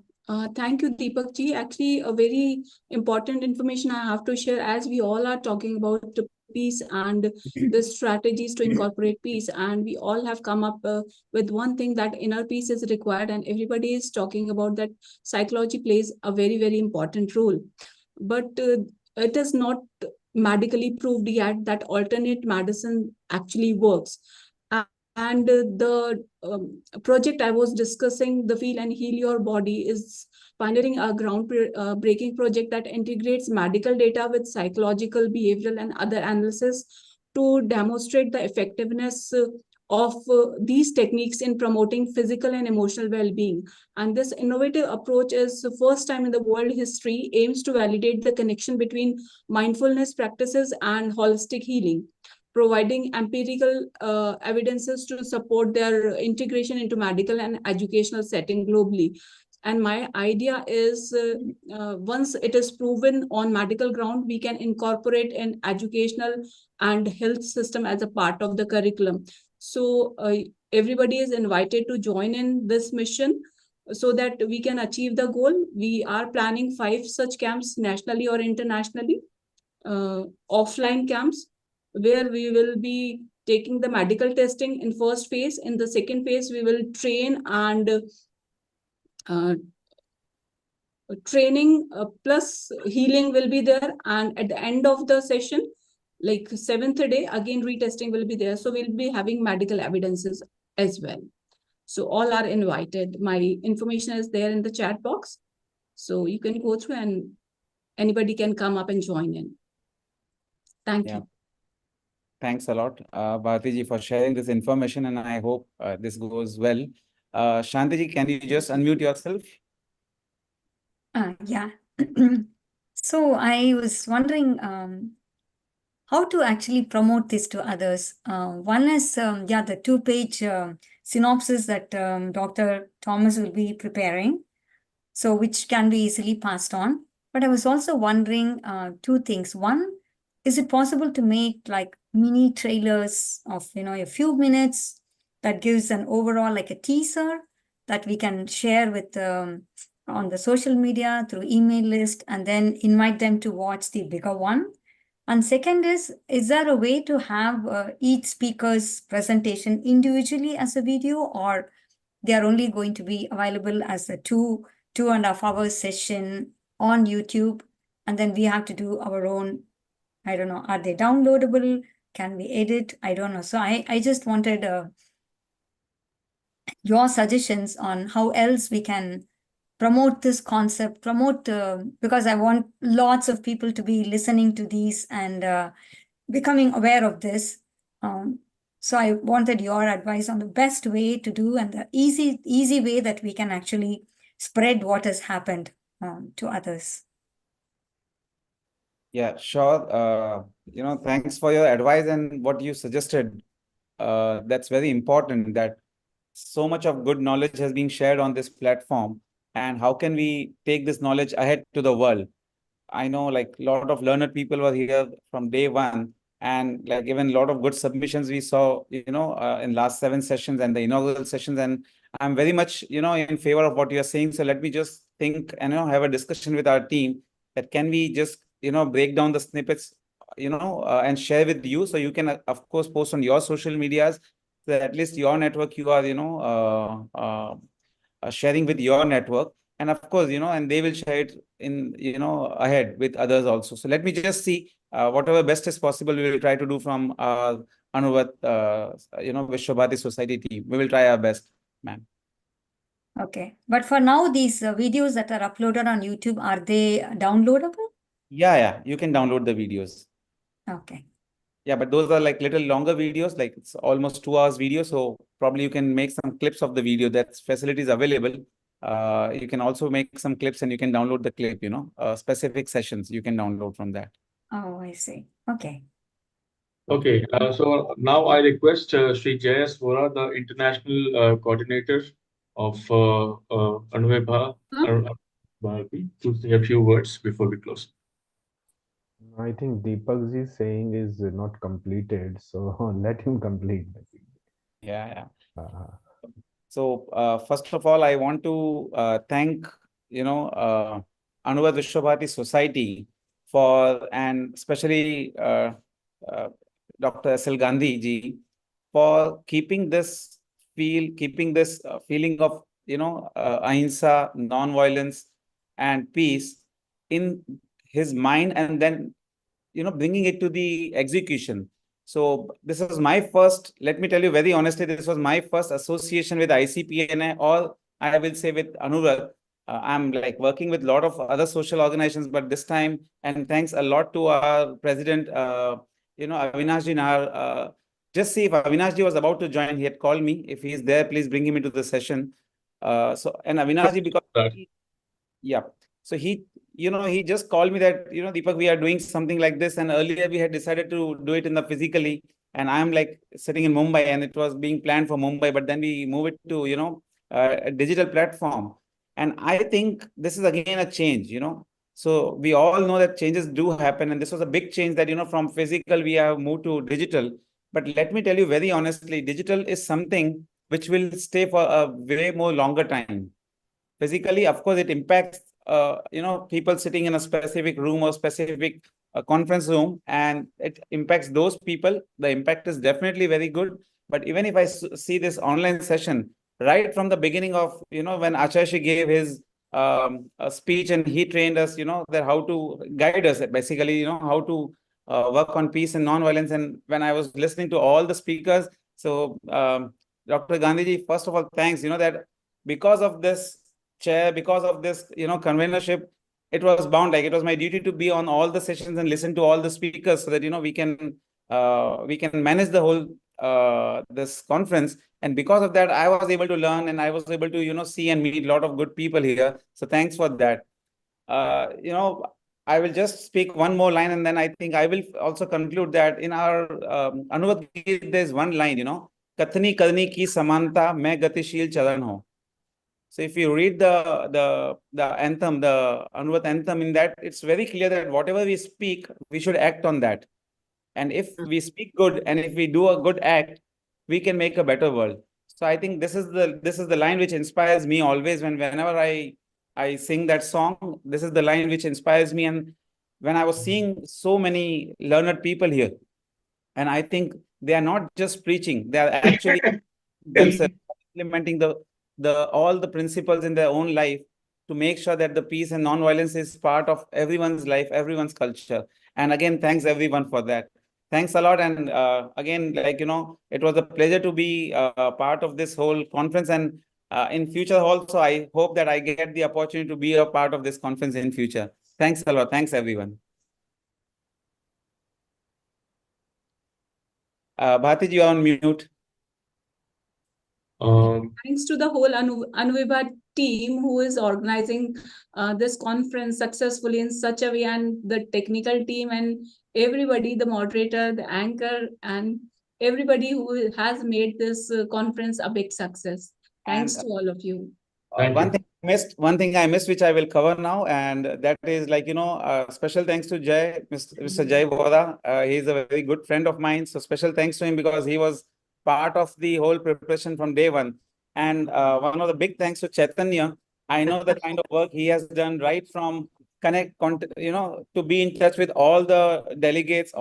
thank you, Deepak ji. Actually, a very important information I have to share, as we all are talking about peace and the strategies to incorporate peace, and we all have come up with one thing, that inner peace is required, and everybody is talking about that psychology plays a very, very important role. But it is not medically proved yet that alternate medicine actually works. And the project I was discussing, the Feel and Heal Your Body, is pioneering a ground-breaking project that integrates medical data with psychological, behavioral, and other analysis to demonstrate the effectiveness of these techniques in promoting physical and emotional well-being. And this innovative approach is the first time in the world history, aims to validate the connection between mindfulness practices and holistic healing, providing empirical evidences to support their integration into medical and educational setting globally. And my idea is once it is proven on medical ground, we can incorporate an educational and health system as a part of the curriculum. So everybody is invited to join in this mission so that we can achieve the goal. We are planning 5 such camps nationally or internationally, offline camps, where we will be taking the medical testing in first phase. In the second phase, we will train and training plus healing will be there. And at the end of the session, like 7th day, again retesting will be there. So we'll be having medical evidences as well. So all are invited. My information is there in the chat box. So you can go through and anybody can come up and join in. Thank you. Thanks a lot, Bharti ji, for sharing this information, and I hope this goes well. Shanti ji, can you just unmute yourself? Yeah. So I was wondering how to actually promote this to others. One is, the 2-page synopsis that Dr. Thomas will be preparing, so which can be easily passed on. But I was also wondering 2 things. One, is it possible to make like mini trailers of, a few minutes that gives an overall like a teaser that we can share with on the social media through email list, and then invite them to watch the bigger one? And second is there a way to have each speaker's presentation individually as a video, or they are only going to be available as a 2.5 hour session on YouTube, and then we have to do our own? I don't know, are they downloadable? Can we edit? I don't know. So I just wanted your suggestions on how else we can promote this concept, because I want lots of people to be listening to these and becoming aware of this. So I wanted your advice on the best way to do and the easy way that we can actually spread what has happened to others. Yeah, sure. Thanks for your advice and what you suggested. That's very important that so much of good knowledge has been shared on this platform. And how can we take this knowledge ahead to the world? I know like a lot of learned people were here from day one, and like even a lot of good submissions we saw, in last 7 sessions and the inaugural sessions. And I'm very much, in favor of what you're saying. So let me just think and, have a discussion with our team that can we just, break down the snippets, and share with you. So you can, of course, post on your social medias. So at least your network, you are, sharing with your network, and of course, and they will share it in, ahead with others also. So let me just see whatever best is possible we will try to do from our Anuvat Vishwabhati Society team. We will try our best, ma'am. Okay. But for now, these videos that are uploaded on YouTube, are they downloadable? Yeah, you can download the videos. Okay. Yeah, but those are like little longer videos, like it's almost 2 hours video. So probably you can make some clips of the video. That facility is available. You can also make some clips and you can download the clip, specific sessions you can download from that. Oh, I see. Okay. Okay, so now I request Sri Jayas Vora, the international coordinator of Anuvebha Bharati, to say a few words before we close. I think Deepak ji saying is not completed, so let him complete. Yeah. Uh, So first of all, I want to thank, Anuvad Vishwabhati Society for, and especially uh, Dr. S.L. Gandhi ji for keeping this feeling of, ahimsa, non-violence and peace in his mind, and then, bringing it to the execution. So this was my first, let me tell you very honestly, this was my first association with ICPNA, or I will say with Anurag. I'm like working with a lot of other social organizations, but this time, and thanks a lot to our president, Avinash ji Nahar. Just see if Avinash ji was about to join, he had called me. If he is there, please bring him into the session. And Avinash ji, because yeah. So he just called me that, Deepak, we are doing something like this. And earlier we had decided to do it in the physically. And I'm like sitting in Mumbai and it was being planned for Mumbai, but then we move it to, a digital platform. And I think this is again a change, So we all know that changes do happen. And this was a big change that, from physical, we have moved to digital. But let me tell you very honestly, digital is something which will stay for a way more longer time. Physically, of course, it impacts people sitting in a specific room or specific conference room, and it impacts those people. The impact is definitely very good. But even if I see this online session right from the beginning of, when Acharya gave his speech, and he trained us, that how to guide us, basically, how to work on peace and non-violence. And when I was listening to all the speakers, so Dr. Gandhiji, first of all, thanks, that because of this chair, because of this, convenership, it was bound, like it was my duty to be on all the sessions and listen to all the speakers so that, we can manage the whole this conference. And because of that, I was able to learn, and I was able to, see and meet a lot of good people here. So thanks for that. I will just speak one more line, and then I think I will also conclude that in our Anuvad Geet, there's one line, Kathni Kadni ki samanta, main gatishil chalan ho. So if you read the anthem, the Anuvat anthem, in that it's very clear that whatever we speak, we should act on that. And if we speak good and if we do a good act, we can make a better world. So I think this is the line which inspires me always whenever I sing that song. This is the line which inspires me. And when I was seeing so many learned people here, and I think they are not just preaching, they are actually themselves implementing the all the principles in their own life to make sure that the peace and non-violence is part of everyone's life, everyone's culture. And again, thanks everyone for that. Thanks a lot. And again, like, it was a pleasure to be part of this whole conference. And in future also, I hope that I get the opportunity to be a part of this conference in future. Thanks a lot. Thanks everyone. Bharti, you are on mute. Thanks to the whole Anuvibha team who is organizing this conference successfully in such a way, and the technical team and everybody, the moderator, the anchor, and everybody who has made this conference a big success. Thanks to all of you. One thing I missed, which I will cover now, and that is like, special thanks to Jai, Mr. Jai Boda. He's a very good friend of mine. So special thanks to him because he was part of the whole preparation from day one. And one of the big thanks to Chaitanya. I know the kind of work he has done right from to be in touch with all the delegates,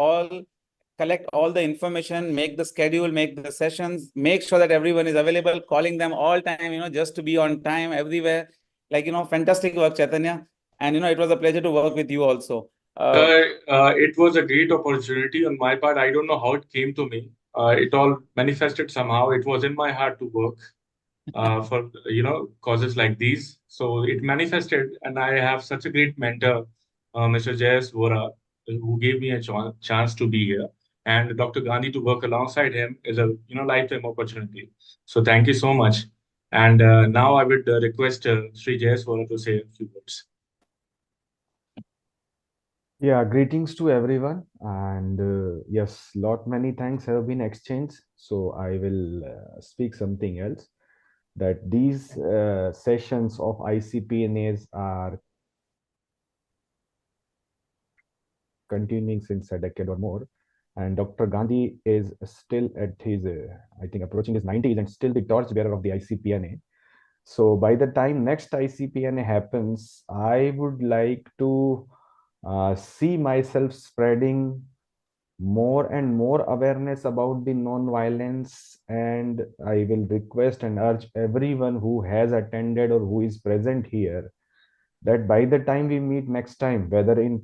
collect all the information, make the schedule, make the sessions, make sure that everyone is available, calling them all time, just to be on time everywhere. Like, fantastic work, Chaitanya. And, it was a pleasure to work with you also. It was a great opportunity on my part. I don't know how it came to me. It all manifested somehow. It was in my heart to work for causes like these. So it manifested, and I have such a great mentor, Mr. J.S. Vora, who gave me a chance to be here, and Dr. Gandhi to work alongside him is a lifetime opportunity. So thank you so much. And now I would request Sri J.S. Vora to say a few words. Yeah, greetings to everyone, and yes, many thanks have been exchanged. So I will speak something else. That these sessions of ICPNAs are continuing since a decade or more, and Dr. Gandhi is still at his, I think, approaching his 90s and still the torchbearer of the ICPNA. So by the time next ICPNA happens, I would like to see myself spreading more and more awareness about the non-violence, and I will request and urge everyone who has attended or who is present here that by the time we meet next time, whether in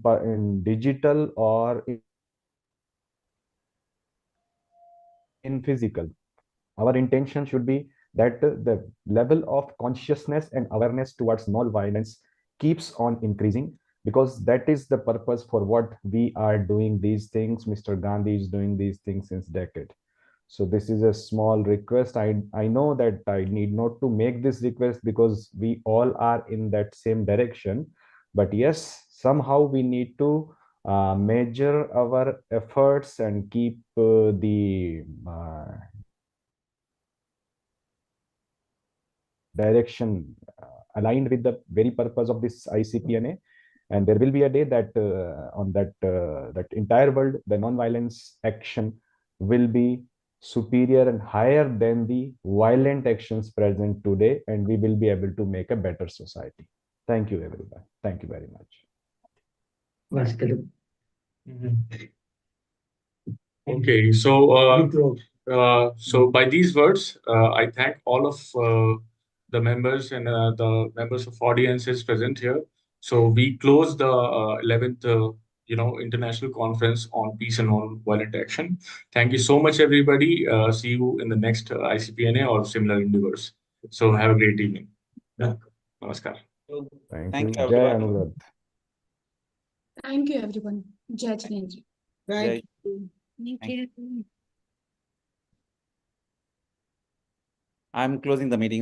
digital or in physical, our intention should be that the level of consciousness and awareness towards non-violence keeps on increasing, because that is the purpose for what we are doing these things. Mr. Gandhi is doing these things since decade. So this is a small request. I know that I need not to make this request because we all are in that same direction. But yes, somehow we need to measure our efforts and keep the direction aligned with the very purpose of this ICPNA. And there will be a day that on that entire world, the non-violence action will be superior and higher than the violent actions present today, and we will be able to make a better society. Thank you, everyone. Thank you very much. Okay, so by these words, I thank all of the members and the members of audiences present here. So we close the 11th, International Conference on Peace and Non-Violent Action. Thank you so much, everybody. See you in the next ICPNA or similar endeavors. So have a great evening. Namaskar. Thank you. Jai Anurad. Thank you, everyone. Jai Jinendra. Thank you. Thank you. I'm closing the meeting.